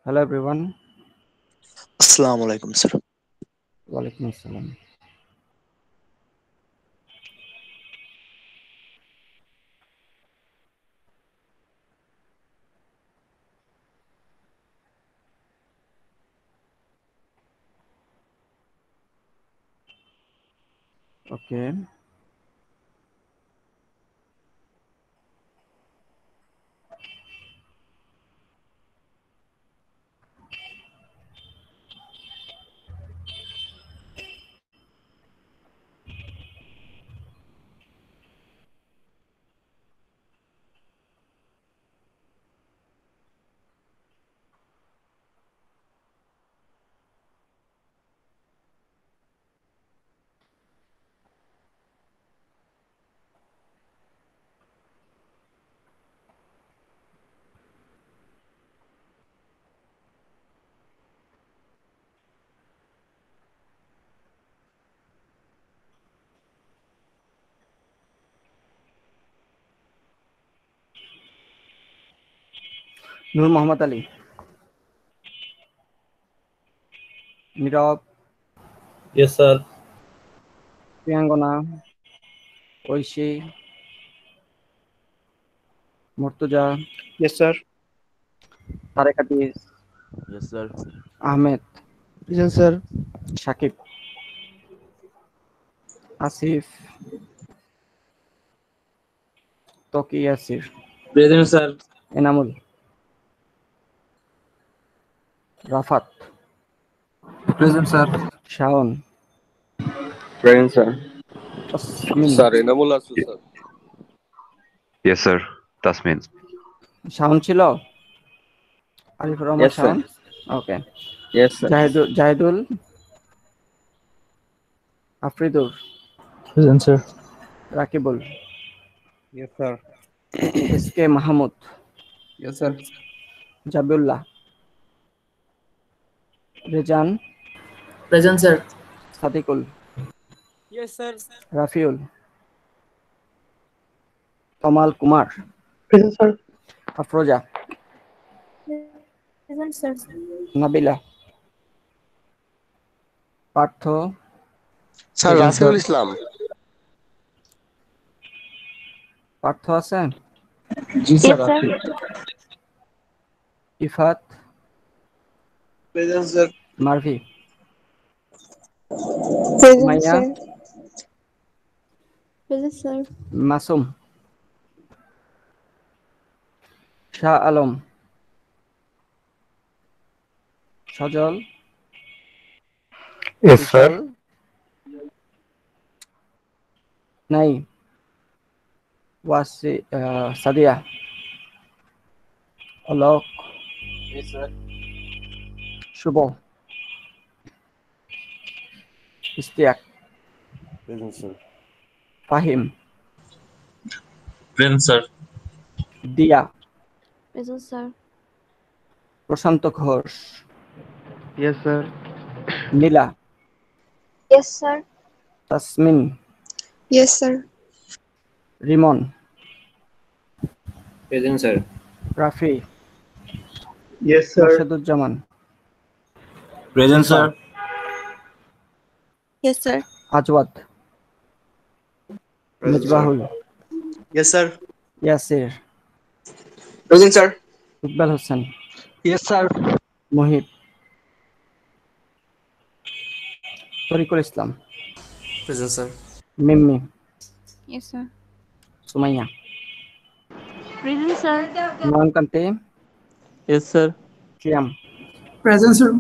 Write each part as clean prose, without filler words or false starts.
Hello everyone. Assalamu alaikum, sir. Walaikum assalam. Okay. Nur Muhammad Ali. নীরব, Yes, sir. প্রিয়াঙ্গনা, Oishi, Murtaza, Yes, sir. Tarique আতিস, Yes, sir. Ahmed, Present, sir. Shakib, Asif, Taqi Yasir, Present, sir. Enamul, Rafat, Present, sir. Shaon, Present, sir. Tasmin. Sir, Enamul Asu, sir. Yes, sir. Tasmin. Shaon ছিল? Arifur Rahman Yes, sir. Shaon. Okay. Yes, sir. Zahidul, Afridur, Present, sir. Rakibul, Yes, sir. S K Mahmud, Yes, sir. Jabiullah, Rezan, Present, sir. Sadikul, Yes, sir. Rafiul, Tamal Kumar, Present, sir. Afroza, Present, sir. Nabila, Partha, Sir, Rafiul Islam. Partha আছে, Ji, Yes, sir. Ifat, Present, sir. মারভি, Present, মাইয়া, sir. Present, sir. Masum, Shah Alam, সজল, Yes, sir. বিশাল, নাই, Sadia, Alok, Yes, sir. শুভ, Ishtiaq, Present, sir. Fahim, Present, sir. দিয়া, Present, sir. প্রশান্ত Ghosh, Yes, sir. নীলা, Yes, sir. Tasmin, Yes, sir. Rimon, Present, sir. Rafi, Yes, sir. Rasheduzzaman, Present, sir. Yes, sir. Azwad, মিজবাহুল, Yes, sir. Yasir, Present, sir. Iqbal Hossain, Yes, sir. Muhib, Tarikul ইসলাম, Present, sir. Mimmi, Yes, sir. Sumaiya, Present, sir. নয়নকান্তি, Yes, sir. কিয়াম, Present, sir.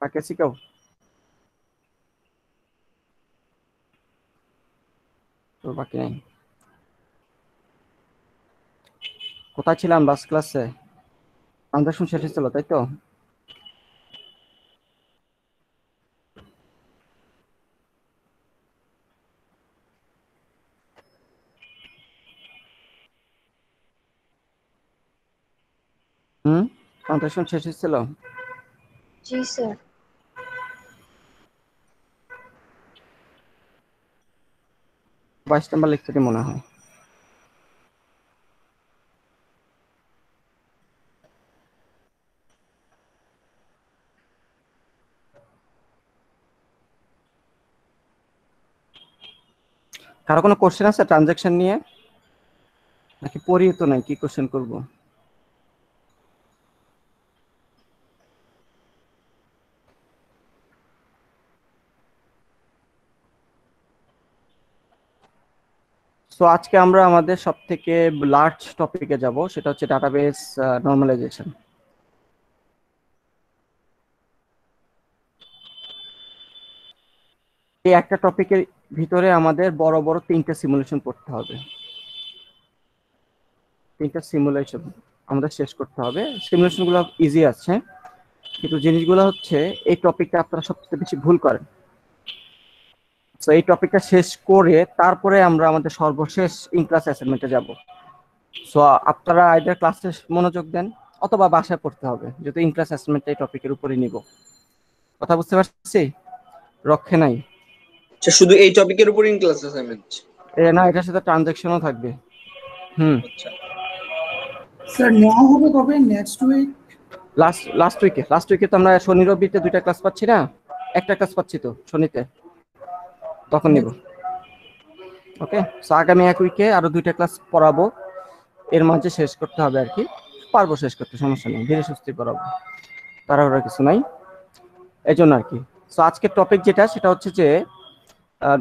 কাকে শিখাও? তোর বাকি নাই। কোথায় ছিলাম last ক্লাসে? আমাদের শুন শেষ হয়েছিল তাই তো? আমাদের শুন শেষ হয়েছিল? Ji, sir. 22 নাম্বার লেকচারে মনে হয়। কারো কোনো কোশ্চেন আছে ট্রানজাকশন নিয়ে, নাকি পড়িয়ে তো নাই, কি কোশ্চেন করব? সো আজকে আমরা আমাদের সবথেকে লার্জ টপিকে যাব, সেটা হচ্ছে ডাটাবেস নরমালাইজেশন। এই একটা টপিকের ভিতরে আমাদের বড় বড় 3টে সিমুলেশন করতে হবে। 3টা সিমুলেশন আমাদের শেষ করতে হবে। সিমুলেশনগুলো ইজি আছে, কিন্তু জিনিসগুলো হচ্ছে এই টপিকটা আপনারা সবচেয়ে বেশি ভুল করেন। সো এই টপিকটা শেষ করে তারপরে আমরা আমাদের সর্বশেষ ইন ক্লাস অ্যাসাইনমেন্টে যাব। সো আপনারা আইদার ক্লাসে মনোযোগ দেন অথবা বাসায় পড়তে হবে, যেহেতু ইন ক্লাস অ্যাসাইনমেন্টটা এই টপিকের উপরেই নিব। কথা বুঝতে পারছি? রক্ষে নাই। আচ্ছা, শুধু এই টপিকের উপর ইন ক্লাস অ্যাসাইনমেন্ট? না, এটার সাথে ট্রানজাকশনও থাকবে। আচ্ছা স্যার নেওয়া হবে কবে? Next week? লাস্ট উইকে তো আমরা শনি রবিতে 2টা ক্লাস পাচ্ছি না, একটা ক্লাস পাচ্ছি তো শনিতে, তখন নিব। ওকে, সো আগামী 1 উইকে আরো 2টা ক্লাস পড়াবো, এর মাঝে শেষ করতে হবে আর কি। পারবো শেষ করতে, সমস্যা নেই, ধীরে সুস্থে পড়াবো, তাড়াহুড়া কিছু নাই, এই জন্য আর কি। সো আজকের টপিক যেটা, সেটা হচ্ছে যে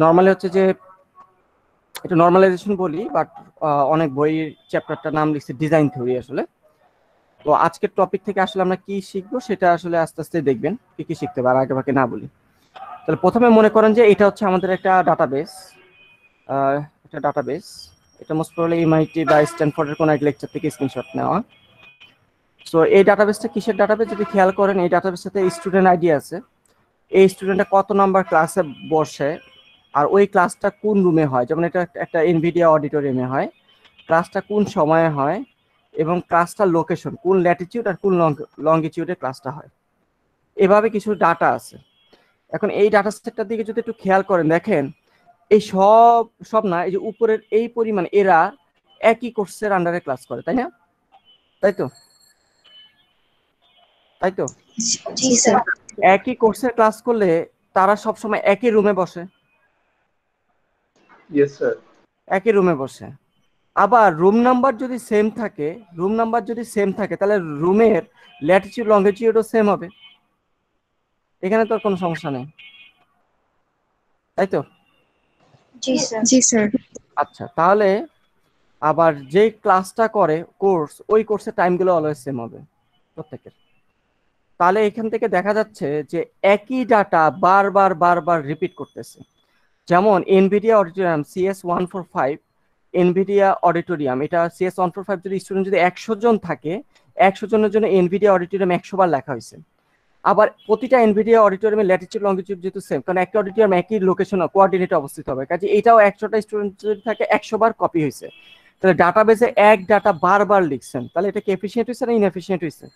নর্মালি হচ্ছে যে এটা নর্মালাইজেশন বলি, বাট অনেক বইয়ের চ্যাপ্টারটার নাম লিখছে ডিজাইন থিওরি আসলে। তো আজকের টপিক থেকে আসলে আমরা কি শিখবো সেটা আসলে আস্তে আস্তে দেখবেন কি কি শিখতে পারে, আগে ভাগে না বলি। তাহলে প্রথমে মনে করেন যে এটা হচ্ছে আমাদের একটা ডাটাবেস। এটা মোস্ট প্রবাবলি এমআইটি বা স্ট্যানফোর্ডের কোনো এক লেকচার থেকে স্ক্রিনশট নেওয়া। সো এই ডাটাবেসটা কিসের ডাটাবেস যদি খেয়াল করেন, এই ডাটাবেসটাতে স্টুডেন্ট আইডি আছে, এই স্টুডেন্টটা কত নাম্বার ক্লাসে বসে আর ওই ক্লাসটা কোন রুমে হয়, যেমন এটা একটা এনভিডিয়া অডিটোরিয়ামে হয়, ক্লাসটা কোন সময়ে হয় এবং ক্লাসটার লোকেশন কোন ল্যাটিটিউড আর কোন লঙ্গিটিউডে ক্লাসটা হয়, এভাবে কিছু ডাটা আছে। এখন এই ডাটা সেটটার দিকে যদি একটু খেয়াল করেন, দেখেন এই সব না, এই যে উপরের এই পরিমাণ এরা একই কোর্সের আন্ডারে ক্লাস করে, তাই না? তাই তো জি স্যার। একই কোর্সের ক্লাস করলে তারা সব সময় একই রুমে বসে। Yes, sir. একই রুমে বসে। আবার রুম নাম্বার যদি সেম থাকে তাহলে রুমের ল্যাটিটিউড লঙ্গিটিউডও সেম হবে, এখানে তো আর কোনো সমস্যা নেই, তাই তো? জি স্যার। আচ্ছা, তাহলে আবার যে ক্লাসটা করে কোর্স, ওই কোর্সের টাইমগুলো অলওয়েজ সেম হবে প্রত্যেকের। তাহলে এখান থেকে দেখা যাচ্ছে যে একই ডাটা বারবার রিপিট করতেছে। যেমন Nvidia auditorium CS145, Nvidia auditorium, এটা CS145 যদি স্টুডেন্ট যদি 100 জন থাকে, 100 জনের জন্য এনভিডিয়া অডিটোরিয়াম 100 বার লেখা হয়েছে। আবার প্রতিটা এনভিডিয়া অডিটোরিয়ামের ল্যাটিটিউড লঙ্গিটিউড যেহেতু সেম, কারণ একটা অডিটোরিয়াম একই লোকেশন কোঅর্ডিনেটে অবস্থিত হবে, কাজে এটাও 100টা স্টুডেন্ট যদি থাকে 100 বার কপি হয়েছে। তাহলে ডাটাবেসে এক ডাটা বারবার লিখছেন, তাহলে এটা কি এফিশিয়েন্ট হয়েছে না ইনএফিশিয়েন্ট হয়েছে?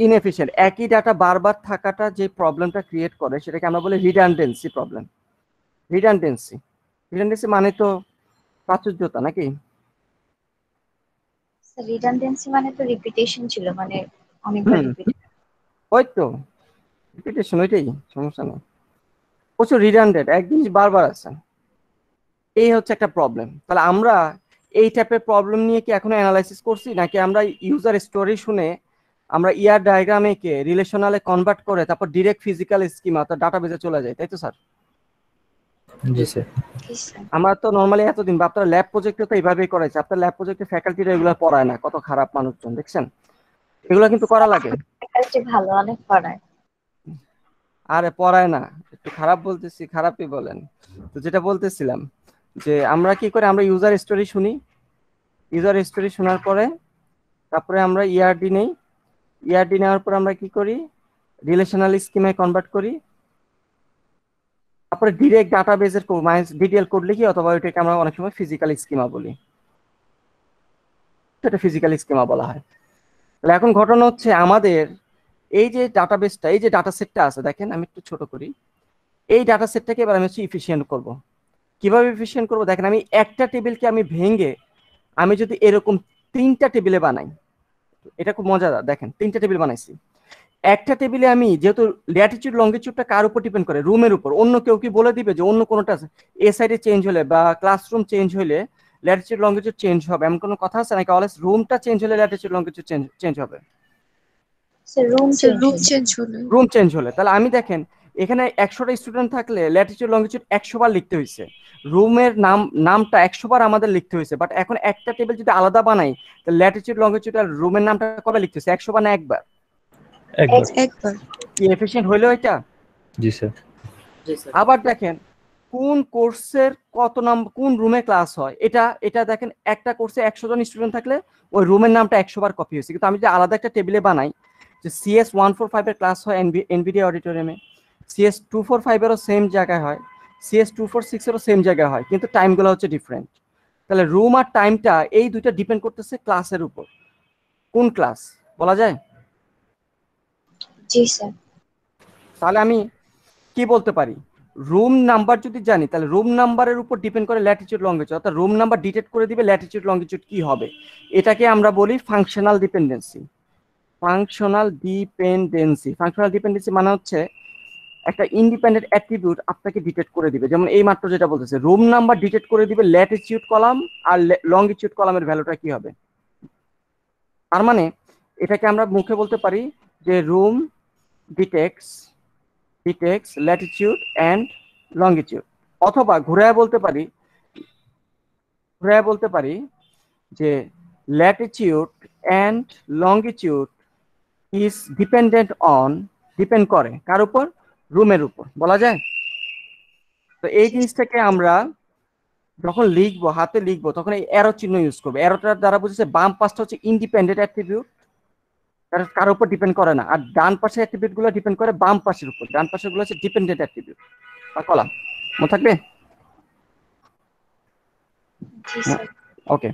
ইনএফিশিয়েন্ট। একই ডাটা বারবার থাকাটা যে প্রবলেমটা ক্রিয়েট করে সেটাকে আমরা বলি রিডান্ডেন্সি প্রবলেম। রিডান্ডেন্সি মানে তো প্রাচুর্যতা, নাকি? স্যার রিডান্ডেন্সি মানে তো রিপিটেশন ছিল, মানে অনেকবার রিপিট। ওই তো রিপিটেশন, ওইটাই সমস্যা নেই। প্রচুর রিডান্ডেন্ট, এক জিনিস বারবার আছে, এই হচ্ছে একটা প্রবলেম। তাহলে আমরা এই টাইপের প্রবলেম নিয়ে কি এখনো অ্যানালাইসিস করছি, নাকি আমরা ইউজার স্টোরি শুনে আমরা ইয়ার ডায়াগ্রামে কে রিলেশনালে কনভার্ট করে তারপর ডিরেক্ট ফিজিক্যাল স্কিমা অর্থাৎ ডাটাবেসে চলে যায়, তাই তো স্যার? জি স্যার। আমরা তো নর্মালি এতদিন বা আপনার ল্যাব প্রজেক্টে তো এইভাবেই করাইছে। আপনার ল্যাব প্রজেক্টে ফ্যাকাল্টিরা এগুলো পড়ায় না, কত খারাপ মানুষজন দেখছেন। এগুলো কিন্তু করা লাগে। ফ্যাকাল্টি ভালো, অনেক পড়ায়। আরে পড়ায় না, একটু খারাপ বলতেছি, খারাপই বলেন তো। যেটা বলতেছিলাম যে আমরা কি করে, আমরা ইউজার স্টোরি শুনি, ইউজার স্টোরি শোনার পরে তারপরে আমরা ইআরডি নেই, ইআরডি নেওয়ার পর আমরা কি করি, রিলেশনাল স্কিমায় কনভার্ট করি, তারপরে ডিরেক্ট ডাটাবেসের ডিটিএল কোড লিখি, অথবা ওইটাকে আমরা অনেক সময় ফিজিক্যাল স্কিমা বলি, সেটা ফিজিক্যাল স্কিমা বলা হয়। তাহলে এখন ঘটনা হচ্ছে আমাদের এই যে ডাটাবেসটা, এই যে ডাটা সেটটা আছে, দেখেন আমি একটু ছোট করি, এই ডাটা সেটটাকে এবার আমি হচ্ছে ইফিশিয়েন্ট করব। কিভাবে ইফিশিয়েন্ট করব? দেখেন আমি একটা টেবিলকে আমি ভেঙে আমি যদি এরকম 3টা টেবিলে বানাই, এটা খুব মজাদার। দেখেন 3টা টেবিল বানাইছি, একটা টেবিলে আমি যেহেতু ল্যাটিটিউড লঙ্গিটিউডটা কার উপর ডিপেন্ড করে, রুমের উপর। অন্য কেউ কি বলে দিবে যে অন্য কোনোটা আছে এ সাইডে চেঞ্জ হলে বা ক্লাসরুম চেঞ্জ হলে ল্যাটিটিউড লঙ্গিটিউড চেঞ্জ হবে, এমন কোনো কথা আছে নাকি? অলওয়েজ রুমটা চেঞ্জ হলে ল্যাটিটিউড লঙ্গিটিউড চেঞ্জ হবে? স্যার রুম রুম চেঞ্জ হলে। তাহলে আমি দেখেন এখানে 100টা স্টুডেন্ট থাকলে ল্যাটিটিউড লঙ্গিটিউড 100 বার লিখতে হয়েছে, রুমের নামটা 100 বার আমাদের লিখতে হয়েছে। বাট এখন একটা টেবিল যদি আলাদা বানাই তাহলে ল্যাটিটিউড লঙ্গিটিউড আর রুমের নামটা কবে লিখতে হয়েছে? 100 বার না একবার? একবার। কি এফিশিয়েন্ট হইলো এটা? জি স্যার। আবার দেখেন কোন কোর্সের কত নাম্বার কোন রুমে ক্লাস হয়, এটা দেখেন একটা কোর্সে 100 জন স্টুডেন্ট থাকলে ওই রুমের নামটা 100 বার কপি হয়েছে। কিন্তু আমি যদি আলাদা একটা টেবিলে বানাই যে CS 145 এর ক্লাস হয় এনভিডিয়া অডিটোরিয়ামে, CS 245 এরও সেম জায়গায় হয়, CS 246 এরও সেম জায়গায় হয়, কিন্তু টাইমগুলো হচ্ছে ডিফারেন্ট। তাহলে রুম আর টাইমটা এই দুইটা ডিপেন্ড করতেছে ক্লাসের উপর। কোন ক্লাস বলা যায়? জি স্যার। তাহলে আমি কি বলতে পারি, রুম নাম্বার যদি জানি তাহলে রুম নাম্বারের উপর ডিপেন্ড করে ল্যাটিটিউড লঙ্গিটিউড, অর্থাৎ রুম নাম্বার ডিটেক্ট করে দিবে ল্যাটিটিউড লঙ্গিটিউড কি হবে। এটাকে আমরা বলি ফাংশনাল ডিপেন্ডেন্সি। ফাংশনাল ডিপেন্ডেন্সি মানে হচ্ছে একটা ইন্ডিপেন্ডেন্ট অ্যাট্রিবিউট আপনাকে ডিটেক্ট করে দিবে। যেমন এই মাত্র যেটা বলতেছে, রুম নাম্বার ডিটেক্ট করে দিবে ল্যাটিটিউড কলাম আর লঙ্গিটিউড কলামের ভ্যালুটা কি হবে। তার মানে এটাকে আমরা মুখে বলতে পারি যে room detects Latitude and longitude, অথবা ঘুরায় বলতে পারি যে Latitude and longitude is depend করে কার উপর? রুমের উপর, বলা যায়। তো এই জিনিসটাকে আমরা যখন লিখবো, হাতে লিখবো, তখন এই অ্যারো চিহ্ন ইউজ করবো। অ্যারোটার দ্বারা বুঝেছে বাম পাশটা হচ্ছে ইন্ডিপেন্ডেন্ট অ্যাট্রিবিউট, কার উপর ডিপেন্ড করে না, আর ডান পাশের অ্যাট্রিবিউট গুলো ডিপেন্ড করে বাম পাশের উপর। ডান পাশের গুলো হচ্ছে ডিপেন্ডেন্ট অ্যাট্রিবিউট বা কলাম। মনে থাকবে? জি স্যার। ওকে।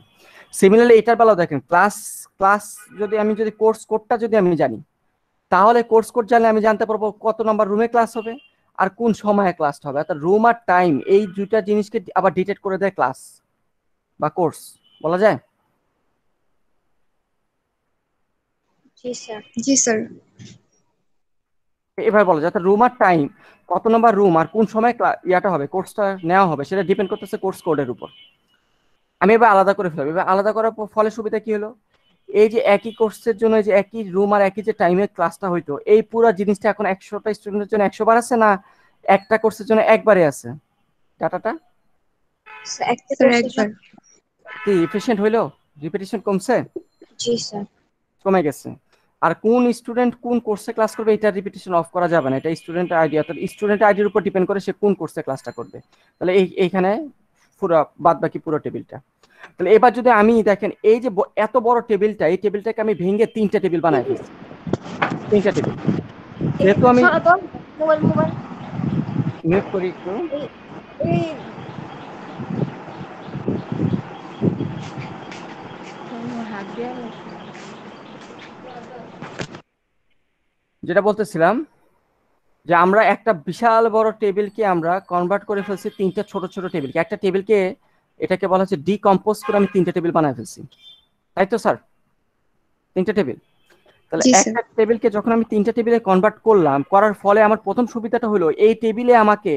সিমিলারলি এটার বেলাও দেখেন, ক্লাস যদি কোর্স কোডটা যদি আমি জানি, তাহলে কোর্স কোড জানলে আমি জানতে পারবো কত নাম্বার রুমে ক্লাস হবে আর কোন সময়ে ক্লাস হবে। অর্থাৎ রুম আর টাইম এই দুইটা জিনিসকে আবার ডিটেক্ট করে দেয় ক্লাস বা কোর্স, বলা যায়। জি স্যার। এভাবে বলা যায় রুম আর টাইম, কত নাম্বার রুম আর কোন সময় ইয়াটা হবে, কোর্সটা নেওয়া হবে, সেটা ডিপেন্ড করতেছে কোর্স কোডের উপর। আমি এবার আলাদা করে ফেলবো। এবার আলাদা করার ফলে সুবিধা কি হলো, এই যে একই কোর্সের জন্য যে একই রুম আর একই যে টাইমে ক্লাসটা হইতো, এই পুরো জিনিসটা এখন 100টা স্টুডেন্টের জন্য 100 বার আছে না একটা কোর্সের জন্য একবারে আছে ডাটাটা? কি এফিশিয়েন্ট হইলো? রিপিটিশন কমছে? জি স্যার। কমে গেছে। আর কোন স্টুডেন্ট কোন কোর্সে ক্লাস করবে এটা রিপিটিশন অফ করা যাবে না, এটা স্টুডেন্ট আইডি, অর্থাৎ স্টুডেন্ট আইডির উপর ডিপেন্ড করে সে কোন কোর্সে ক্লাসটা করবে। তাহলে এইখানে পুরো বাদ বাকি পুরো টেবিলটা। তাহলে এবার যদি আমি দেখেন এই যে এত বড় টেবিলটা, এই টেবিলটাকে আমি ভেঙে 3টা টেবিল বানাই ফেলছি। 3টা টেবিল যেহেতু আমি মিউট করি একটু। যেটা বলতেছিলাম যে আমরা একটা বিশাল বড় টেবিলকে আমরা কনভার্ট করে ফেলছি 3টা ছোট ছোট টেবিলকে। একটা টেবিলকে এটাকে বলা হচ্ছে ডিকম্পোজ করে আমি 3টা টেবিল বানাই ফেলছি, তাই তো স্যার? 3টা টেবিল। তাহলে একটা টেবিলকে যখন আমি 3টা টেবিলে কনভার্ট করলাম, করার ফলে আমার প্রথম সুবিধাটা হলো এই টেবিলে আমাকে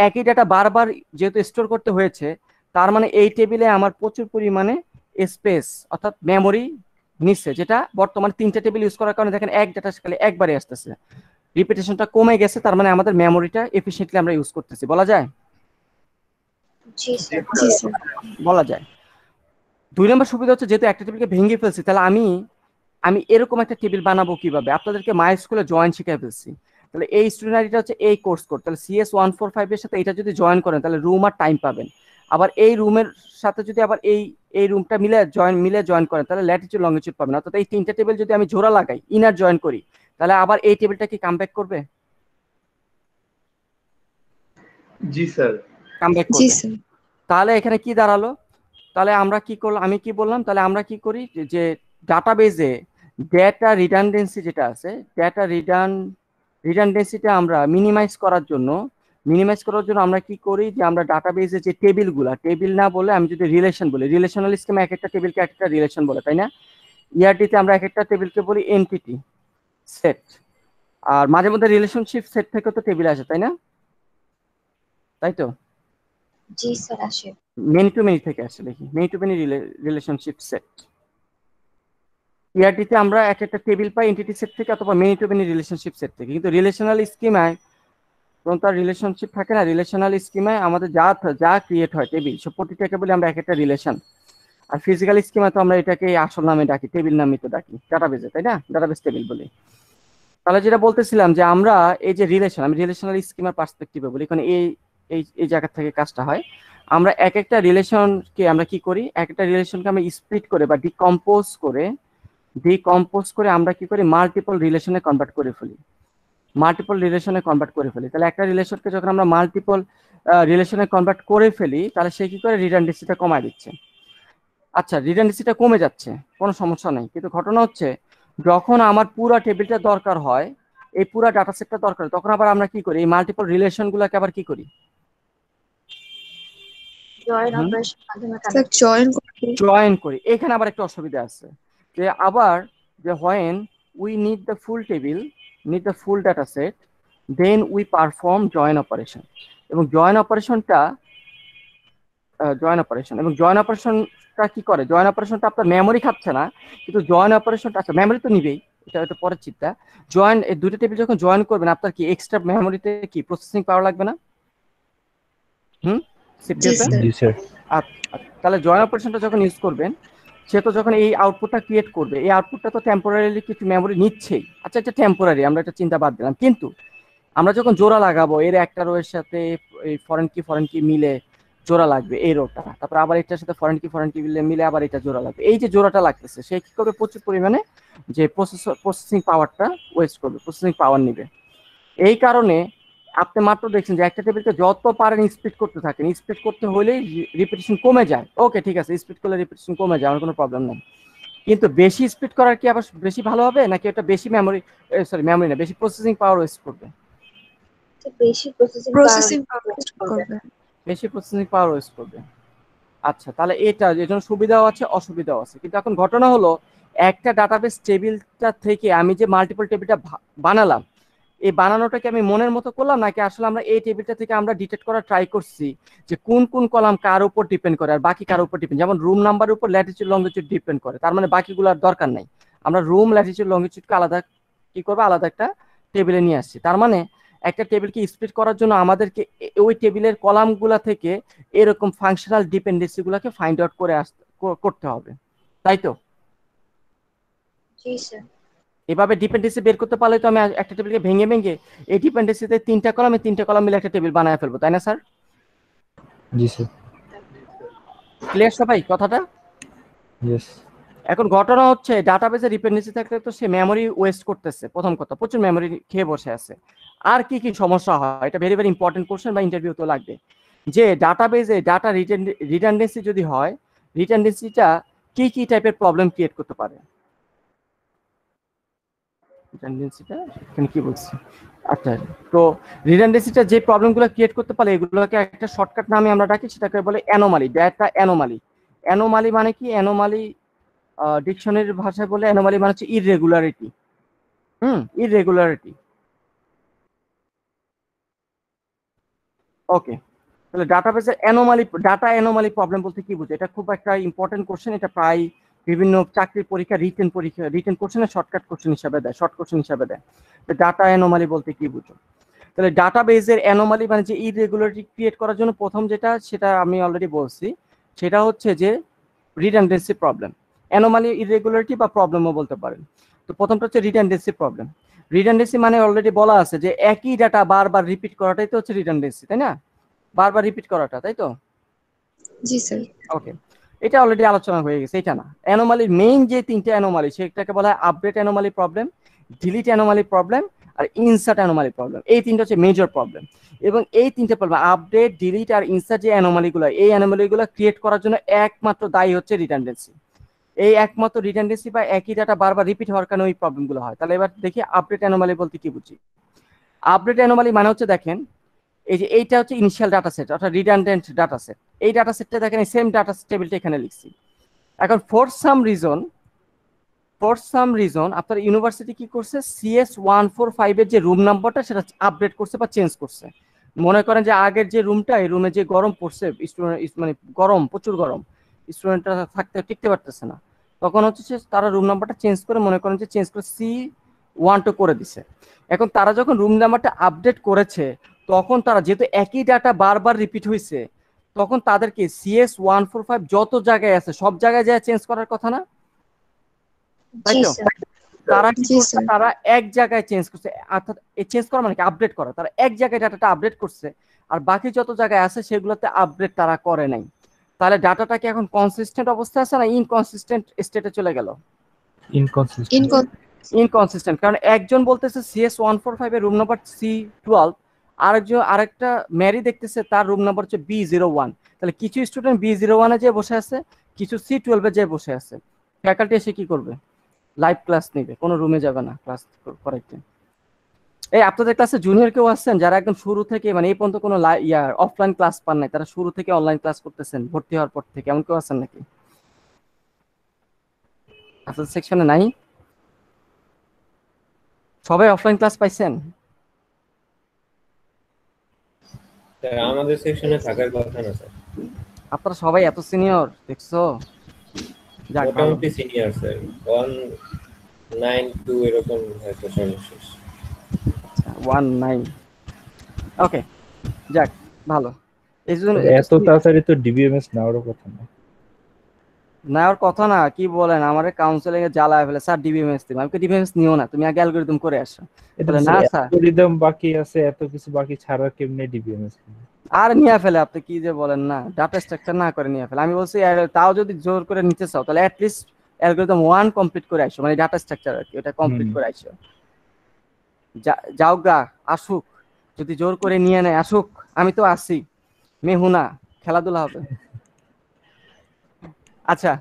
একই ডাটা বারবার যেহেতু স্টোর করতে হয়েছে, তার মানে এই টেবিলে আমার প্রচুর পরিমাণে স্পেস অর্থাৎ মেমোরি নিচ্ছে, যেটা বর্তমানে 3টা টেবিল ইউজ করার কারণে দেখেন এক ডাটা খালি একবারে আসতেছে, রিপিটেশনটা কমে গেছে। তার মানে আমাদের মেমোরিটা এফিশিয়েন্টলি আমরা ইউজ করতেছি, বলা যায়। বলা যায়। 2 নম্বর সুবিধা হচ্ছে যেহেতু একটা টেবিলকে ভেঙে ফেলছি, তাহলে আমি এরকম একটা টেবিল বানাবো কিভাবে, আপনাদেরকে মাই স্কুলে জয়েন শিখাই ফেলছি। তাহলে এই স্টুডেন্ট আইডিটা হচ্ছে এই কোর্স কোড, তাহলে CS 145 এর সাথে এটা যদি জয়েন করেন তাহলে রুম আর টাইম পাবেন। আবার এই রুমের সাথে যদি আবার এই রুমটা মিলে জয়েন করেন তাহলে ল্যাটিটিউড লঙ্গিটিউড পাবেন। অর্থাৎ এই 3টা টেবিল যদি আমি জোড়া লাগাই, ইনার জয়েন করি, তাহলে আবার এই টেবিলটা কি কামব্যাক করবে? জি স্যার। কামব্যাক করবে। তাহলে এখানে কি দাঁড়ালো, তাহলে আমরা কি করলাম, আমি কি বললাম, তাহলে আমরা কি করি যে ডাটাবেজে ডেটা রিডান্ডেন্সি যেটা আছে, ডেটা রিডান্ডেন্সিটা আমরা মিনিমাইজ করার জন্য আমরা কি করি যে আমরা ডাটাবেজে যে টেবিল না বলে আমি যদি রিলেশন বলি, রিলেশনাল স্কিমে এক একটা টেবিলকে এক একটা রিলেশন বলে, তাই না? ERD তে আমরা এক একটা টেবিলকে বলি এন্টিটি, সেট, আর মাঝে মধ্যে রিলেশনশিপ সেট থেকে তো টেবিল আসে, তাই না? তাই তো, জি স্যার আসে। মেনি টু মেনি থেকে আসে, দেখি many to many relationship set. ইআরটিতে আমরা এক একটা টেবিল পাই এন্টিটি সেট থেকে অথবা many to many relationship set থেকে, কিন্তু রিলেশনাল স্কিমায় তখন তার রিলেশনশিপ থাকে না। রিলেশনাল স্কিমায় আমাদের যা ক্রিয়েট হয় টেবিল, সব প্রতিটাকে বলি আমরা এক একটা রিলেশন। আর ফিজিক্যাল স্কিমায় তো আমরা এটাকে আসল নামে ডাকি, টেবিল নামে তো ডাকি ডাটাবেজে, তাই না? ডাটাবেজ টেবিল বলি। তাহলে যেটা বলতেছিলাম যে আমরা এই যে রিলেশন, আমি রিলেশনাল স্কিমার পার্সপেক্টিভে বলি, কারণ এই এই এই জায়গা থেকে কাজটা হয়। আমরা এক একটা রিলেশনকে আমরা কি করি, এক একটা রিলেশনকে আমরা স্প্লিট করে বা ডিকম্পোজ করে আমরা কি করি, মাল্টিপল রিলেশনে কনভার্ট করে ফেলি। তাহলে একটা রিলেশনকে যখন আমরা মাল্টিপল রিলেশনে কনভার্ট করে ফেলি, তাহলে সে কি করে, রিডান্ডেন্সিটা কমায় দিচ্ছে। আচ্ছা, রিডান্ডেন্সিটা কমে যাচ্ছে, কোনো সমস্যা নেই, কিন্তু ঘটনা হচ্ছে যখন আমার পুরো টেবিলটা দরকার হয়, এই পুরো ডাটা সেটটা দরকার, তখন আবার আমরা কি করি, এই মাল্টিপল রিলেশনগুলোকে আবার কি করি, জয়েন অপারেশন মাধ্যমে স্যার জয়েন করি। এখানে আবার একটা অসুবিধা আছে, যে আবার যে when we need the full data set, then we perform join operation, এবং জয়েন অপারেশনটা কি করে, জয়েন অপারেশনটা আপনার মেমোরি খাচ্ছে না, কিন্তু জয়েন অপারেশনটা, আচ্ছা মেমোরি তো নিবেই, এটা পরের চিন্তা। জয়েন, এই দুটো টেবিল যখন জয়েন করবেন, আপনার কি এক্সট্রা মেমোরিতে কি প্রসেসিং পাওয়ার লাগবে না? জি স্যার। তাহলে জয়েন অপারেশনটা যখন ইউজ করবেন, সে তো যখন এই আউটপুটটা ক্রিয়েট করবে, এই আউটপুটটা তো টেম্পোরারিলি কিছু মেমোরি নিচ্ছেই। আচ্ছা, এটা টেম্পোরারি, আমরা এটা চিন্তা বাদ দিলাম, কিন্তু আমরা যখন জোড়া লাগাবো, এর একটা রোয়ের সাথে এই ফরেন কি মিলে জোড়া লাগবে, এই রোটা, তারপর আবার এটার সাথে ফরেন কি মিলে আবার এটা জোড়া লাগবে। এই যে জোড়াটা লাগতেছে, সে কি করবে, প্রচুর পরিমাণে যে প্রসেসিং পাওয়ারটা ওয়েস্ট করবে, প্রসেসিং পাওয়ার নিবে। এই কারণে আপনি মাত্র দেখছেন যে একটা টেবিলকে যত পারেন স্পিড করতে থাকেন, স্পিড করতে হলেই রিপিটেশন কমে যায়। ওকে, ঠিক আছে, স্পিড করলে রিপিটেশন কমে যায়, আমার কোনো প্রবলেম নেই, কিন্তু বেশি স্পিড করার কি আবার বেশি ভালো হবে, নাকি এটা বেশি মেমোরি না, বেশি প্রসেসিং পাওয়ার ওয়েস্ট করবে? বেশি প্রসেসিং পাওয়ার ওয়েস্ট করবে। আচ্ছা, তাহলে এটার জন্য সুবিধাও আছে অসুবিধাও আছে, কিন্তু এখন ঘটনা হলো একটা ডাটাবেস টেবিলটা থেকে আমি যে মাল্টিপল টেবিলটা বানালাম, এই বানানোটাকে আমি মনের মতো করলাম, নাকি আসলে আমরা এই টেবিলটা থেকে আমরা ডিটেক্ট করা ট্রাই করছি যে কোন কোন কলাম কার উপর ডিপেন্ড করে আর বাকি কার উপর ডিপেন্ড, যেমন রুম নাম্বারের উপর ল্যাটিটিউড লঙ্গিটিউড ডিপেন্ড করে, তার মানে বাকিগুলোর দরকার নাই, আমরা রুম ল্যাটিটিউড লঙ্গিটিউডকে আলাদা কি করবো, আলাদা একটা টেবিলে নিয়ে আসছি। তার মানে একটা টেবিলকে স্প্লিট করার জন্য আমাদেরকে ওই টেবিলের কলামগুলা থেকে এরকম ফাংশনাল ডিপেন্ডেন্সি গুলাকে ফাইন্ড আউট করতে হবে, তাই তো? জি স্যার। এভাবে ডিপেন্ডেন্সি বের করতে পারলে তো আমি একটা টেবিলকে ভেঙে এই ডিপেন্ডেন্সিতে তিনটা কলাম মিলে একটা টেবিল বানায় ফেলবো, তাই না স্যার? জি স্যার। ক্লিয়ার সবাই কথাটা? ইয়েস। এখন ঘটনা হচ্ছে ডাটাবেসে ডিপেন্ডেন্সি থাকলে তো সে মেমোরি ওয়েস্ট করতেছে, প্রথম কথা, প্রচুর মেমোরি খেয়ে বসে আছে। আর কি কি সমস্যা হয়, এটা ভেরি ইম্পর্টেন্ট কোশ্চেন বা ইন্টারভিউ তো লাগবে, যে ডাটাবেসে ডাটা রিডান্ডেন্সি যদি হয়, রিডান্ডেন্সিটা কি কি টাইপের প্রবলেম ক্রিয়েট করতে পারে, রিডান্ডেন্সিটা এখানে কি বলছি। আচ্ছা, তো রিডান্ডেন্সিটা যে প্রবলেমগুলো ক্রিয়েট করতে পারে, এগুলোকে একটা শর্টকাট নামে আমরা ডাকি, সেটাকে বলে অ্যানোমালি, ডাটা অ্যানোমালি। অ্যানোমালি মানে কি, অ্যানোমালি ডিকশনারির ভাষায় বলে অ্যানোমালি মানে হচ্ছে ইররেগুলারিটি। ইররেগুলারিটি। ওকে, তাহলে ডাটাবেসের ডাটা অ্যানোমালি প্রবলেম বলতে কি বুঝে, এটা খুব একটা ইম্পর্টেন্ট কোশ্চেন, এটা প্রায় বিভিন্ন চাকরির পরীক্ষা রিটেন কোশ্চেনে শর্টকাট কোশ্চেন হিসাবে দেয়, শর্ট কোশ্চেন হিসাবে দেয়। তো ডাটা অ্যানোমালি বলতে কি বুঝো? তাহলে ডাটাবেসের অ্যানোমালি মানে যে ইররেগুলারিটি ক্রিয়েট করার জন্য প্রথম সেটা আমি অলরেডি বলছি, সেটা হচ্ছে যে রিডান্ডেন্সি প্রবলেম। অ্যানোমালি ইররেগুলারিটি বা প্রবলেমও বলতে পারেন। তো প্রথমটা হচ্ছে রিডান্ডেন্সি প্রবলেম। রিডান্ডেন্সি মানে অলরেডি বলা আছে যে একই ডাটা বারবার রিপিট করাটাই তো হচ্ছে রিডান্ডেন্সি, তাই না? বারবার রিপিট করাটা, তাই তো? জি স্যার। ওকে, এটা অলরেডি আলোচনা হয়ে গেছে, এটা না। অ্যানোমালির মেইন যে তিনটে অ্যানোমালি, সেটাকে বলা হয় update anomaly problem, delete anomaly problem আর ইনসার্ট অ্যানোমালি প্রবলেম। এই তিনটা হচ্ছে মেজর প্রবলেম, এবং এই তিনটে প্রবলেম আপডেট, ডিলিট আর ইনসার্ট যে অ্যানোমালিগুলো, এই অ্যানোমালিগুলো ক্রিয়েট করার জন্য একমাত্র দায়ী হচ্ছে রিডান্ডেন্সি। এই একমাত্র রিডান্ডেন্সি বা একই ডাটা বারবার রিপিট হওয়ার কারণে ওই প্রবলেমগুলো হয়। তাহলে এবার দেখি আপডেট অ্যানোমালি বলতে কি বুঝি। আপডেট অ্যানোমালি মানে হচ্ছে, দেখেন এই যে এইটা হচ্ছে ইনিশিয়াল ডাটা সেট, অর্থাৎ রিডান্ডেন্ট ডাটা সেট। এই ডাটা সেটটা দেখেন, সেম ডাটা টেবিলটা এখানে লিখছি। এখন for some for some reason আপনার ইউনিভার্সিটি কি করছে, CS145 এর যে রুম নাম্বারটা সেটা আপডেট করছে বা চেঞ্জ করছে। মনে করেন যে আগের যে রুমটা, এই রুমে যে গরম পড়ছে, স্টুডেন্ট মানে গরম, প্রচুর গরম, স্টুডেন্টরা থাকতে টিকতে পারতেছে না, তখন হচ্ছে যে তারা রুম নাম্বারটা চেঞ্জ করে, মনে করেন যে চেঞ্জ করে C12 করে দিছে। এখন তারা যখন রুম নাম্বারটা আপডেট করেছে, তখন তারা যেহেতু একই ডাটা বারবার রিপিট হয়েছে, তখন তাদেরকে CS145 যত জায়গায় আছে সব জায়গায় যায় চেঞ্জ করার কথা না, তাই জি তো? স্যার। তারা কি জি, করছে, স্যার। তারা এক জায়গায় চেঞ্জ করছে, অর্থাৎ এই চেঞ্জ করা মানে কি, আপডেট করা। তারা এক জায়গায় ডাটাটা আপডেট করছে, আর বাকি যত জায়গায় আছে সেগুলোতে আপডেট তারা করে নাই। তাহলে ডাটাটা কি এখন কনসিস্টেন্ট অবস্থায় আছে না ইনকনসিস্টেন্ট স্টেটে চলে গেল? Inconsistent. ইনকনসিস্টেন্ট, কারণ একজন বলতেছে CS145 এর রুম নাম্বার C12, আরেকটা ম্যারি দেখতেছে তার রুম নাম্বার হচ্ছে B01। তাহলে কিছু স্টুডেন্ট B01 এ যে বসে আছে, কিছু C12 এ যে বসে আছে। ফ্যাকাল্টি এসে কি করবে? লাইভ ক্লাস নেবে, কোনো রুমে যাবে না ক্লাস করাইতে। এই আপনাদের ক্লাসে জুনিয়র কেউ আসছেন যারা একদম শুরু থেকে মানে এই পর্যন্ত কোনো অফলাইন ক্লাস পান নাই, তারা শুরু থেকে অনলাইন ক্লাস করতেছেন ভর্তি হওয়ার পর থেকে, এমন কেউ আছেন নাকি আপনাদের সেকশনে? নাই, সবাই অফলাইন ক্লাস পাইছেন? স্যার আমাদের সেকশনে থাকার কথা না স্যার, আপনারা সবাই এত সিনিয়র দেখছো? যাক ভালো। মোটামুটি সিনিয়র স্যার, 192 এরকম হয়তো সর্বশেষ। 19, ওকে, যাক ভালো। এই জন্য এত তাড়াতাড়ি তো ডিবিএমএস নেওয়ারও কথা না। নেওয়ার কথা না, কি বলেন, আমার কাউন্সিলিং এ জ্বালায় ফেলে, স্যার ডিবিএমএস দিবেন। আমি ডিবিএমএস নিও না, তুমি আগে অ্যালগরিদম করে আসো। এটা বলে না স্যার, অ্যালগরিদম বাকি আছে, এত কিছু বাকি ছাড়া কেমনে ডিবিএমএস? আর নিয়ে ফেলে। আপনি কি যে বলেন না, ডাটা স্ট্রাকচার না করে নিয়ে ফেলে। আমি বলছি তাও যদি জোর করে নিতে চাও তাহলে অ্যাটলিস্ট অ্যালগরিদম 1 কমপ্লিট করে আসো, মানে ডাটা স্ট্রাকচার আর কি, ওটা কমপ্লিট করে আসো। যাও গা, আসুক, যদি জোর করে নিয়ে নেয় আসুক, আমি তো আসি, মেহুনা, খেলাধুলা হবে। আচ্ছা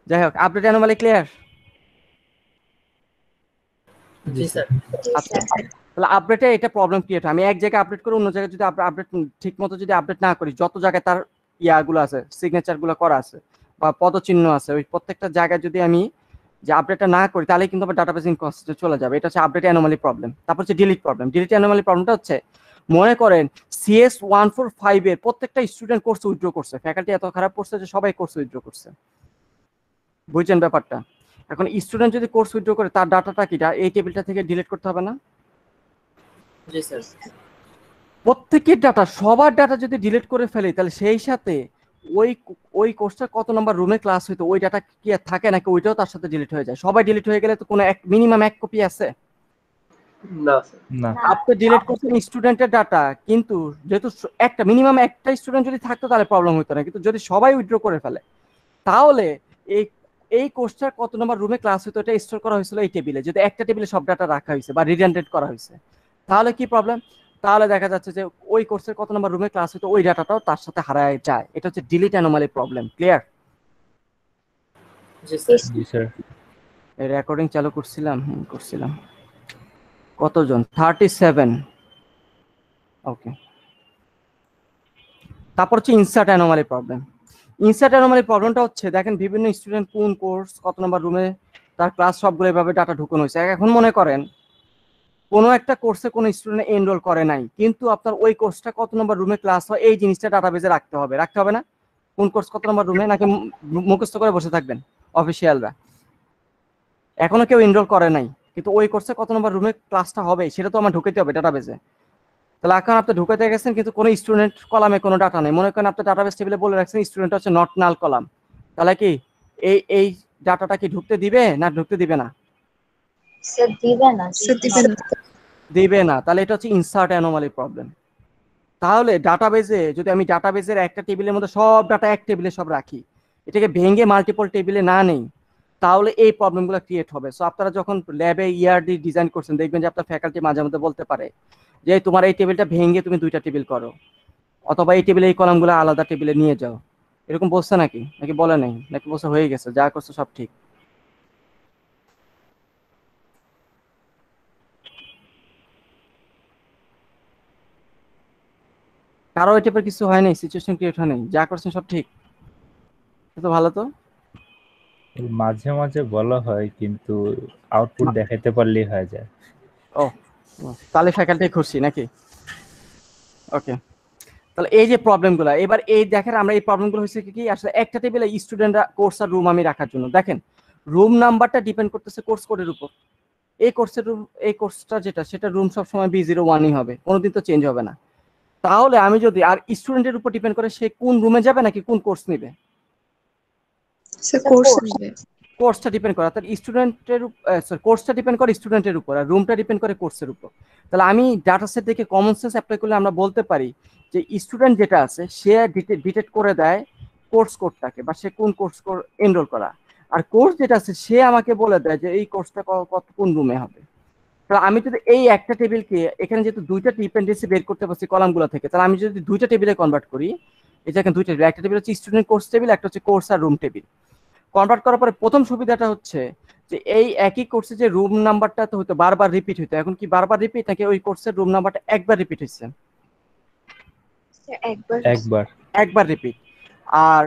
যাই হোক, আপডেট অ্যানোমালি ক্লিয়ার? জি স্যার। আচ্ছা, তাহলে আপডেটে এটা প্রবলেম ক্রিয়েট হয়। আমি এক জায়গায় আপডেট করে অন্য জায়গায় যদি আপডেট ঠিক মতো যদি আপডেট না করি, যত জায়গায় তার ইয়াগুলো আছে, সিগনেচার গুলো করা আছে বা পদচিহ্ন আছে, ওই প্রত্যেকটা জায়গায় যদি আমি যে আপডেটটা না করি, তাহলে কিন্তু আমার ডাটাবেস ইনকনসিস্টেন্ট চলে যাবে। এটা হচ্ছে আপডেট অ্যানোমালি প্রবলেম। তারপর হচ্ছে ডিলিট প্রবলেম। ডিলিট অ্যানোমালি প্রবলেমটা হচ্ছে, মনে করেন CS145 এর প্রত্যেকটা স্টুডেন্ট কোর্স উইথড্র করছে, ফ্যাকাল্টি এত খারাপ করছে যে সবাই কোর্স উইথড্র করছে, বুঝছেন ব্যাপারটা? এখন স্টুডেন্ট যদি কোর্স উইথড্র করে, তার ডাটাটা কি এই টেবিলটা থেকে ডিলিট করতে হবে না? জি স্যার। প্রত্যেকের ডাটা, সবার ডাটা যদি ডিলিট করে ফেলে, তাহলে সেই সাথে ওই কোর্সটা কত নাম্বার রুমে ক্লাস হইতো ওই ডাটা কি আর থাকে নাকি ওইটাও তার সাথে ডিলিট হয়ে যায়? সবাই ডিলিট হয়ে গেলে তো কোনো মিনিমাম এক কপি আছে না স্যার। না, আপনি ডিলিট করছেন স্টুডেন্টের ডাটা, কিন্তু যেহেতু একটা মিনিমাম একটা স্টুডেন্ট যদি থাকতো তাহলে প্রবলেম হতো না, কিন্তু যদি সবাই উইথড্র করে ফেলে, তাহলে এই কোর্সটার কত নাম্বার রুমে ক্লাস হইতো এটা স্টোর করা হয়েছিল এই টেবিলে, যদি একটা টেবিলে সব ডাটা রাখা হয়েছে বা রিডান্ডেন্ট করা হয়েছে, তাহলে কি প্রবলেম? তাহলে দেখা যাচ্ছে যে ওই কোর্সের কত নাম্বার রুমে ক্লাস হইতো ওই ডাটাটাও তার সাথে হারায় যায়। এটা হচ্ছে ডিলিট অ্যানোমালি প্রবলেম। ক্লিয়ার? জি স্যার। জি স্যার। এই রেকর্ডিং চালু করছিলাম, করছিলাম। কতজন? 37। ওকে, তারপর হচ্ছে insert anomaly problem. Insert anomaly প্রবলেমটা হচ্ছে, দেখেন বিভিন্ন স্টুডেন্ট কোন কোর্স কত নাম্বার রুমে তার ক্লাস সবগুলো এভাবে ডাটা ঢুকানো হয়েছে। এখন মনে করেন কোনো একটা কোর্সে কোনো স্টুডেন্ট এনরোল করে নাই, কিন্তু আপনার ওই কোর্সটা কত নম্বর রুমে ক্লাস হয় এই জিনিসটা ডাটাবেজে রাখতে হবে। রাখতে হবে না? কোন কোর্স কত নম্বর রুমে, নাকি মুখস্থ করে বসে থাকবেন অফিসিয়ালরা? এখনো কেউ এনরোল করে নাই, কিন্তু ওই কোর্সে কত নম্বর রুমে ক্লাসটা হবে সেটা তো আমার ঢুকাইতে হবে ডাটাবেজে। তাহলে এখন আপনি ঢুকাতে গেছেন কিন্তু কোনো স্টুডেন্ট কলামে কোনো ডাটা নেই। মনে করেন আপনার ডাটাবেস টেবিলে বলে রাখছেন স্টুডেন্ট হচ্ছে নট নাল কলাম, তাহলে কি এই ডাটাটা কি ঢুকতে দিবে না ঢুকতে দিবে না? স্যার দিবে না। স্যার দিবেন না। দিবে না। তাহলে এটা হচ্ছে ইনসার্ট অ্যানোমালি প্রবলেম। তাহলে ডাটাবেজে যদি আমি ডাটাবেজের একটা টেবিলের মধ্যে সব ডাটা এক টেবিলে সব রাখি, এটাকে ভেঙে মাল্টিপল টেবিলে না নেই, তাহলে এই প্রবলেমগুলো ক্রিয়েট হবে। সো আপনারা যখন ল্যাবে ইআরডি ডিজাইন করছেন, দেখবেন যে আপনার ফ্যাকাল্টি মাঝে মধ্যে বলতে পারে যে তোমার এই টেবিলটা ভেঙে তুমি দুইটা টেবিল করো, অথবা এই টেবিলে এই কলামগুলো আলাদা টেবিলে নিয়ে যাও। এরকম বলছে নাকি? নাকি বলে নাই? নাকি বলছে হয়ে গেছে যা করছে সব ঠিক? কারো এই টাইপের কিছু হয় নাই, সিচুয়েশন ক্রিয়েট হয় নাই, যা করছেন সব ঠিক? তো ভালো তো। মাঝে মাঝে বলা হয় কিন্তু আউটপুট দেখাতে পারলেই হয়ে যায়। ও তাহলে ফ্যাকাল্টি খুশি নাকি? ওকে, তাহলে এই যে প্রবলেমগুলো, এবার এই দেখেন আমরা এই প্রবলেমগুলো হচ্ছে কি আসলে একটা টেবিলে স্টুডেন্টরা কোর্স আর রুম আমি রাখার জন্য, দেখেন রুম নাম্বারটা ডিপেন্ড করতেছে কোর্স কোডের উপর। এই কোর্সের রুম, এই কোর্সটা যেটা সেটা রুম সবসময় B01ই হবে, কোনোদিন তো চেঞ্জ হবে না। তাহলে আমি যদি আর স্টুডেন্টের উপর ডিপেন্ড করে সে কোন রুমে যাবে নাকি কোন কোর্স নেবে, স্যার কোর্স নেবে। কোর্সটা ডিপেন্ড করে, অর্থাৎ স্টুডেন্টের সরি কোর্সটা ডিপেন্ড করে স্টুডেন্টের উপর আর রুমটা ডিপেন্ড করে কোর্সের উপর। তাহলে আমি ডাটা সেট দেখে কমন সেন্স অ্যাপ্লাই করলে আমরা বলতে পারি যে স্টুডেন্ট যেটা আছে সে ডিটেক্ট করে দেয় কোর্স কোডটাকে বা সে কোন কোর্স এনরোল করা, আর কোর্স যেটা আছে সে আমাকে বলে দেয় যে এই কোর্সটা কত কোন রুমে হবে। তাহলে আমি যদি এই একটা টেবিলকে এখানে যেহেতু দুইটা ডিপেন্ডেন্সি বের করতে পারছি কলামগুলো থেকে, তাহলে আমি যদি দুইটা টেবিলে কনভার্ট করি, এটা এখানে দুইটা টেবিল, একটা টেবিল হচ্ছে স্টুডেন্ট কোর্স টেবিল, একটা হচ্ছে কোর্স আর রুম টেবিল। কনভার্ট করার পরে প্রথম সুবিধাটা হচ্ছে যে এই একই কোর্সে যে রুম নাম্বারটা তো হতো বারবার রিপিট হতো, এখন কি বারবার রিপিট নাকি ওই কোর্সের রুম নাম্বারটা একবার রিপিট হচ্ছে? একবার একবার রিপিট। আর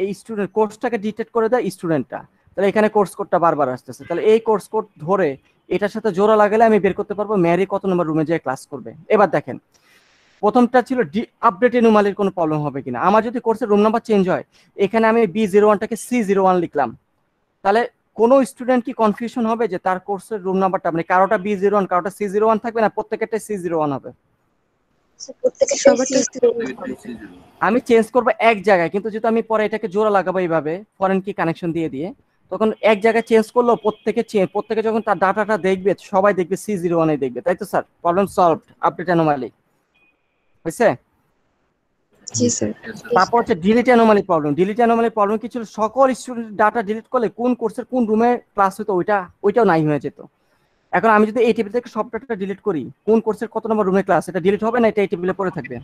এই স্টুডেন্ট কোর্সটাকে ডিটেক্ট করে দেয় স্টুডেন্টটা, তাহলে এখানে কোর্স কোডটা বারবার আসতেছে, তাহলে এই কোর্স কোড ধরে এটার সাথে জোড়া লাগালে আমি বের করতে পারবো ম্যারি কত নম্বর রুমে যেয়ে ক্লাস করবে। এবার দেখেন প্রথমটা ছিল আপডেট এনুমালির কোনো প্রবলেম হবে কিনা। আমার যদি কোর্সের রুম নাম্বার চেঞ্জ হয়, এখানে আমি B01টাকে C01 লিখলাম, তাহলে কোনো স্টুডেন্ট কি কনফিউশন হবে যে তার কোর্সের রুম নাম্বারটা মানে কারোটা B01 কারোটা C01 থাকবে না, প্রত্যেকটা C01 হবে? আমি চেঞ্জ করবো এক জায়গায়, কিন্তু যেহেতু আমি পরে এটাকে জোড়া লাগাবো এইভাবে ফরেন কি কানেকশন দিয়ে দিয়ে, তখন এক জায়গায় চেঞ্জ করলেও প্রত্যেকে যখন তার ডাটাটা দেখবে সবাই দেখবে C01 দেখবে, তাই তো sir? Problem solved, update anomaly হয়েছে। জি স্যার। তারপর হচ্ছে delete anomaly problem. Delete anomaly problem কি ছিল, সকল স্টুডেন্ট ডাটা ডিলিট করলে কোন কোর্সের কোন রুমে ক্লাস হতো ওইটাও নাই হয়ে যেত। এখন আমি যদি এই টেবিল থেকে সব ডাটা ডিলিট করি, কোন কোর্সের কত নম্বর রুমে ক্লাস এটা ডিলিট হবে না এটা এই টেবিলে পড়ে থাকবে?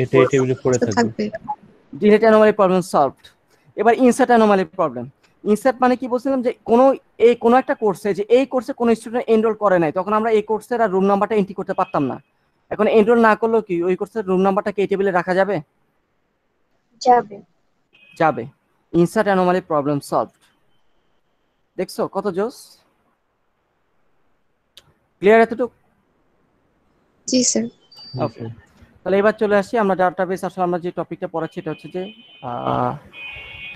এটা এই টেবিলে পড়ে থাকবে। Delete anomaly problem solved. এবার ইনসার্ট অ্যানোমালি প্রবলেম। ইনসার্ট মানে কি বলছিলাম যে কোনো একটা কোর্সে যে এই কোর্সে কোনো স্টুডেন্ট এনরোল করে নাই, তখন আমরা এই কোর্সের আর রুম নাম্বারটা এন্ট্রি করতে পারতাম না। এখন এনরোল না করলেও কি ওই কোর্সের রুম নাম্বারটাকে এই টেবিলে রাখা যাবে? যাবে। Insert anomaly problem solved. দেখছো কত জোস? ক্লিয়ার এতটুকু? জি স্যার। ওকে, তাহলে এবার চলে আসি আমরা ডাটাবেস। আসলে আমরা যে টপিকটা পড়াচ্ছি এটা হচ্ছে যে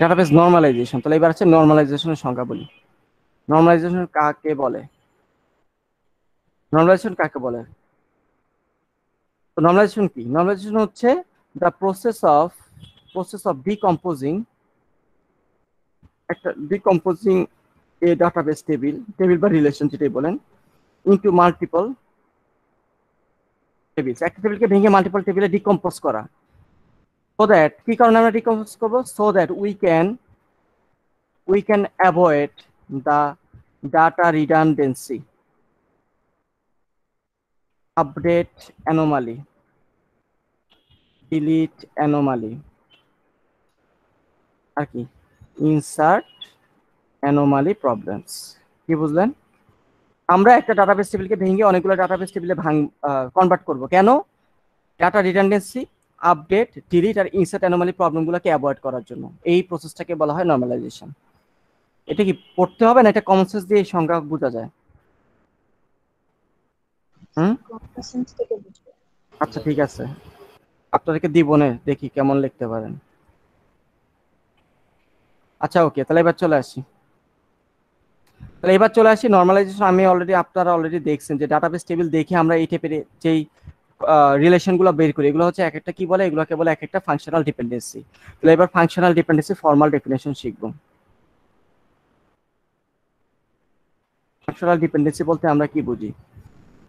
ডাটাবেস নরমালাইজেশন। তাহলে এবার হচ্ছে নরমালাইজেশনের সংজ্ঞা বলি। নরমালাইজেশন কাকে বলে? নরমালাইজেশন কাকে বলে? তো নরমালাইজেশন কি? নরমালাইজেশন হচ্ছে the process of ডিকম্পোজিং A database table বা রিলেশন যেটাই বলেন ইনটু মাল্টিপল টেবিলস। একটা টেবিলকে ভেঙে মাল্টিপল টেবিলে ডিকম্পোজ করা। সো দ্যাট, কি কারণে আমরা ডিকম্পোজ করব? So that we can avoid the data redundancy, update anomaly, delete anomaly, আর কি insert anomaly problems। কি বুঝলেন? আমরা একটা ডাটাবেস টেবিলকে ভেঙে অনেকগুলো ডাটাবেস টেবিলে কনভার্ট করব। কেন? ডাটা রিডান্ডেন্সি, আপডেট, ডিলিট আর ইনসার্ট অ্যানোমালি প্রবলেমগুলোকে অ্যাভয়েড করার জন্য। এই প্রসেসটাকে বলা হয় নরমালাইজেশন। এটা কি পড়তে হবে না এটা কমন সেন্স দিয়ে সংজ্ঞা বোঝা যায়? আচ্ছা ঠিক আছে, আপনাদেরকে দিব না, দেখি কেমন লিখতে পারেন। আচ্ছা ওকে, তাহলে এবার চলে আসি নরমালাইজেশন। আপনারা অলরেডি দেখছেন যে ডাটাবেস টেবিল দেখে আমরা এই টাইপের যেই রিলেশনগুলো বের করি, এগুলো হচ্ছে এক একটা কি বলে, এগুলোকে বলে এক একটা ফাংশনাল ডিপেন্ডেন্সি। তাহলে এবার ফাংশনাল ডিপেন্ডেন্সি ফর্মাল ডেফিনেশন শিখব। ফাংশনাল ডিপেন্ডেন্সি বলতে আমরা কি বুঝি?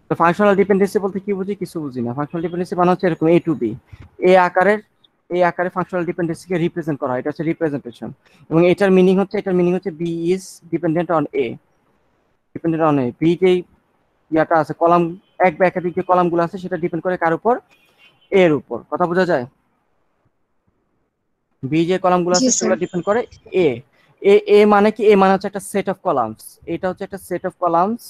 তো ফাংশনাল ডিপেন্ডেন্সি বলতে কি বুঝি? কিছু বুঝি না। ফাংশনাল ডিপেন্ডেন্সি মানে হচ্ছে এরকম A to B, এই আকারে ফাংশনাল ডিপেন্ডেন্সিকে রিপ্রেজেন্ট করা হয়, এটা হচ্ছে রিপ্রেজেন্টেশন। এবং এটার মিনিং হচ্ছে B is dependent on A, B যেই ইয়াটা আছে কলাম এক বা একাধিক যে কলামগুলো আছে সেটা ডিপেন্ড করে কার উপর? A এর উপর। কথা বোঝা যায়? B যে কলামগুলো আছে সেগুলো ডিপেন্ড করে A মানে কি? A মানে হচ্ছে একটা সেট অফ কলামস, এটা হচ্ছে একটা সেট অফ কলামস,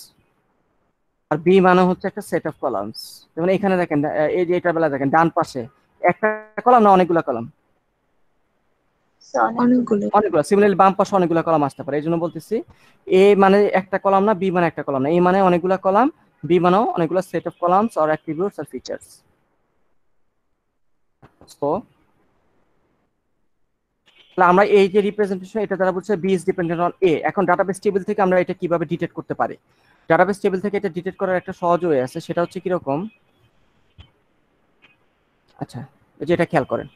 আর B মানে হচ্ছে একটা সেট অফ কলামস। যেমন এখানে দেখেন এই যে এটা বেলা দেখেন ডান পাশে একটা কলাম না অনেকগুলো কলাম? অনেকগুলো। অনেকগুলো, সিমিলারলি বাম পাশে অনেকগুলো কলাম আসতে পারে, এই জন্য বলতেছি এ মানে একটা কলাম না, বি মানে একটা কলাম না, এ মানে অনেকগুলো কলাম, বি মানেও অনেকগুলো set of columns or attributes or features. So আমরা এই যে রিপ্রেজেন্টেশন, এটা দ্বারা বলছে B is dependent on A. এখন ডাটাবেস টেবিল থেকে আমরা এটা কিভাবে ডিটেক্ট করতে পারি? ডাটাবেস টেবিল থেকে এটা ডিটেক্ট করার একটা সহজ ওয়ে আছে, সেটা হচ্ছে কিরকম, আচ্ছা এই যে এটা খেয়াল করেন,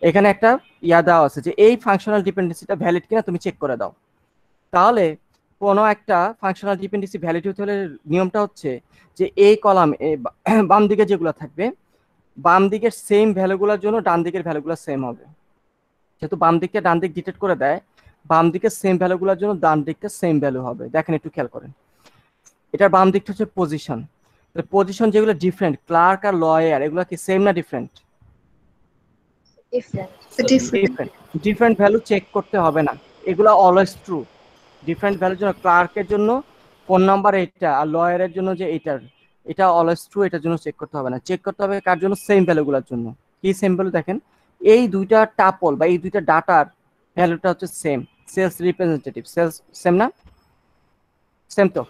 এখানে একটা ইয়া দেওয়া আছে যে এই ফাংশনাল ডিপেন্ডেন্সিটা ভ্যালিড কিনা তুমি চেক করে দাও। তাহলে কোনো একটা ফাংশনাল ডিপেন্ডেন্সি ভ্যালিড হতে হলে নিয়মটা হচ্ছে যে এই কলাম বাম দিকে যেগুলো থাকবে, বাম দিকের সেম ভ্যালুগুলোর জন্য ডান দিকের ভ্যালুগুলো সেম হবে। যেহেতু বাম দিকটা ডান দিক ডিটেক্ট করে দেয়, বাম দিকের সেম ভ্যালুগুলোর জন্য ডান দিকটা সেম ভ্যালু হবে। দেখেন একটু খেয়াল করেন, এটার বাম দিকটা হচ্ছে পজিশন। পজিশন যেগুলো ডিফারেন্ট, ক্লার্ক আর লয়ার, এগুলো কি সেম না ডিফারেন্ট? ডিফারেন্ট ভ্যালু চেক করতে হবে না, এগুলো অলওয়েজ ট্রু। ডিফারেন্ট ভ্যালুর জন্য ক্লার্কের জন্য ফোন নাম্বার এটা, আর লয়ারের জন্য যে এটা অলওয়েজ ট্রু, এটার জন্য চেক করতে হবে না। চেক করতে হবে কার জন্য? সেম ভ্যালুগুলোর জন্য। কি সেম ভ্যালু? দেখেন এই দুইটা টাপল বা এই দুইটা ডাটার ভ্যালুটা হচ্ছে same, sales representative, sales same না? সেম তো?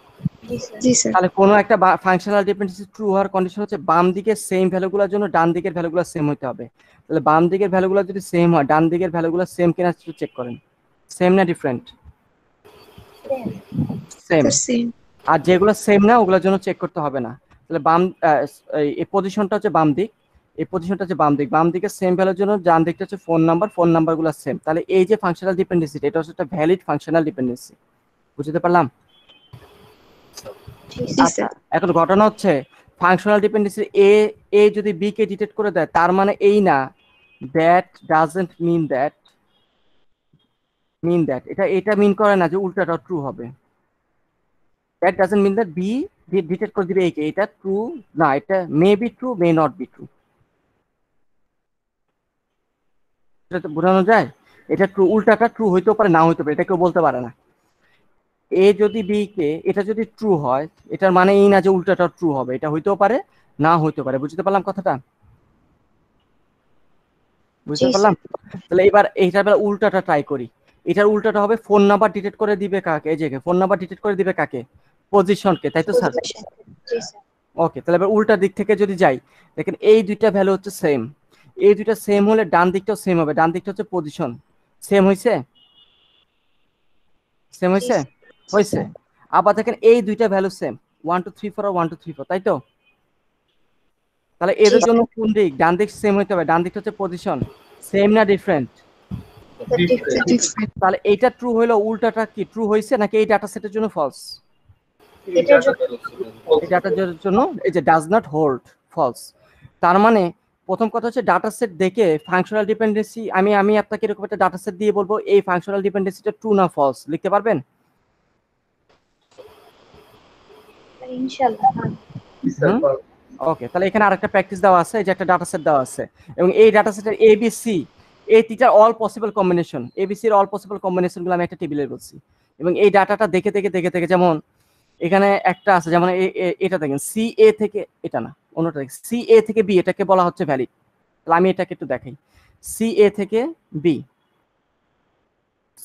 জি স্যার। তাহলে কোনো একটা ফাংশনাল ডিপেন্ডেন্সি ট্রু হওয়ার কন্ডিশন হচ্ছে বাম দিকের সেম ভ্যালুগুলোর জন্য ডান দিকের ভ্যালুগুলো সেম হতে হবে। তাহলে বাম দিকের ভ্যালুগুলো যদি সেম হয়, ডান দিকের ভ্যালুগুলো সেম কিনা চেক করেন। সেম না ডিফারেন্ট? সেম। আর যেগুলো সেম না ওগুলোর জন্য চেক করতে হবে না। তাহলে বাম এই পজিশনটা হচ্ছে বাম দিক, এই পজিশনটা হচ্ছে বাম দিক, বাম দিকের সেম ভ্যালুর জন্য ডান দিকটা হচ্ছে ফোন নাম্বার, ফোন নাম্বারগুলো সেম। তাহলে এই যে ফাংশনাল ডিপেন্ডেন্সি, এটা হচ্ছে একটা ভ্যালিড ফাংশনাল ডিপেন্ডেন্সি। বুঝতে পারলাম? আচ্ছা, এখন ঘটনা হচ্ছে ফাংশনাল ডিপেন্ডেন্সি এ যদি বি কে ডিটেক্ট করে দেয়, তার মানে এই না দ্যাট ডাজন্ট মিন দ্যাট এটা মিন করে না যে উল্টাটা ট্রু হবে। That doesn't mean that B detect করে দিবে একে, এটা ট্রু না, এটা may be true, may not be true. এটা তো বোঝানো যায়, এটা ট্রু, উল্টাটা ট্রু হইতেও পারে, না হইতে পারে, এটা কেউ বলতে পারে না। এ যদি বি কে, এটা যদি ট্রু হয়, এটার মানে এই না যে উল্টাটা ট্রু হবে, এটা হইতেও পারে, না হইতে পারে। বুঝতে পারলাম কথাটা? বুঝতে পারলাম? তাহলে এবার এইটার বেলা উল্টাটা ট্রাই করি। এটার উল্টাটা হবে ফোন নাম্বার ডিটেক্ট করে দিবে কাকে? এই যে ফোন নাম্বার ডিটেক্ট করে দিবে কাকে? পজিশনকে, তাই তো স্যার? ওকে, তাহলে এবার উল্টা দিক থেকে যদি যাই, দেখেন এই দুইটা ভ্যালু হচ্ছে সেম, এই দুইটা সেম হলে ডান দিকটাও সেম হবে, ডান দিকটা হচ্ছে পজিশন। সেম হইছে? সেম হইছে? হইছে। আবার দেখেন এই দুইটা ভ্যালু সেম, 1 2 3 4 আর 1 2 3 4, তাই তো? তাহলে এদের জন্য কোন দিক? ডান দিক সেম হইতে হবে, ডান দিকটা হচ্ছে পজিশন। সেম না ডিফারেন্ট? তাহলে এইটা ট্রু হইলো, উল্টাটা কি ট্রু হইছে নাকি এই ডাটা সেটের জন্য ফলস? এই ডাটার জন্য এই যে ডাজ নট হোল্ড, ফলস। তার মানে প্রথম কথা হচ্ছে ডাটা সেট দেখে ফাংশনাল ডিপেন্ডেন্সি, আমি আপনাকে এরকম একটা ডাটা সেট দিয়ে বলবো এই ফাংশনাল ডিপেন্ডেন্সিটা ট্রু না ফলস, লিখতে পারবেন? ইনশাআল্লাহ। ওকে, তাহলে এখানে আরেকটা প্র্যাকটিস দেওয়া আছে, এই যে একটা ডাটা সেট দেওয়া আছে, এবং এই ডাটা সেটের এবিসি, এই তিনটার অল পসিবল কম্বিনেশন, এবিসির অল পসিবল কম্বিনেশনগুলো আমি একটা টেবিলে বলছি, এবং এই ডাটাটা দেখে দেখে যেমন এখানে একটা আছে, যেমন এটা দেখেন সি এ থেকে, এটা না অন্যটা দেখেন সি এ থেকে বি, এটাকে বলা হচ্ছে ভ্যালিড। তাহলে আমি এটাকে একটু দেখাই, সি এ থেকে বি,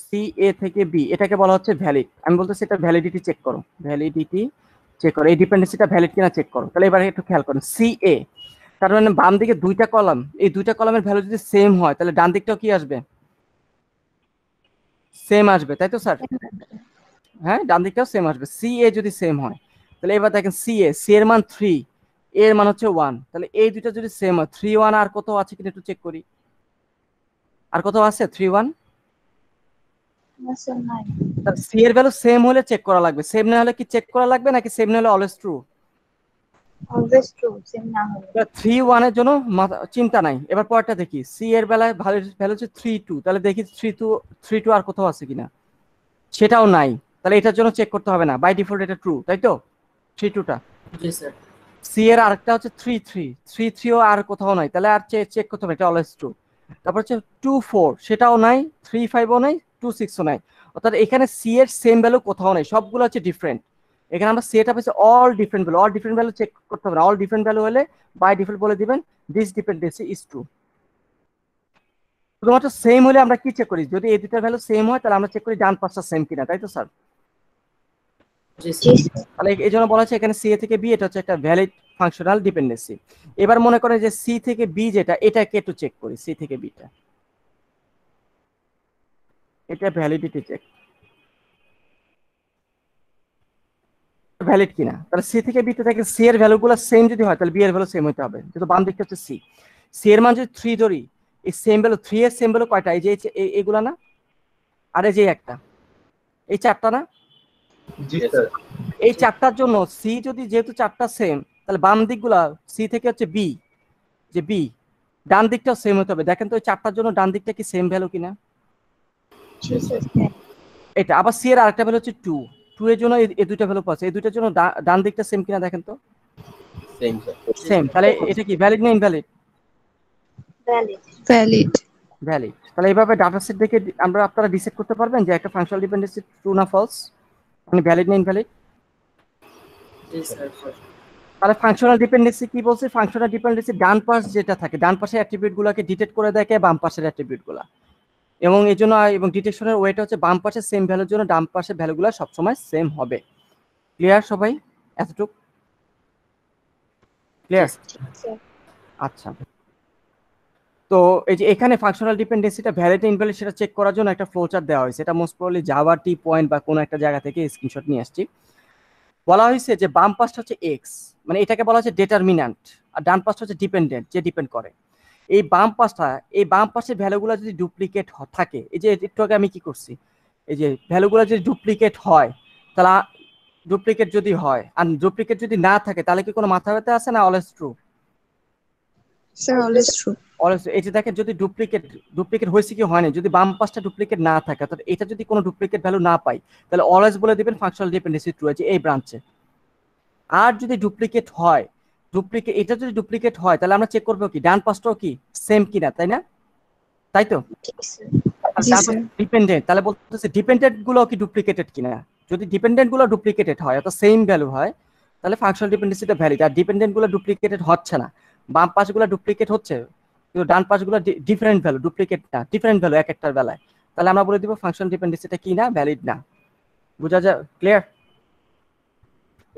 সি এ থেকে বি, এটাকে বলা হচ্ছে ভ্যালিড। আমি বলতেছি এটা ভ্যালিডিটি চেক করো, ভ্যালিডিটি চেক করো, এই ডিপেন্ডেন্সিটা ভ্যালিড কিনা চেক করো। তাহলে এবারে একটু খেয়াল করুন, সি এ, তার মানে বাম দিকে দুইটা কলাম, এই দুইটা কলামের ভ্যালু যদি সেম হয়, তাহলে ডান দিকটাও কি আসবে? সেম আসবে, তাই তো স্যার? হ্যাঁ, ডান দিকটাও সেম আসবে সি এ যদি সেম হয়। তাহলে এবার দেখেন সি এর মান 3, এর মান হচ্ছে 1, তাহলে এই দুইটা যদি সেম হয়, 3 1 আর কত আছে কিনা একটু চেক করি, আর কত আছে? 3 1। সি এর ভ্যালু সেম হলে চেক করা লাগবে, সেম না হলে কি চেক করা লাগবে নাকি সেম না হলে always true? Always true, same না হলে। 3 1 এর জন্য চিন্তা নাই। এবার পরেরটা দেখি, সি এর বেলায় ভ্যালু হচ্ছে 3 2, তাহলে দেখি 3 2 আর কোথাও আছে কিনা, সেটাও নাই। তাহলে এটার জন্য চেক করতে হবে না, বাই ডিফল্ট এটা ট্রু, তাই তো? 3 2 টা। জি স্যার। সি এর আরেকটা হচ্ছে 3 3 ও আর কোথাও নাই, তাহলে আর চেক করতে হবে, এটা অলওয়েজ ট্রু। তারপর হচ্ছে 2 4, সেটাও নাই, 3 5 ও নাই, 2 6 ও নাই। অর্থাৎ এখানে সি এর সেম ভ্যালু কোথাও নাই, সবগুলো হচ্ছে ডিফারেন্ট। এখানে আমরা সেট আপ হচ্ছে অল ডিফারেন্ট ভ্যালু চেক করতে হবে না, অল ডিফারেন্ট ভ্যালু হলে বাই ডিফল্ট বলে দিবেন দিস ডিপেন্ডেন্সি ইজ ট্রু। শুধুমাত্র সেম হলে আমরা কি চেক করি, যদি এই দুটার ভ্যালু সেম হয় তাহলে আমরা চেক করি ডান পাশটা সেম কিনা, তাই তো স্যার? জি জি স্যার। স্যার তাহলে এই জন্য বলা হচ্ছে এখানে সি এ থেকে বি এটা হচ্ছে একটা ভ্যালিড ফাংশনাল ডিপেন্ডেন্সি। এবার মনে করেন যে সি থেকে বি যেটা, এটাকে একটু চেক করি, সি থেকে বিটা, এটা ভ্যালিডিটি চেক ভ্যালিড কিনা। তাহলে সি থেকে বিতে থেকে সি এর ভ্যালুগুলো সেম যদি হয় তাহলে বি এর ভ্যালু সেম হতে হবে, যেহেতু বাম দিকটা হচ্ছে সি। সি এর মান যদি 3 ধরি, এই সেম ভ্যালু 3 এর সেম ভ্যালু কয়টা? এই যে এইগুলা না, আর এই যে একটা, এই চারটা না? জি স্যার। এই চারটার জন্য সি যদি যেহেতু চারটা সেম, তাহলে বাম দিকগুলা সি থেকে হচ্ছে বি, যে বি ডান দিকটাও সেম হতে হবে। দেখেন তো ওই চারটার জন্য ডান দিকটা কি সেম ভ্যালু কিনা? জি স্যার এটা আবার সি এর আরেকটা ভ্যালু হচ্ছে 2, 2 এর জন্য এই দুইটা ভ্যালু পাচ্ছে, এই দুইটার জন্য ডান দিকটা সেম কিনা দেখেন তো। Same sir. সেম, তাহলে এটা কি ভ্যালিড না ইনভ্যালিড? Valid valid. ভ্যালিড। তাহলে এইভাবে ডাটা সেট দেখে আপনারা ডিসাইড করতে পারবেন যে একটা ফাংশনাল ডিপেন্ডেন্সি ট্রু না ফলস, মানে ভ্যালিড না ইনভ্যালিড। জি স্যার। তাহলে ফাংশনাল ডিপেন্ডেন্সি কি বলছে? ফাংশনাল ডিপেন্ডেন্সি ডান পাশ যেটা থাকে, ডান পাশের অ্যাট্রিবিউটগুলোকে ডিটেক্ট করে দেখে বাম পাশের অ্যাট্রিবিউটগুলো, এবং এই জন্য এবং ডিটেকশনের ওয়েটা হচ্ছে বাম পাশের সেম ভ্যালুর জন্য ডান পাশের ভ্যালুগুলো সবসময় সেম হবে। ক্লিয়ার সবাই? এতটুকু ক্লিয়ার? স্যার আচ্ছা, তো এই যে এখানে ফাংশনাল ডিপেন্ডেন্সিটা ভ্যালিড না ইনভ্যালিড সেটা চেক করার জন্য একটা ফ্লোচার্ট দেওয়া হয়েছে। এটা মোস্ট প্রবাবলি জাভা টি পয়েন্ট বা কোনো একটা জায়গা থেকে স্ক্রিনশট নিয়ে আসছি। বলা হয়েছে যে বাম পাশটা হচ্ছে এক্স, মানে এটাকে বলা হচ্ছে ডিটারমিন্যান্ট, আর ডান পাশটা হচ্ছে ডিপেন্ডেন্ট, যে ডিপেন্ড করে। এই বাম পাশের ভ্যালুগুলো যদি ডুপ্লিকেট থাকে, এই যে একটু আগে আমি কি করছি, এই যে ভ্যালুগুলো যদি ডুপ্লিকেট হয়, তাহলে ডুপ্লিকেট যদি হয় আর ডুপ্লিকেট যদি না থাকে তাহলে কি কোনো মাথা ব্যথা আছে না always true? Sir always true. Always. এই যে দেখেন যদি ডুপ্লিকেট হয়েছে কি হয়নি, যদি বাম পাশটা ডুপ্লিকেট না থাকে অর্থাৎ এটা যদি কোনো ডুপ্লিকেট ভ্যালু না পাই তাহলে অলওয়েজ বলে দিবেন ফাংশনাল ডিপেন্ডেন্সি ট্রু আছে এই ব্রাঞ্চে। আর যদি ডুপ্লিকেট হয়, এটা যদি ডুপ্লিকেট হয় তাহলে আমরা চেক করবো কি ডান পাশটাও কি সেম কিনা, তাই না? তাই তো? জি স্যার। ডিপেন্ডেন্ট, তাহলে বলতেছে ডিপেন্ডেন্ট গুলো কি ডুপ্লিকেটেড কিনা। যদি ডিপেন্ডেন্ট গুলো ডুপ্লিকেটেড হয় অর্থাৎ সেম ভ্যালু হয় তাহলে ফাংশনাল ডিপেন্ডেন্সিটা ভ্যালিড। আর ডিপেন্ডেন্ট গুলো ডুপ্লিকেটেড হচ্ছে না, বাম পাশগুলো ডুপ্লিকেট হচ্ছে কিন্তু ডান পাশগুলো ডিফারেন্ট ভ্যালু, ডুপ্লিকেট না, ডিফারেন্ট ভ্যালু এক একটার বেলায়, তাহলে আমরা বলে দিব ফাংশনাল ডিপেন্ডেন্সিটা কি না, ভ্যালিড না। বুঝা যায়? ক্লিয়ার?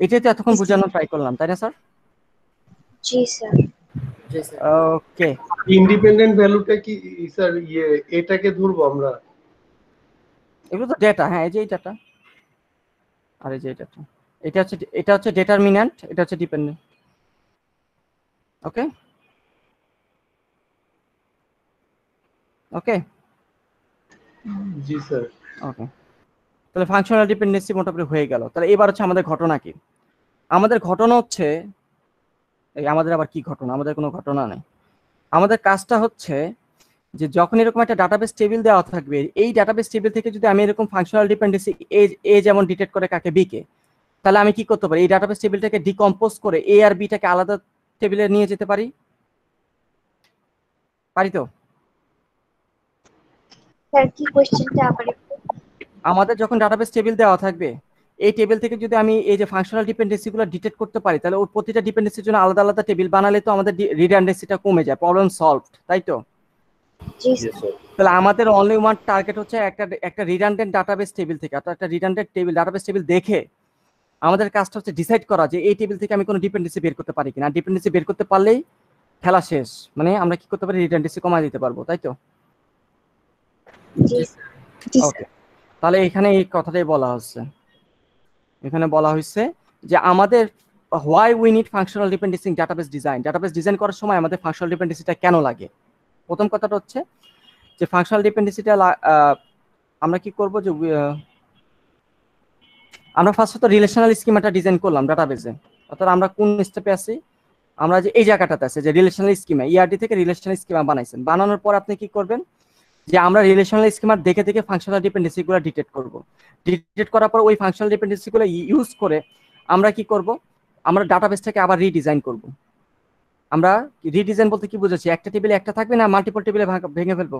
এটাই তো এতক্ষণ বোঝানোর ট্রাই করলাম, তাই না স্যার? জি স্যার জি স্যার। ওকে, ইন্ডিপেন্ডেন্ট ভ্যালুটা কি স্যার এটাকে ধরবো আমরা? এগুলো তো ডেটা। হ্যাঁ, এই যে এই ডাটা, আর এই যে এটা হচ্ছে ডিটারমিন্যান্ট, এটা হচ্ছে ডিপেন্ডেন্ট। ওকে ওকে জি স্যার। ওকে, তাহলে ফাংশনাল ডিপেন্ডেন্সি মোটামুটি হয়ে গেল। তাহলে এবার হচ্ছে আমাদের ঘটনা কি? আমাদের ঘটনা হচ্ছে আমাদের আবার কি ঘটনা? আমাদের কোনো ঘটনা নেই। আমাদের কাজটা হচ্ছে যে যখন এরকম একটা ডাটাবেস টেবিল দেওয়া থাকবে, এই ডাটাবেস টেবিল থেকে যদি আমি এরকম ফাংশনাল ডিপেন্ডেন্সি এ যেমন ডিটেক্ট করে কাকে বি কে, তাহলে আমি কি করতে পারি? এই ডাটাবেস টেবিলটাকে ডিকম্পোজ করে এ আর বিটাকে আলাদা টেবিলে নিয়ে যেতে পারি তো? স্যার কি কোশ্চেনটা আবার একটু? আমাদের যখন ডাটাবেস টেবিল দেওয়া থাকবে, এই টেবিল থেকে যদি আমি এই যে ফাংশনাল ডিপেন্ডেন্সি গুলো ডিটেক্ট করতে পারি, তাহলে ওর প্রতিটা ডিপেন্ডেন্সির জন্য আলাদা আলাদা টেবিল বানালে তো আমাদের রিডান্ডেন্সিটা কমে যায়, প্রবলেম সলভড, তাই তো? জি জি স্যার। স্যার। তাহলে আমাদের অনলি ওয়ান টার্গেট হচ্ছে একটা রিডান্ডেন্ট ডাটাবেস টেবিল থেকে, অর্থাৎ একটা রিডান্ডেন্ট ডাটাবেস টেবিল দেখে আমাদের কাজটা হচ্ছে ডিসাইড করা যে এই টেবিল থেকে আমি কোনো ডিপেন্ডেন্সি বের করতে পারি কিনা। ডিপেন্ডেন্সি বের করতে পারলেই খেলা শেষ, মানে আমরা কি করতে পারি? রিডান্ডেন্সি কমায় দিতে পারবো, তাই তো? জি জি ওকে, তাহলে এখানে এই কথাটাই বলা হচ্ছে। এখানে বলা হয়েছে যে আমাদের why we need functional dependency database design. Database design করার সময় আমাদের ফাংশনাল ডিপেন্ডেন্সিটা কেন লাগে? প্রথম কথাটা হচ্ছে যে ফাংশনাল ডিপেন্ডেন্সিটা আমরা কি করব যে আমরা ফার্স্টত রিলেশনাল স্কিমাটা ডিজাইন করলাম ডাটাবেসে, অর্থাৎ আমরা কোন স্টেপে আছি? আমরা যে এই জায়গাটাতে আছে যে রিলেশনাল স্কিমা, ইআরডি থেকে রিলেশনাল স্কিমা বানাইছেন। বানানোর পর আপনি কি করবেন? যে আমরা রিলেশনাল স্কিমা দেখে দেখে ফাংশনাল ডিপেন্ডেন্সিগুলো ডিটেক্ট করব। ডিটেক্ট করার পর ওই ফাংশনাল ডিপেন্ডেন্সিগুলো ইউজ করে আমরা কি করব? আমরা ডাটাবেসটাকে আবার রিডিজাইন করব। আমরা রিডিজাইন বলতে কি বুঝাচ্ছি? একটা টেবিলে একটা থাকবে না মাল্টিপল টেবিলে ভেঙে ফেলবো?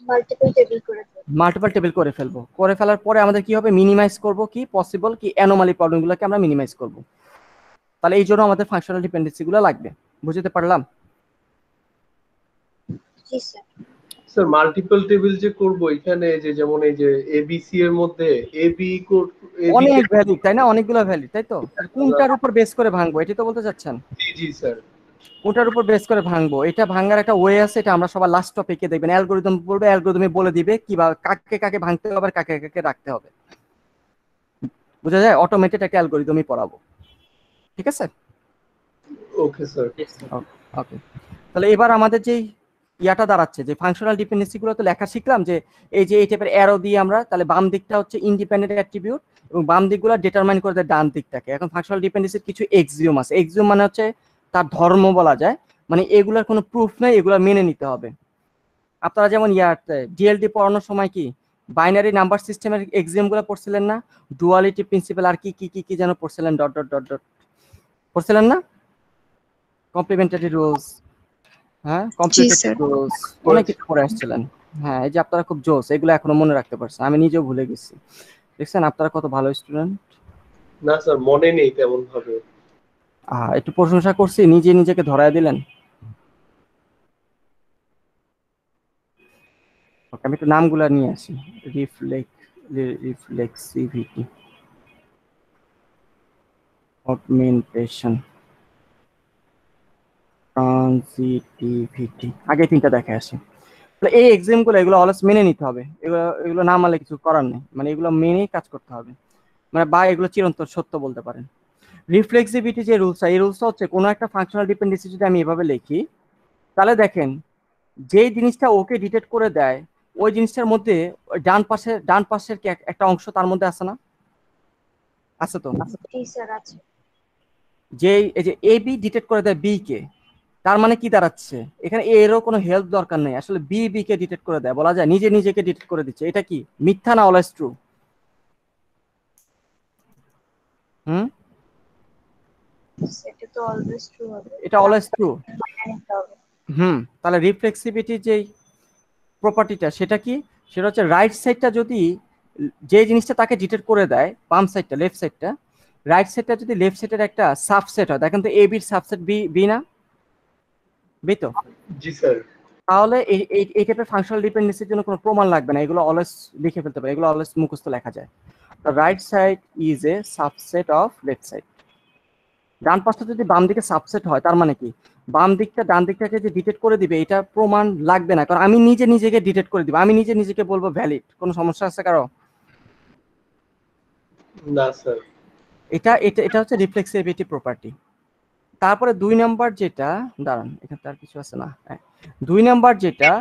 মাল্টিপল টেবিল করে ফেলবো। মাল্টিপল টেবিল করে ফেলবো। করে ফেলার পরে আমাদের কি হবে? মিনিমাইজ করব কি পসিবল কি অ্যানোমালি প্রবলেমগুলোকে আমরা মিনিমাইজ করব। তাহলে এই জন্য আমাদের ফাংশনাল ডিপেন্ডেন্সিগুলো লাগবে। বুঝতে পারলাম? জি স্যার। স্যার মাল্টিপল টেবিল যে করব এখানে যে যেমন এই যে এবিসি এর মধ্যে এবি অনেক ভ্যালিড তাই না, অনেকগুলো ভ্যালিড তাই তো, কোনটার উপর বেস করে ভাঙবো এটি তো বলতে চাচ্ছেন? জি স্যার। কোনটার উপর বেস করে ভাঙবো এটা ভাঙার একটা ওয়ে আছে, এটা আমরা সবার লাস্ট টপিকে দেখবেন। অ্যালগরিদম বলবে, অ্যালগরিদমে বলে দিবে কিভাবে কাকে কাকে ভাঙতে হবে আর কাকে কাকে রাখতে হবে, বুঝা যায়? অটোমেটেড একটা অ্যালগরিদমই পড়াবো, ঠিক আছে? Okay sir. ওকে, তাহলে এবার আমাদের যে ইয়াটা দাঁড়াচ্ছে যে ফাংশনাল ডিপেন্ডেন্সি গুলো তো লেখা শিখলাম, যে এই যে এই টাইপের অ্যারো দিয়ে আমরা, তাহলে বাম দিকটা হচ্ছে ইন্ডিপেন্ডেন্ট অ্যাট্রিবিউট এবং বাম দিকগুলো ডিটারমাইন করে দেয় ডান দিকটাকে। এখন ফাংশনাল ডিপেন্ডেন্সির কিছু এক্সিওম আছে, এক্সিওম মানে হচ্ছে তার ধর্ম বলা যায়, মানে এগুলোর কোনো প্রুফ নেই, এগুলো মেনে নিতে হবে। আপনারা যেমন ডিএলডি পড়ানোর সময় কি বাইনারি নাম্বার সিস্টেমের এক্সিওম গুলো পড়ছিলেন না, ডুয়ালিটি প্রিন্সিপাল আর কি কি কি কি যেন পড়ছিলেন, ডট ডট ডট ডট পড়ছিলেন না, কমপ্লিমেন্টারি রুলস, হ্যাঁ কমপ্লিমেন্টারি রুলস, অনেক কিছু পড়ে আসছিলেন। হ্যাঁ, এই যে আপনারা খুব জোস, এগুলো এখনো মনে রাখতে পারছেন, আমি নিজেও ভুলে গেছি। দেখছেন আপনারা কত ভালো স্টুডেন্ট। না স্যার মনে নেই তেমন ভাবে। একটু প্রশংসা করছি, নিজে নিজেকে ধরায় দিলেন। আমি একটু নামগুলা নিয়ে আসি। রিফ্লেক্সিভিটি, অগমেন্টেশন, ট্রানজিটিভিটি, আগে তিনটা দেখে আসি। এই এক্সাম গুলো এগুলো অলওয়েজ মেনে নিতে হবে, এগুলো না মানলে কিছু করার নেই, মানে এগুলো মেনেই কাজ করতে হবে, মানে বা এগুলো চিরন্তন সত্য বলতে পারেন। রিফ্লেক্সিভিটি যে রুলসটা, এই রুলসটা হচ্ছে কোনো একটা ফাংশনাল ডিপেন্ডেন্সি যদি আমি এভাবে লিখি, তাহলে দেখেন যেই জিনিসটা ওকে ডিটেক্ট করে দেয় ওই জিনিসটার মধ্যে ডান পাশের কি একটা অংশ তার মধ্যে আছে না, আছে তো? যে এই যে এ বি ডিটেক্ট করে দেয় বি কে, তার মানে কি দাঁড়াচ্ছে এখানে এরও কোনো হেল্প দরকার নেই, আসলে বি বি কে ডিটেক্ট করে দেয়, বলা যায় নিজে নিজেকে ডিটেক্ট করে দিচ্ছে। এটা কি মিথ্যা না অলওয়েজ ট্রু? এটা অলওয়েজ ট্রু। তাহলে রিফ্লেক্সিভিটি যে প্রপার্টিটা সেটা কি, সেটা হচ্ছে রাইট সাইডটা যদি যে জিনিসটা তাকে ডিটেক্ট করে দেয়, বাম সাইডটা লেফট সাইডটা, রাইট সাইডটা যদি লেফট সাইডের একটা সাবসেট হয়, দেখেন তো এ বির সাবসেট বি, বি না বি তো? জি স্যার। তাহলে এই টাইপের ফাংশনাল ডিপেন্ডেন্সির জন্য কোনো প্রমাণ লাগবে না, এগুলো অলওয়েজ লিখে ফেলতে পারে, এগুলো অলওয়েজ মুখস্থ লেখা যায়। Right side is a subset of left side. ডান পাশটা যদি বাম দিকে সাবসেট হয়, তার মানে কি বাম দিকটা ডান দিকটাকে যে ডিটেক্ট করে দিবে এটা প্রমাণ লাগবে না, কারণ আমি নিজে নিজেকে ডিটেক্ট করে দিব, আমি নিজে নিজেকে বলবো ভ্যালিড। কোনো সমস্যা আছে কারো? না স্যার। এটা এটা এটা হচ্ছে রিফ্লেক্সিভিটি প্রপার্টি। তারপরে 2 নাম্বার যেটা, দাঁড়ান এখানে তার কিছু আছে না, 2 নাম্বার যেটা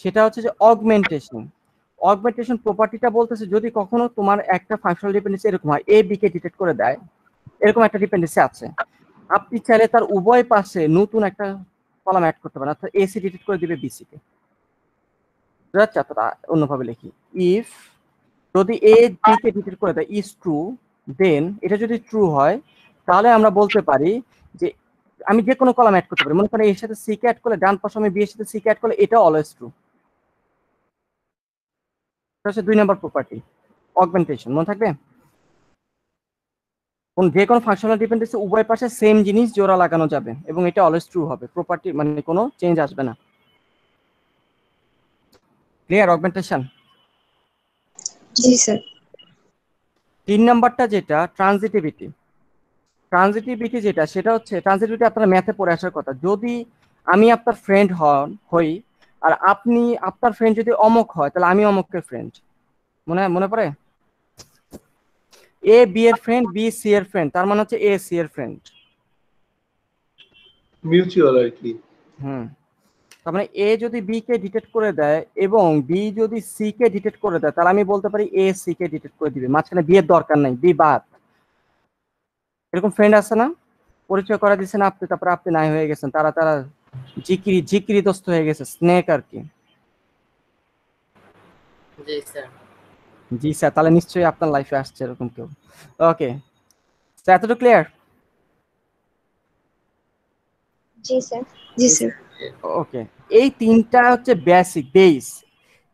সেটা হচ্ছে যে অগমেন্টেশন। অগমেন্টেশন প্রপার্টিটা বলতেছে যদি কখনো তোমার একটা ফাংশনাল ডিপেন্ডেন্সি এরকম হয়, এ বি কে ডিটেক্ট করে দেয়, এরকম একটা ডিপেন্ডেন্সি আছে, আপনি চাইলে তার উভয় পাশে নতুন একটা কলাম অ্যাড করতে পারেন, অর্থাৎ এসি ডিটেক্ট করে দিবে বিসি কে। বুঝতে অন্যভাবে লিখি, ইফ যদি এ বি কে ডিটেক্ট করে দেয় ইজ ট্রু, দেন এটা যদি ট্রু হয় তাহলে আমরা বলতে পারি যে আমি যে কোনো কলাম অ্যাড করতে পারি, মনে করেন এর সাথে সি কে অ্যাড করলে, ডান পাশে আমি বি এর সাথে সি কে অ্যাড করলে, এটা অলওয়েজ ট্রু। এটা হচ্ছে 2 নাম্বার প্রপার্টি, অগমেন্টেশন, মনে থাকবে? যে কোনো ফাংশনাল ডিপেন্ডেন্সি উভয় পাশে সেম জিনিস জোড়া লাগানো যাবে এবং এটা অলওয়েজ ট্রু হবে, প্রপার্টি মানে কোনো চেঞ্জ আসবে না। Clear augmentation? জি স্যার। 3 নাম্বারটা যেটা ট্রানজিটিভিটি। ট্রানজিটিভিটি যেটা সেটা হচ্ছে, ট্রানজিটিভিটি আপনারা ম্যাথে পড়ে আসার কথা, যদি আমি আপনার ফ্রেন্ড হই আর আপনি আপনার ফ্রেন্ড যদি অমুক হয় তাহলে আমি অমুকের ফ্রেন্ড, মনে পড়ে? এ বি এর ফ্রেন্ড, বি সি এর ফ্রেন্ড, তার মানে হচ্ছে এ সি এর ফ্রেন্ড, মিউচুয়াল আর কি। তার মানে এ যদি বি কে ডিটেক্ট করে দেয় এবং বি যদি সি কে ডিটেক্ট করে দেয়, তাহলে আমি বলতে পারি এ সি কে ডিটেক্ট করে দিবে, মাঝখানে বি এর দরকার নাই, বি বাদ। এরকম ফ্রেন্ড আছে না, পরিচয় করা দিচ্ছেন আপনি, তারপরে আপনি নাই হয়ে গেছেন, তারা জিকিরি দোস্ত হয়ে গেছে, স্নেক আর কি। জি স্যার। জি স্যার, তাহলে নিশ্চয়ই আপনার লাইফে আসছে এরকম কেউ। ওকে, এতটুকু ক্লিয়ার? জি স্যার। জি স্যার। ওকে, এই তিনটা হচ্ছে বেসিক বেস,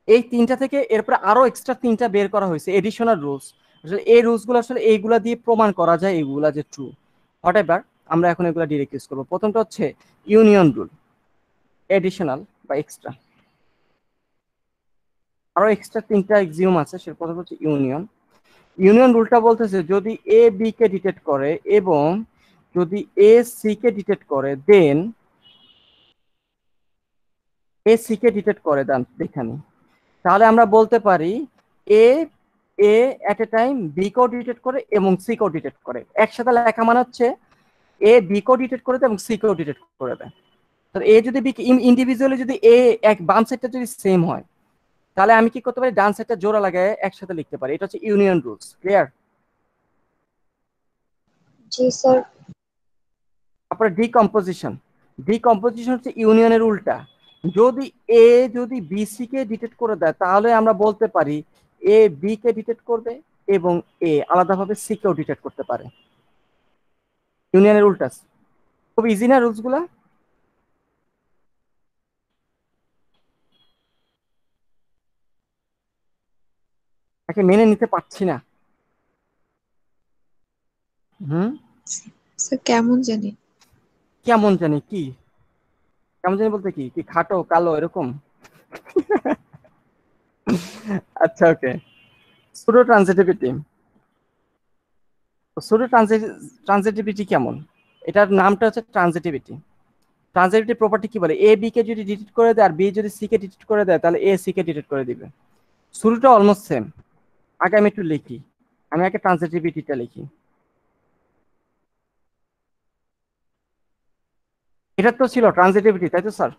এই তিনটা থেকে এরপরে আরো এক্সট্রা 3টা বের করা হয়েছে এডিশনাল রুলস। আসলে এই রুলস গুলো আসলে এইগুলা দিয়ে প্রমাণ করা যায় এগুলা যে ট্রু হোয়াটএভার, আমরা এখন এগুলা ডিরেক্ট ইউজ করবো। প্রথমটা হচ্ছে ইউনিয়ন রুল, এডিশনাল বা এক্সট্রা। আরো এক্সট্রা 3টা এক্সিওম আছে, সেটা প্রথম হচ্ছে ইউনিয়ন। ইউনিয়ন রুলটা বলতেছে যদি এ বি কে ডিটেক্ট করে এবং যদি এ সি কে ডিটেক্ট করে দেন এ সি কে ডিটেক্ট করে দেন এখানে, তাহলে আমরা বলতে পারি এ এ এট এ টাইম বি কেও ডিটেক্ট করে এবং সি কেও ডিটেক্ট করে। একসাথে লেখা মানে হচ্ছে এ বি কেও ডিটেক্ট করে দেয় এবং সি কেও ডিটেক্ট করে দেয়। তো এ যদি বি ইন্ডিভিজুয়ালি যদি এ এক বাম সাইডটা যদি সেম হয়, তাহলে আমি কি করতে পারি, ডান সাইডটা জোড়া লাগায় একসাথে লিখতে পারি। এটা হচ্ছে ইউনিয়ন রুলস। ক্লিয়ার? জি স্যার। তারপরে ডিকম্পোজিশন। ডিকম্পোজিশন হচ্ছে ইউনিয়নের উল্টা। যদি এ যদি বি সি কে ডিটেক্ট করে দেয়, তাহলে আমরা বলতে পারি এ বি কে ডিটেক্ট করবে এবং এ আলাদাভাবে সি কেও ডিটেক্ট করতে পারে। ইউনিয়নের উল্টা। খুব ইজি না রুলস গুলা? তাকে মেনে নিতে পারছি না। স্যার কেমন জানি। কেমন জানি কি? কেমন জানি বলতে কি কি খাটো কালো এরকম? আচ্ছা okay. Pseudo transitivity. Pseudo transitivity কেমন? এটার নামটা হচ্ছে ট্রানজিটিভিটি। ট্রানজিটিভিটি প্রপার্টি কি বলে, এ বি কে যদি ডিটেক্ট করে দেয় আর বি যদি সি কে ডিটেক্ট করে দেয়, তাহলে এ সি কে ডিটেক্ট করে দিবে। শুরুটা অলমোস্ট সেম। আগে আমি একটু লিখি, আমি আগে ট্রানজিটিভিটিটা লিখি। এটা তো ছিল ট্রানজিটিভিটি, তাই তো স্যার?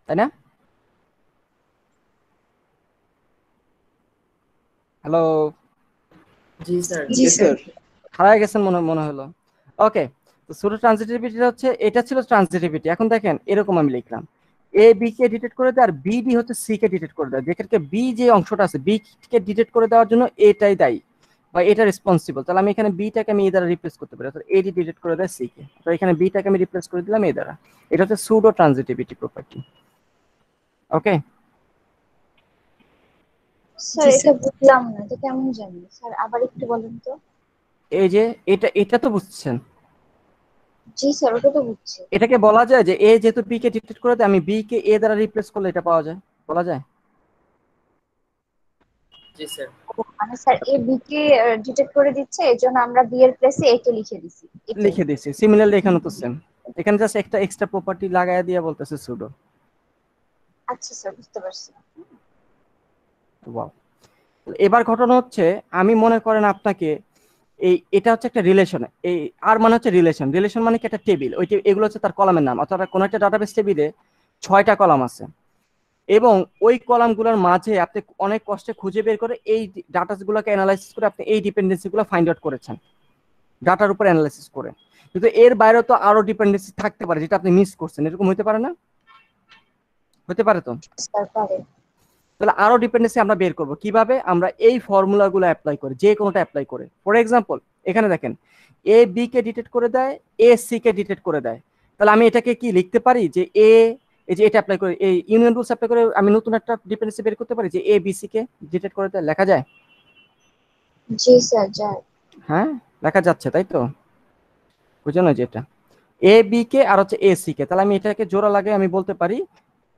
তাই না? হ্যালো? জি স্যার। জি স্যার। হারায় গেছেন মনে মনে হলো। ওকে, তো শুরু ট্রানজিটিভিটি হচ্ছে, এটা ছিল ট্রানজিটিভিটি। এখন দেখেন এরকম আমি লিখলাম এ বি কে ডিটেক্ট করে দেয় আর বি ডি হচ্ছে সি কে ডিটেক্ট করে দেয়। যেক্ষেত্রে বি যে অংশটা আছে বি কে ডিটেক্ট করে দেওয়ার জন্য এটাই দায়ী বা এটা রেসপন্সিবল। তাহলে আমি এখানে বিটাকে আমি এ দ্বারা রিপ্লেস করতে পারি, অর্থাৎ এ ডি ডিটেক্ট করে দেয় সি কে। তো এখানে বিটাকে আমি রিপ্লেস করে দিলাম এ দ্বারা। এটা হচ্ছে pseudo transitivity property. Okay sir এটা বুঝলাম না, এটা কেমন জানি স্যার, আবার একটু বলেন তো। এই যে এটা এটা তো বুঝছেন? জি স্যার ওটা তো বুঝছি। এটাকে বলা যায় যে এ যেহেতু বি কে ডিটেক্ট করে দেয়, আমি বি কে এ দ্বারা রিপ্লেস করলে এটা পাওয়া যায়, বলা যায়? জি স্যার। মানে sir A B K detect করে দিচ্ছে, এজন্য আমরা বি এর প্লেসে এ কে লিখে দিছি। লিখে দিছি। সিমিলারলি এখানে তো সেম, এখানে জাস্ট একটা এক্সট্রা প্রপার্টি লাগায় দিয়ে বলতেছে সুডো। আচ্ছা স্যার বুঝতে পারছি। ওয়াও। এবার ঘটনা হচ্ছে, আমি মনে করেন আপনাকে এই এটা হচ্ছে একটা রিলেশন, এই আর মানে হচ্ছে রিলেশন। রিলেশন মানে কি একটা টেবিল, ওই এগুলো হচ্ছে তার কলামের নাম। অর্থাৎ কোনো একটা ডাটাবেস টেবিলে 6টা কলাম আছে এবং ওই কলামগুলোর মাঝে আপনি অনেক কষ্টে খুঁজে বের করে এই ডাটাগুলোকে অ্যানালাইসিস করে আপনি এই ডিপেন্ডেন্সিগুলো ফাইন্ড আউট করেছেন ডাটার উপর অ্যানালাইসিস করে। কিন্তু এর বাইরে তো আরো ডিপেন্ডেন্সি থাকতে পারে যেটা আপনি মিস করছেন, এরকম হতে পারে না? হতে পারে তো? স্যার পারে। তাহলে আরো ডিপেন্ডেন্সি আমরা বের করব কিভাবে? আমরা এই ফর্মুলাগুলো অ্যাপ্লাই করে, যে কোনোটা অ্যাপ্লাই করে। ফর এক্সাম্পল এখানে দেখেন এ বি কে ডিটেক্ট করে দেয়, এ সি কে ডিটেক্ট করে দেয়। তাহলে আমি এটাকে কি লিখতে পারি যে এ, এই যে এটা অ্যাপ্লাই করে, এই ইউনিয়ন রুলস অ্যাপ্লাই করে আমি নতুন একটা ডিপেন্ডেন্সি বের করতে পারি যে এ বি সি কে ডিটেক্ট করে দেয়। লেখা যায়? জি স্যার যায়। হ্যাঁ লেখা যাচ্ছে, তাই তো? বুঝো না যে এটা এ বি কে আর হচ্ছে এ সি কে, তাহলে আমি এটাকে জোড়া লাগিয়ে আমি বলতে পারি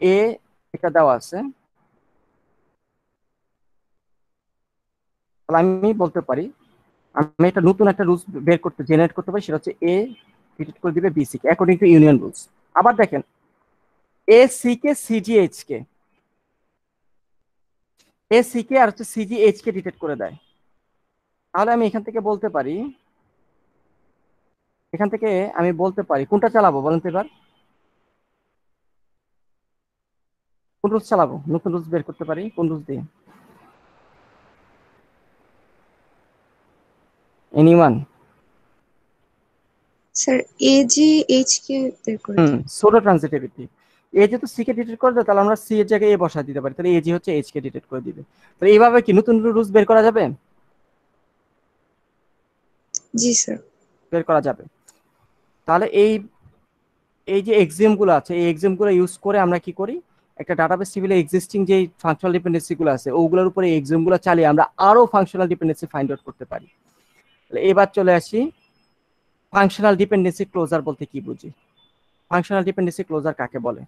এ, এটা দেওয়া আছে, তাহলে আমি বলতে পারি আমি এটা নতুন একটা রুলস বের করতে জেনারেট করতে পারি, সেটা হচ্ছে এ ডিটেক্ট করে দিবে বি সি কে অ্যাকর্ডিং টু ইউনিয়ন রুলস। আবার দেখেন এ সি কে সিজি এইচ কে, এ সি কে আর হচ্ছে সিজি এইচ কে ডিটেক্ট করে দেয়। তাহলে আমি এখান থেকে বলতে পারি, এখান থেকে আমি বলতে পারি কোনটা চালাবো বলেন তো এবার? কোন রুলস চালাবো? নতুন রুলস বের করতে পারি কোন রুলস দিয়ে? এনিওয়ান? স্যার এ জি এইচ কে বের করে দিন। Pseudo transitivity. এ যেহেতু সি কে ডিটেক্ট করে দেয়, তাহলে আমরা সি এর জায়গায় এ বসা দিতে পারি, তাহলে এ জি হচ্ছে এইচ কে ডিটেক্ট করে দিবে। তাহলে এইভাবে কি নতুন রুলস বের করা যাবে? জি স্যার। বের করা যাবে। তাহলে এই এই যে এক্সিওম গুলো আছে, এই এক্সিওম গুলো ইউজ করে আমরা কি করি, একটা ডাটাবেস টেবিলে এক্সিস্টিং যে ফাংশনাল ডিপেন্ডেন্সি গুলো আছে ওগুলোর উপরে এক্সিওম গুলো চালিয়ে আমরা আরো ফাংশনাল ডিপেন্ডেন্সি ফাইন্ড আউট করতে পারি। তাহলে এবার চলে আসি ফাংশনাল ডিপেন্ডেন্সি ক্লোজার বলতে কি বুঝি, ফাংশনাল ডিপেন্ডেন্সি ক্লোজার কাকে বলে?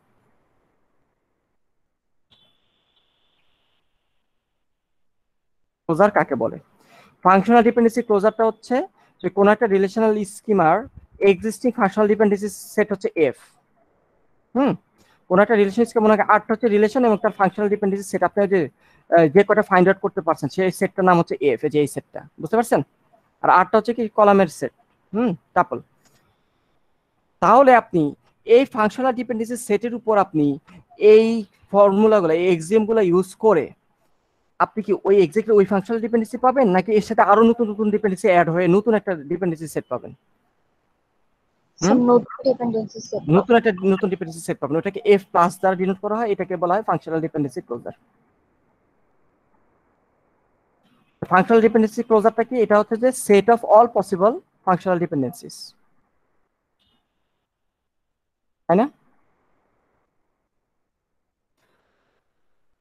ক্লোজার কাকে বলে? ফাংশনাল ডিপেন্ডেন্সি ক্লোজারটা হচ্ছে যে কোন একটা relational schema existing functional dependency set হচ্ছে এফ। কোন একটা রিলেশন স্কিম মনে হয় আটটা হচ্ছে রিলেশন এবং তার ফাংশনাল ডিপেন্ডেন্সি সেট আপনি যে কটা ফাইন্ড আউট করতে পারছেন সেই সেটটার নাম হচ্ছে এফ, এই যে এই সেটটা, বুঝতে পারছেন? আর আটটা হচ্ছে কি কলামের সেট, টাপল। তাহলে আপনি এই ফাংশনাল ডিপেন্ডেন্সি সেটের উপর আপনি এই ফর্মুলাগুলো, এই এক্সিওমগুলো ইউজ করে আপনি কি ওই এক্স্যাক্টলি ওই ফাংশনাল ডিপেন্ডেন্সি পাবেন, নাকি এর সাথে আরো নতুন নতুন ডিপেন্ডেন্সি অ্যাড হয়ে নতুন একটা ডিপেন্ডেন্সি সেট পাবেন? নতুন ডিপেন্ডেন্সি সেট পাবেন। ওটাকে এফ প্লাস দ্বারা ডিনোট করা হয়, এটাকে বলা হয় functional dependency closure. Functional dependency ক্লোজারটা কি? এটা হচ্ছে যে set of all possible functional dependencies, তাই না?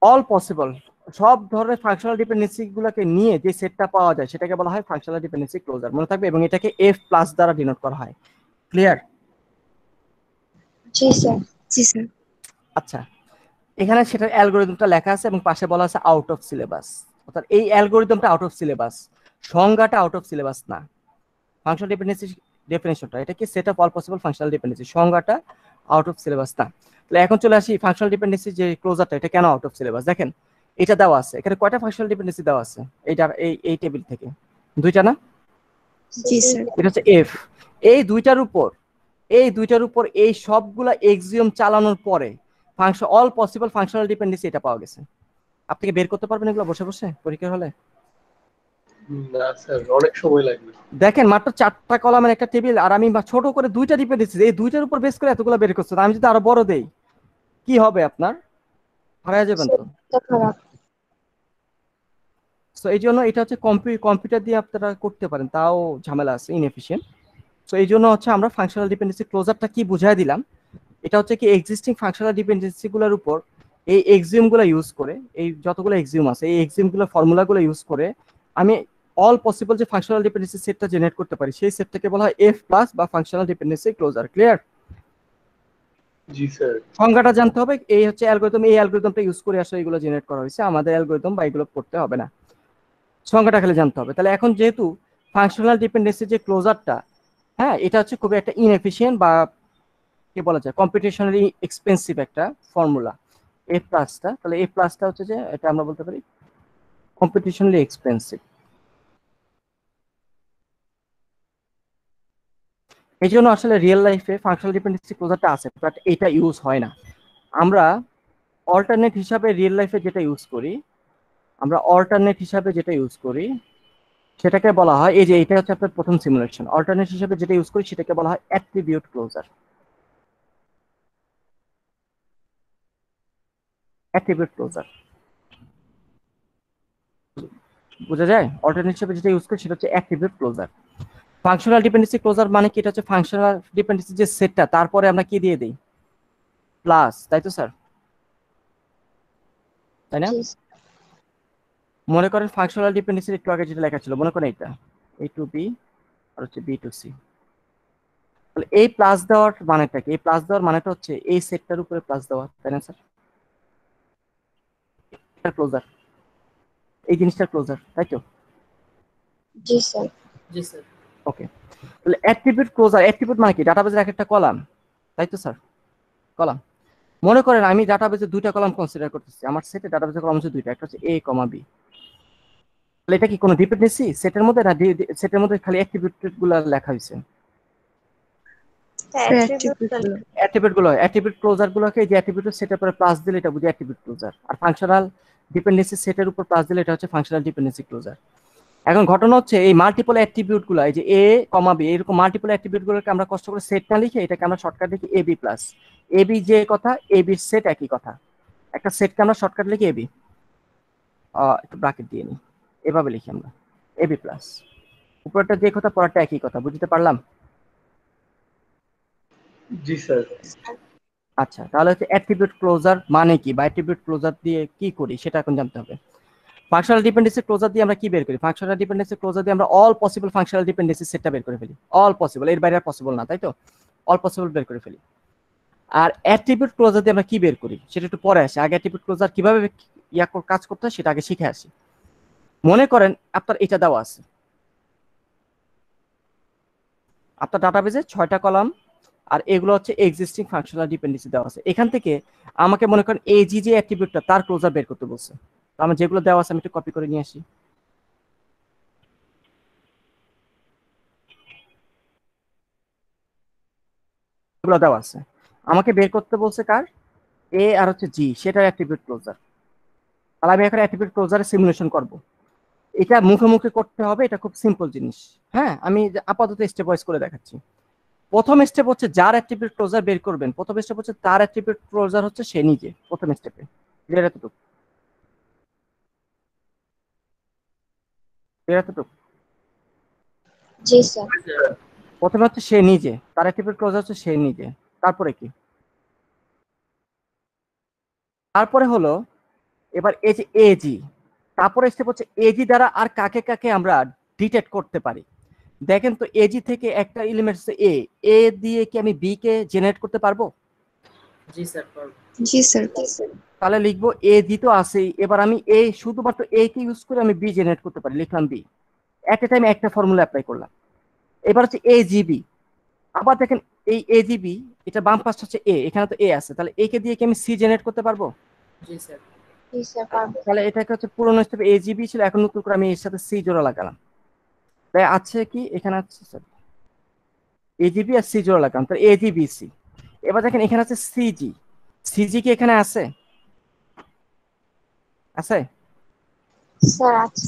অল পসিবল সব ধরনের ফাংশনাল ডিপেন্ডেন্সি গুলোকে নিয়ে যে সেটটা পাওয়া যায় সেটাকে বলা হয় ফাংশনাল ডিপেন্ডেন্সি ক্লোজার, মনে থাকবে। এবং এটাকে এফ প্লাস দ্বারা ডিনোট করা হয়। ক্লিয়ার? জি স্যার। জি স্যার। আচ্ছা, এখানে সেটার অ্যালগরিদমটা লেখা আছে এবং পাশে বলা আছে আউট অফ সিলেবাস। অর্থাৎ এই অ্যালগরিদমটা আউট অফ সিলেবাস, সংজ্ঞাটা আউট অফ সিলেবাস না। ফাংশনাল ডিপেন্ডেন্সি ডেফিনিশনটা, এটা কি set of all possible functional dependency, সংজ্ঞাটা আউট অফ সিলেবাস না। তাহলে এখন চলে আসি ফাংশনাল ডিপেন্ডেন্সি যে ক্লোজারটা, এটা কেন আউট অফ সিলেবাস? দেখেন এটা দেওয়া আছে, এখানে কয়টা ফাংশনাল ডিপেন্ডেন্সি দেওয়া আছে এইটা এই টেবিল থেকে? দুইটা না? জি স্যার। এটা হচ্ছে এফ। এই দুইটার উপর এই সবগুলা এক্সিওম চালানোর পরে function all possible functional dependency এটা পাওয়া গেছে। আপনি কি বের করতে পারবেন এগুলো বসে বসে পরীক্ষা হলে? না স্যার, অনেক সময় লাগবে। দেখেন মাত্র 4টা কলামের একটা টেবিল, আর আমি ছোট করে দুইটা ডিপেন্ডেন্সি, এই দুইটার উপর বেস করে এতগুলো বের করছেন। আমি যদি আরো বড় দেই কি হবে? আপনার হারিয়ে যাবেন তো। সো এই জন্য এটা হচ্ছে কম্পিউটার দিয়ে আপনারা করতে পারেন, তাও ঝামেলা আছে, ইনএফিশিয়েন্ট। সো এই জন্য হচ্ছে আমরা ফাংশনাল ডিপেন্ডেন্সি ক্লোজারটা কি বুঝাই দিলাম। এটা হচ্ছে কি এক্সিস্টিং ফাংশনাল ডিপেন্ডেন্সি গুলোর উপর এই এক্সিওম গুলো ইউজ করে, এই যতগুলো এক্সিওম আছে এই এক্সিওম গুলো ফর্মুলা গুলো ইউজ করে আমি অল পসিবল যে ফাংশনাল ডিপেন্ডেন্সি সেটটা জেনারেট করতে পারি, সেই সেটটাকে বলা হয় এফ প্লাস বা ফাংশনাল ডিপেন্ডেন্সি ক্লোজার। ক্লিয়ার? জি স্যার। সংজ্ঞাটা জানতে হবে। এই হচ্ছে অ্যালগরিদম, এই অ্যালগরিদমটা ইউজ করে আসলে এগুলো জেনারেট করা হয়েছে, আমাদের অ্যালগরিদম বা এগুলো পড়তে হবে না, সংজ্ঞাটা খালি জানতে হবে। তাহলে এখন যেহেতু ফাংশনাল ডিপেন্ডেন্সি যে ক্লোজারটা, হ্যাঁ, এটা হচ্ছে খুবই একটা ইনএফিশিয়েন্ট বা কি বলা যায় কম্পিটিশনালি এক্সপেন্সিভ একটা ফর্মুলা এফ প্লাসটা। তাহলে এফ প্লাসটা হচ্ছে যে এটা আমরা বলতে পারি কম্পিটিশনালি এক্সপেন্সিভ। এই জন্য আসলে রিয়েল লাইফে ফাংশনাল ডিপেন্ডেন্সি ক্লোজারটা আছে, বাট এটা ইউজ হয় না। আমরা অল্টারনেট হিসাবে রিয়েল লাইফে যেটা ইউজ করি, সেটাকে বলা হয়, এই যে এটা হচ্ছে আপনার প্রথম সিমুলেশন, অল্টারনেট হিসাবে যেটা ইউজ করি সেটাকে বলা হয় অ্যাট্রিবিউট ক্লোজার। অ্যাট্রিবিউট ক্লোজার বোঝা যায়? অল্টারনেট হিসাবে যেটা ইউজ করি সেটা হচ্ছে attribute closure. Functional dependency closure মানে কি? এটা হচ্ছে ফাংশনাল ডিপেন্ডেন্সি যে সেটটা, তারপরে আমরা কি দিয়ে দিই? প্লাস, তাই তো স্যার? তাই না? মনে করেন ফাংশনাল ডিপেন্ডেন্সি একটু আগে যেটা লেখা ছিল, মনে করেন এটা এ টু বি আর হচ্ছে বি টু সি। তাহলে এই প্লাস দেওয়ার মানেটা কি? এই প্লাস দেওয়ার মানেটা হচ্ছে এই সেটটার উপরে প্লাস দেওয়া, তাই না স্যার? ক্লোজার, এই জিনিসটা ক্লোজার, তাই তো? জি স্যার। জি স্যার। ওকে, তাহলে অ্যাট্রিবিউট ক্লোজার, অ্যাট্রিবিউট মানে কি? ডাটাবেজের এক একটা কলাম, তাই তো স্যার? কলাম। মনে করেন আমি ডাটাবেজে দুইটা কলাম কনসিডার করতেছি, আমার সেটে ডাটাবেজের কলাম হচ্ছে দুইটা, একটা হচ্ছে এ কমা বি। তাহলে এটা কি কোনো ডিপেন্ডেন্সি সেটের মধ্যে, না সেটের মধ্যে খালি অ্যাট্রিবিউট গুলো লেখা হয়েছে? অ্যাট্রিবিউট ক্লোজার গুলোকে যে অ্যাট্রিবিউট সেটের পরে প্লাস দিলে এটা বুঝি অ্যাট্রিবিউট ক্লোজার, আর ফাংশনাল ডিপেন্ডেন্সি সেটের উপর প্লাস দিলে এটা হচ্ছে ফাংশনাল ডিপেন্ডেন্সি ক্লোজার। এখন ঘটনা হচ্ছে এই মাল্টিপল অ্যাট্রিবিউট গুলো, এই যে এ কমা বি, এরকম মাল্টিপল অ্যাট্রিবিউট গুলোকে আমরা কষ্ট করে সেট না লিখে এটাকে আমরা শর্টকাট লিখি এবি প্লাস। এবি যে কথা, এবির সেট একই কথা, একটা সেটকে আমরা শর্টকাট লিখি এবি, একটু ব্র্যাকেট দিয়ে নিই, এভাবে লিখি আমরা এবি প্লাস। উপরটা যে কথা পরেরটা একই কথা, বুঝতে পারলাম? জি স্যার। আচ্ছা, তাহলে হচ্ছে অ্যাট্রিবিউট ক্লোজার মানে কি, বা অ্যাট্রিবিউট ক্লোজার দিয়ে কি করি সেটা এখন জানতে হবে। ফাংশনাল ডিপেন্ডেন্সি ক্লোজার দিয়ে আমরা কি বের করি? ফাংশনাল ডিপেন্ডেন্সি ক্লোজার দিয়ে আমরা অল পসিবল ফাংশনাল ডিপেন্ডেন্সি সেটটা বের করে ফেলি। অল পসিবল, এর বাইরে আর পসিবল না, তাই তো? অল পসিবল বের করে ফেলি। আর অ্যাট্রিবিউট ক্লোজার দিয়ে আমরা কি বের করি সেটা একটু পরে আসে, আগে অ্যাট্রিবিউট ক্লোজার কিভাবে কাজ করতে হয় সেটা আগে শিখে আসি। মনে করেন আপনার এটা দেওয়া আছে, আপনার ডাটাবেজে 6টা কলাম, আর এগুলো হচ্ছে এক্সিস্টিং ফাংশনাল ডিপেন্ডেন্সি দেওয়া আছে। এখান থেকে আমাকে মনে করেন এজি যে অ্যাট্রিবিউটটা তার ক্লোজার বের করতে বলছে। তো আমার যেগুলো দেওয়া আছে আমি একটু কপি করে নিয়ে আসি। এগুলো দেওয়া আছে, আমাকে বের করতে বলছে কার, এ আর হচ্ছে জি, সেটার অ্যাট্রিবিউট ক্লোজার। তাহলে আমি এখন অ্যাট্রিবিউট ক্লোজারের সিমুলেশন করব। এটা মুখে মুখে করতে হবে, এটা খুব সিম্পল জিনিস। হ্যাঁ, আমি আপাতত স্টেপ ওয়াইজ করে দেখাচ্ছি। প্রথম স্টেপ হচ্ছে যার অ্যাট্রিবিউট ক্লোজার বের করবেন, প্রথম স্টেপ হচ্ছে তার অ্যাট্রিবিউট ক্লোজার হচ্ছে সে নিজে। প্রথম স্টেপে ক্লিয়ার এতটুকু? ক্লিয়ার এতটুকু? জি স্যার। প্রথমে হচ্ছে সে নিজে, তার অ্যাট্রিবিউট ক্লোজার হচ্ছে সে নিজে। তারপরে কি? তারপরে হলো এবার এই যে এজি, তারপরে স্টেপ হচ্ছে এজি দ্বারা আর কাকে কাকে আমরা ডিটেক্ট করতে পারি। দেখেন তো, এজি থেকে একটা এলিমেন্ট হচ্ছে এ, এ দিয়ে কি আমি বি কে জেনারেট করতে পারবো? জি স্যার পারবো। জি স্যার। তাহলে লিখবো এ জি তো আছেই, এবার আমি এ শুধুমাত্র এ কে ইউজ করে আমি বি জেনারেট করতে পারি, লিখলাম বি। এট এ টাইমে একটা ফর্মুলা অ্যাপ্লাই করলাম। এবার হচ্ছে এ জিবি, আবার দেখেন এই এ জিবি, এটা বাম পাশটা হচ্ছে এ, এখানে তো এ আছে, তাহলে এ কে দিয়ে কি আমি সি জেনারেট করতে পারবো? জি স্যার। জি স্যার পারবো। তাহলে এটাকে হচ্ছে পুরোনো স্টেপ এ জিবি ছিল, এখন নতুন করে আমি এর সাথে সি জোড়া লাগালাম। তাই আছে কি এখানে আছে স্যার এ জিবি আর সি জোড়া লাগালাম, তাহলে এ জিবি সি। এবার দেখেন এখানে আছে সিজি, সিজি কি এখানে আছে? আছে? স্যার আছে।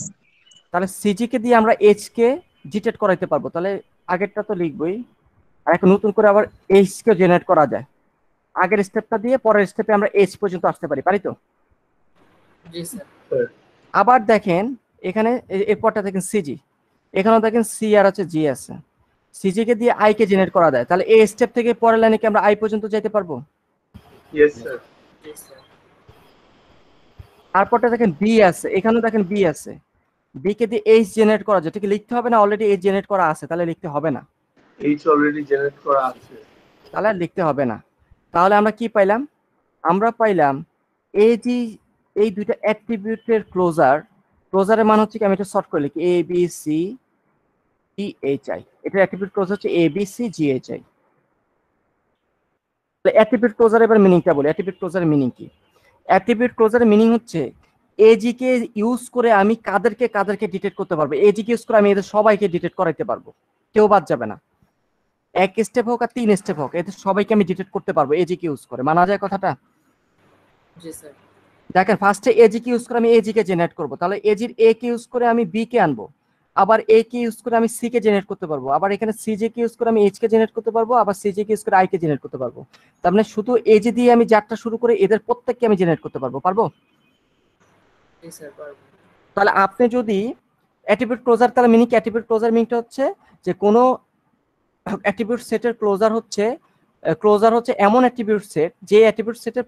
তাহলে সিজি কে দিয়ে আমরা এইচ কে ডিটেক্ট করাইতে পারবো। তাহলে আগেরটা তো লিখবই, আর এখন নতুন করে আবার এইচ কে জেনারেট করা যায়। আগের স্টেপটা দিয়ে পরের স্টেপে আমরা এইচ পর্যন্ত আসতে পারি, পারি তো? জি স্যার। আবার দেখেন এখানে এরপরটা দেখেন সিজি, এখানেও দেখেন সি আর হচ্ছে জি আছে, সিজি কে দিয়ে আই কে জেনারেট করা যায়। তাহলে এই স্টেপ থেকে পরের লাইনে কি আমরা আই পর্যন্ত যেতে পারবো? Yes sir. জি স্যার। তারপরটা দেখেন বি আছে, এখানেও দেখেন বি আছে, বি কে দিয়ে এইচ জেনারেট করা যায়। এটা কি লিখতে হবে না? অলরেডি এইচ জেনারেট করা আছে, তাহলে লিখতে হবে না। এইচ অলরেডি জেনারেট করা আছে। তাহলে আর লিখতে হবে না। তাহলে আমরা কি পাইলাম? আমরা পাইলাম এই যে এই দুইটা অ্যাট্রিবিউটের ক্লোজার, ক্লোজারের মান হচ্ছে কি, আমি এটা শর্ট করে লিখি A B C G H I. এটার অ্যাট্রিবিউট ক্লোজার হচ্ছে A B C G H I. তাহলে অ্যাট্রিবিউট ক্লোজার এবার মিনিংটা বলি। অ্যাট্রিবিউট ক্লোজারের মিনিং কি? অ্যাট্রিবিউট ক্লোজারের মিনিং হচ্ছে এজি কে ইউজ করে আমি কাদেরকে কাদেরকে ডিটেক্ট করতে পারবো। এজি কে ইউজ করে আমি এদের সবাইকে ডিটেক্ট করাইতে পারবো, কেউ বাদ যাবে না। এক স্টেপ হোক আর 3 স্টেপ হোক, এদের সবাইকে আমি ডিটেক্ট করতে পারবো এজি কে ইউজ করে। মানা যায় কথাটা? জি স্যার। দেখেন ফার্স্টে এজি কে ইউজ করে আমি এজি কে জেনারেট করবো, তাহলে এজির এ কে ইউজ করে আমি বি কে আনবো, আবার এ কে ইউজ করে আমি সি কে জেনারেট করতে পারবো, আবার এখানে সিজে কে ইউজ করে আমি এইচ কে জেনারেট করতে পারবো, আবার সিজে কে ইউজ করে আই কে জেনারেট করতে পারবো। তার মানে শুধু এজি দিয়ে আমি যাত্রা শুরু করে এদের প্রত্যেককে আমি জেনারেট করতে পারবো, পারবো? জি স্যার পারবো। তাহলে আপনি যদি অ্যাট্রিবিউট ক্লোজার, তাহলে মিনিং অ্যাট্রিবিউট ক্লোজার মিনিংটা হচ্ছে যে কোনো অ্যাট্রিবিউট সেটের ক্লোজার হচ্ছে এমন অ্যাট্রিবিউট সেট যে অ্যাট্রিবিউট সেটের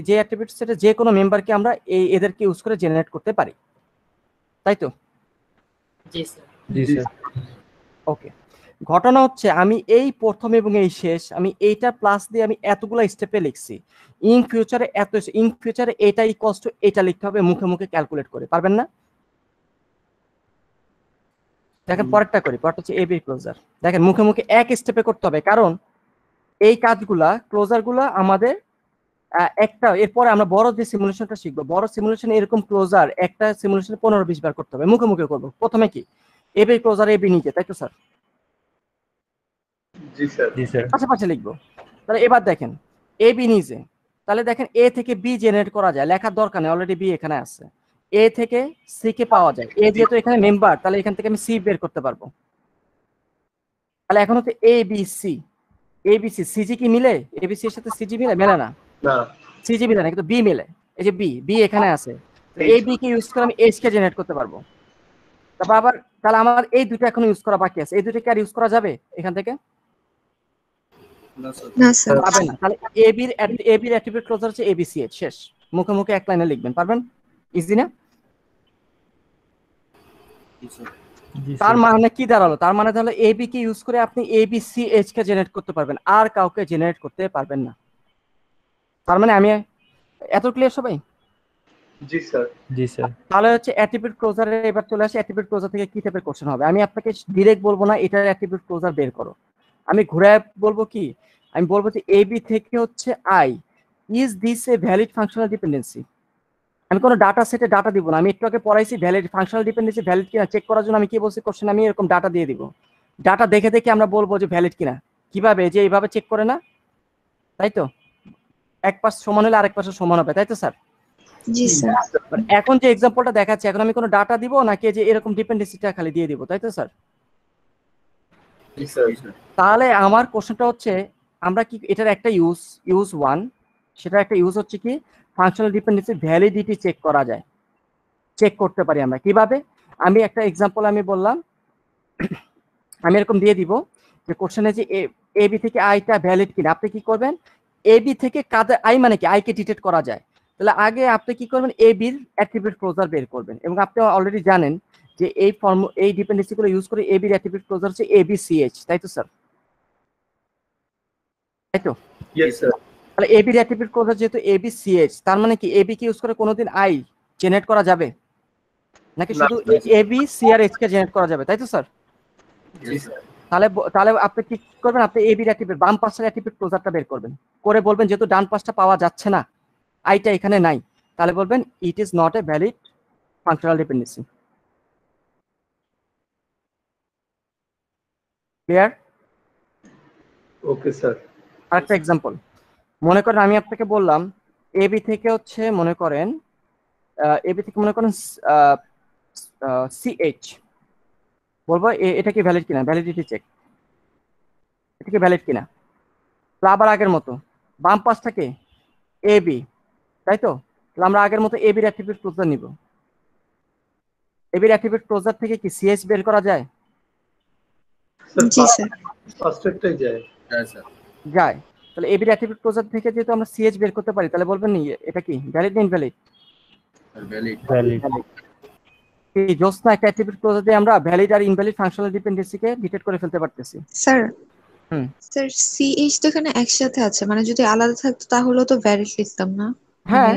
যে অ্যাট্রিবিউট সেটের যে কোনো মেম্বারকে আমরা এদেরকে ইউজ করে জেনারেট করতে পারি, তাই তো? জি স্যার। জি স্যার। ওকে, ঘটনা হচ্ছে আমি এই প্রথম এবং এই শেষ, আমি এইটা প্লাস দিয়ে আমি এতগুলা স্টেপে লিখছি। ইন ফিউচারে এটা ইকুয়ালস টু এটা লিখতে হবে মুখে মুখে ক্যালকুলেট করে, পারবেন না? দেখেন পরেরটা করি, পরেরটা হচ্ছে এবি ক্লোজার। দেখেন মুখে মুখে এক স্টেপে করতে হবে, কারণ এই কাজগুলা ক্লোজার গুলা আমাদের একটা, এরপরে আমরা বড় যে সিমুলেশনটা শিখবো, বড় সিমুলেশনে এরকম ক্লোজার একটা সিমুলেশনে 15-20 বার করতে হবে, মুখে মুখে করবো। প্রথমে কি এবি ক্লোজার এবি নিচে, তাই তো স্যার? জি স্যার। জি স্যার। পাশাপাশি লিখবো। তাহলে এবার দেখেন এ বি নিজে, তাহলে দেখেন এ থেকে বি জেনারেট করা যায়, লেখার দরকার নেই, অলরেডি বি এখানে আছে। এ থেকে সি কে পাওয়া যায়, এ যেহেতু এখানে মেম্বার, তাহলে এখান থেকে আমি সি বের করতে পারবো। তাহলে এখন হচ্ছে A B C, A B C, CG কি মিলে? এ বি সি এর সাথে সিজি মিলে? মেলে না। না। সিজি মিলে না, কিন্তু বি মিলে। এই যে বি, বি এখানে আছে, এ বি কে ইউজ করে আমি এইচ কে জেনারেট করতে পারবো। তারপর আবার তাহলে আমার এই দুটো এখন ইউজ করা বাকি আছে, এই দুটো কি আর ইউজ করা যাবে এখান থেকে? না স্যার। পাবে না। তাহলে এ বির অ্যাট্রিবিউট ক্লোজার হচ্ছে এবিসিএইচ, শেষ। মুখে মুখে এক লাইনে লিখবেন, পারবেন? ইজি না? জি তার স্যার। মানে কি দাঁড়ালো? তার মানে তাহলে এবি কে ইউজ করে আপনি এবিসিএইচ কে জেনারেট করতে পারবেন, আর কাউকে জেনারেট করতে পারবেন না। তার মানে আমি এত ক্লিয়ার সবাই? জি স্যার। জি স্যার। তাহলে হচ্ছে অ্যাট্রিবিউট ক্লোজারে এবার চলে আসে, অ্যাট্রিবিউট ক্লোজার থেকে কি টাইপের কোশ্চেন হবে। আমি আপনাকে ডিরেক্ট বলবো না এটার অ্যাট্রিবিউট ক্লোজার বের করো, আমি ঘুরে বলবো কি, আমি বলবো যে এবি থেকে হচ্ছে I, is this a valid functional dependency. আমি কোনো ডাটা সেটে ডাটা দিব না, আমি একটু আগে পড়াইছি ভ্যালিড ফাংশনাল ডিপেন্ডেন্সি ভ্যালিড কিনা চেক করার জন্য আমি কি বলছি কোশ্চেন, আমি এরকম ডাটা দিয়ে দিব, ডাটা দেখে দেখে আমরা বলবো যে ভ্যালিড কিনা। কিভাবে, যে এইভাবে চেক করে না, তাই তো, এক পাশ সমান হলে আরেক পাশে সমান হবে, তাই তো স্যার? জি স্যার। এখন যে এক্সাম্পলটা দেখাচ্ছি, এখন আমি কোনো ডাটা দিব নাকি যে এরকম ডিপেন্ডেন্সিটা খালি দিয়ে দিব, তাই তো স্যার? জি স্যার। তাহলে আমার কোশ্চেনটা হচ্ছে আমরা কি এটার একটা ইউজ ওয়ান, সেটা একটা ইউজ হচ্ছে কি ফাংশনাল ডিপেন্ডেন্সি ভ্যালিডিটি চেক করা যায়, চেক করতে পারি আমরা কিভাবে। আমি একটা এক্সাম্পল আমি বললাম, আমি এরকম দিয়ে দিব যে কোশ্চেনে যে এবি থেকে আইটা ভ্যালিড কিনা, আপনি কি করবেন, এবি থেকে কাদের আই মানে কি আইকে ডিটেক্ট করা যায়, তাহলে আগে আপনি কি করবেন এবির অ্যাট্রিবিউট ক্লোজার বের করবেন, এবং আপনি অলরেডি জানেন যে এই ডিপেন্ডেন্সিগুলো ইউজ করে এবির অ্যাট্রিবিউট ক্লোজার হচ্ছে এবিসিএইচ, তাই তো স্যার? তাই তো? Yes sir. তাহলে এবির অ্যাট্রিবিউট ক্লোজার যেহেতু এবিসিএইচ, তার মানে কি এবি কে ইউজ করে কোনোদিন আই জেনারেট করা যাবে নাকি শুধু এবি সি আর এইচ কে জেনারেট করা যাবে, তাই তো স্যার? জি স্যার। তাহলে আপনি কি করবেন, আপনি এবির অ্যাট্রিবিউট বাম পাশের অ্যাট্রিবিউট ক্লোজারটা বের করবেন, করে বলবেন যেহেতু ডান পাশটা পাওয়া যাচ্ছে না, আইটা এখানে নাই, তাহলে বলবেন it is not a valid functional dependency. Clear? Okay sir. আরেকটা এক্সাম্পল মনে করেন, আমি আপনাকে বললাম এবি থেকে হচ্ছে মনে করেন সিএইচ, বলবো এটা কি ভ্যালিড কিনা, ভ্যালিডিটি চেক, এটা কি ভ্যালিড কিনা। আবার আগের মতো বাম পাশটাকে এবি, তাই তো, তাহলে আমরা আগের মতো এবির অ্যাট্রিবিউট ক্লোজার নিব, এবির অ্যাট্রিবিউট ক্লোজার থেকে কি সিএইচ বের করা যায়? জি স্যার। ফার্স্টেরটাই যায়। হ্যাঁ স্যার। যায়। তাহলে এবির অ্যাট্রিবিউট ক্লোজার থেকে যেহেতু আমরা সিএইচ বের করতে পারি, তাহলে বলবেন এটা কি ভ্যালিড না ইনভ্যালিড? ভ্যালিড। ভ্যালিড। এই জোসনা একটা অ্যাট্রিবিউট ক্লোজার দিয়ে আমরা ভ্যালিড আর ইনভ্যালিড ফাংশনাল ডিপেন্ডেন্সিকে ডিটেক্ট করে ফেলতে পারতেছি। স্যার হুম। স্যার সিএইচ তো এখানে একসাথে আছে, মানে যদি আলাদা থাকতো তাহলে তো ভ্যালিড লিখতাম না। হ্যাঁ,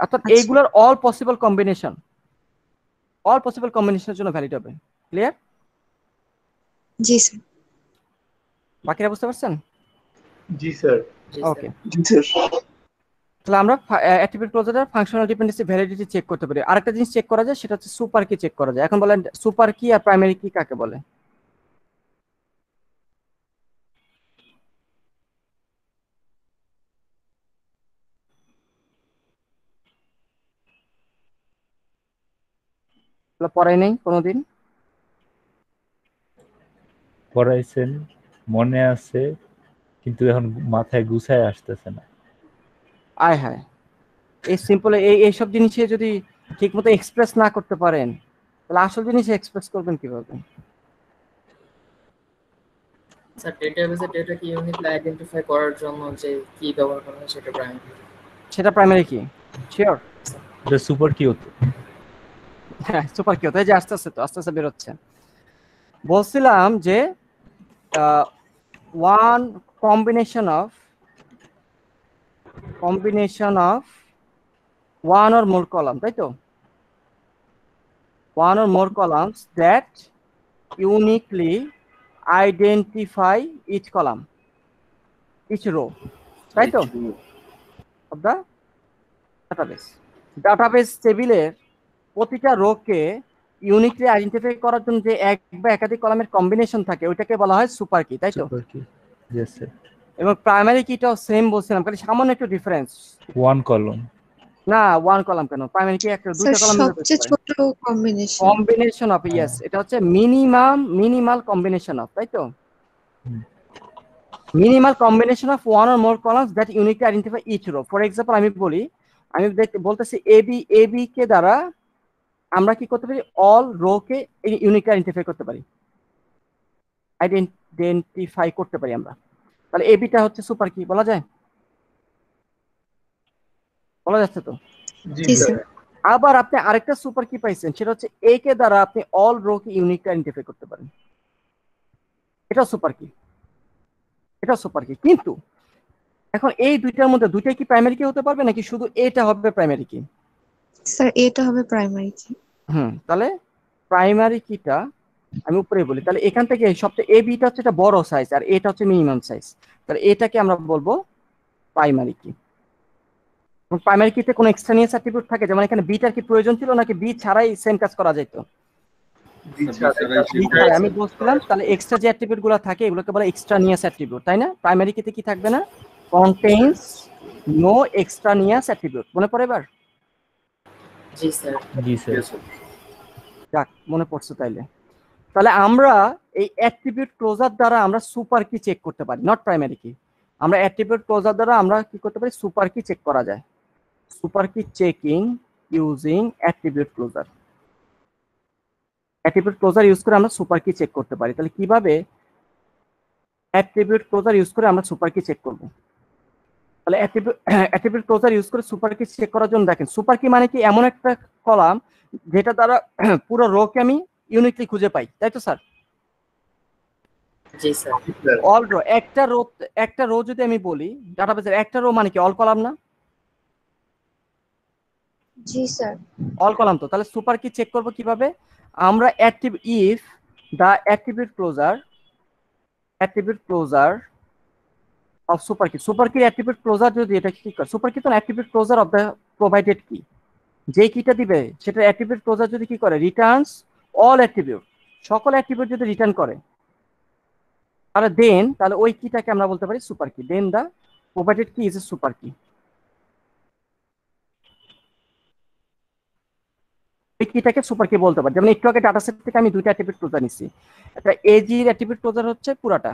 অর্থাৎ আচ্ছা। এইগুলোর অল পসিবল কম্বিনেশনের জন্য ভ্যালিড হবে। ক্লিয়ার? জি স্যার। বাকিরা বুঝতে পারছেন? জি স্যার। ওকে, তাহলে আমরা অ্যাট্রিবিউট ক্লোজারের ফাংশনাল ডিপেন্ডেন্সি ভ্যালিডিটি চেক করতে পারি। আরেকটা জিনিস চেক করা যায়, সেটা হচ্ছে সুপার কি চেক করা যায়। এখন বলেন সুপার কি আর প্রাইমারি কি কাকে বলে? পড়াই নেই কোনোদিন? পড়াইছেন, মনে আছে, কিন্তু এখন মাথায় গুছায় আসতেছে না। আয় হায়, এই সিম্পল এইসব জিনিসে যদি ঠিকমতো এক্সপ্রেস না করতে পারেন, তাহলে আসল জিনিস এক্সপ্রেস করবেন কিভাবে? স্যার ডেটাবেসে ডেটাকে ইউনিকলি আইডেন্টিফাই করার জন্য যে কি ব্যবহার করা হয় সেটা প্রাইমারি কি শিওর? এটা সুপার কি হতো? হ্যাঁ, সুপার কি হতো, এই যে আস্তে আস্তে বেরোচ্ছে। বলছিলাম যে one combination of one or more column, তাই তো, one or more columns that uniquely identify each column, each row, তাই তো, of the database টেবিলের প্রতিটা রোকে ইউনিকলি আইডেন্টিফাই করার জন্য যে এক বা একাধিক কলামের কম্বিনেশন থাকে ওইটাকে বলা হয় সুপার কি, তাই তো? Super key, yes sir. এবং প্রাইমারি কিটাও সেম বলছিলাম, খালি সামান্য একটু ডিফারেন্স। ওয়ান কলম না, ওয়ান কলাম কেন, প্রাইমারি কি একটা দুইটা কলাম সবচেয়ে ছোট কম্বিনেশন অফ, ইয়েস, এটা হচ্ছে মিনিমাল কম্বিনেশন অফ, তাই তো, minimal combination of one or more columns that uniquely identify each row. For example আমি বলতেছি এবি কে দ্বারা আমরা কি করতে পারি, অল রো কে ইউনিকলি আইডেন্টিফাই করতে পারি, আমরা। তাহলে এবিটা হচ্ছে সুপার কি বলা যায়? বলা যাচ্ছে তো? জি স্যার। আবার আপনি আরেকটা সুপার কি পাইছেন, সেটা হচ্ছে এ কে দ্বারা আপনি অল রো কে ইউনিকলি আইডেন্টিফাই করতে পারেন, এটা সুপার কি, কিন্তু এখন এই দুইটার মধ্যে দুইটাই কি প্রাইমারি কি হতে পারবে নাকি শুধু এটা হবে প্রাইমারি কি? স্যার এটা হবে প্রাইমারি কি। তাহলে প্রাইমারি কিটা আমি উপরে বলি, তাহলে এখান থেকে সবচেয়ে এ বিটা হচ্ছে এটা বড় সাইজ আর এটা হচ্ছে মিনিমাম সাইজ, তাহলে এটাকে আমরা বলবো প্রাইমারি কি। প্রাইমারি কিতে কোনো এক্সট্রানিয়াস অ্যাট্রিবিউট থাকে, যেমন এখানে বিটার কি প্রয়োজন ছিল নাকি বি ছাড়াই সেম কাজ করা যেত? বি ছাড়াই আমি বলছিলাম, তাহলে এক্সট্রা যে অ্যাট্রিবিউট গুলো থাকে এগুলোকে বলে এক্সট্রানিয়াস অ্যাট্রিবিউট, তাই না? প্রাইমারি কিতে কি থাকবে না, কন্টেইনস নো এক্সট্রানিয়াস অ্যাট্রিবিউট, মনে পড়ে এবার? জি স্যার। জি স্যার। যাক মনে পড়ছে তাইলে। তাহলে আমরা এই অ্যাট্রিবিউট ক্লোজার দ্বারা আমরা সুপার কি চেক করতে পারি, নট প্রাইমারি কি। আমরা অ্যাট্রিবিউট ক্লোজার দ্বারা আমরা কি করতে পারি, সুপার কি চেক করা যায়। Super key checking using attribute closure. Attribute closure use করে আমরা সুপার কি চেক করতে পারি। তাহলে কিভাবে অ্যাট্রিবিউট ক্লোজার ইউজ করে আমরা সুপার কি চেক করব? তাহলে অ্যাট্রিবিউট ক্লোজার ইউজ করে সুপার কি চেক করার জন্য দেখেন, সুপার কি মানে কি, এমন একটা কলাম যেটা দ্বারা পুরো রো কে আমি ইউনিকলি খুঁজে পাই, তাই তো স্যার? জি স্যার। অল রো, একটা রো যদি আমি বলি ডাটাবেসের একটা রো মানে কি অল কলাম না? জি স্যার। অল কলাম তো। তাহলে সুপার কি চেক করব কিভাবে? আমরা if the attribute closure of super key attribute closure যদি এটা কি করে, সুপার কি তো attribute closure of the provided key, যে কিটা দিবে সেটা অ্যাট্রিবিউট ক্লোজার যদি কি করে, রিটার্নস অল অ্যাট্রিবিউট, সকল অ্যাট্রিবিউট যদি রিটার্ন করে, তাহলে ওই কিটাকে আমরা বলতে পারি সুপার কি। দেন দা প্রোভাইডেড কি ইজ এ সুপার কি। এই কিটাকে সুপার কি বলতে পারি। যেমন একটু আগে ডাটা সেট থেকে আমি দুইটা অ্যাট্রিবিউট ক্লোজার নিছি, একটা এজি এর অ্যাট্রিবিউট ক্লোজার হচ্ছে পুরাটা,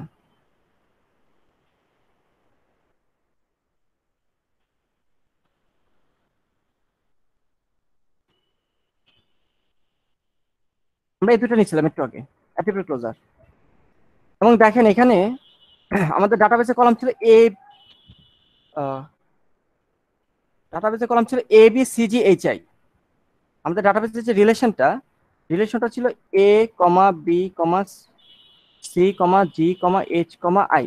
আমরা এই দুটো নিচ্ছিলাম একটু আগে অ্যাট্রিবিউট ক্লোজার। এবং দেখেন এখানে আমাদের ডাটাবেসে কলাম ছিল A B C G H I. আমাদের ডাটাবেসের যে রিলেশনটা ছিল A comma B comma C comma G comma H comma I,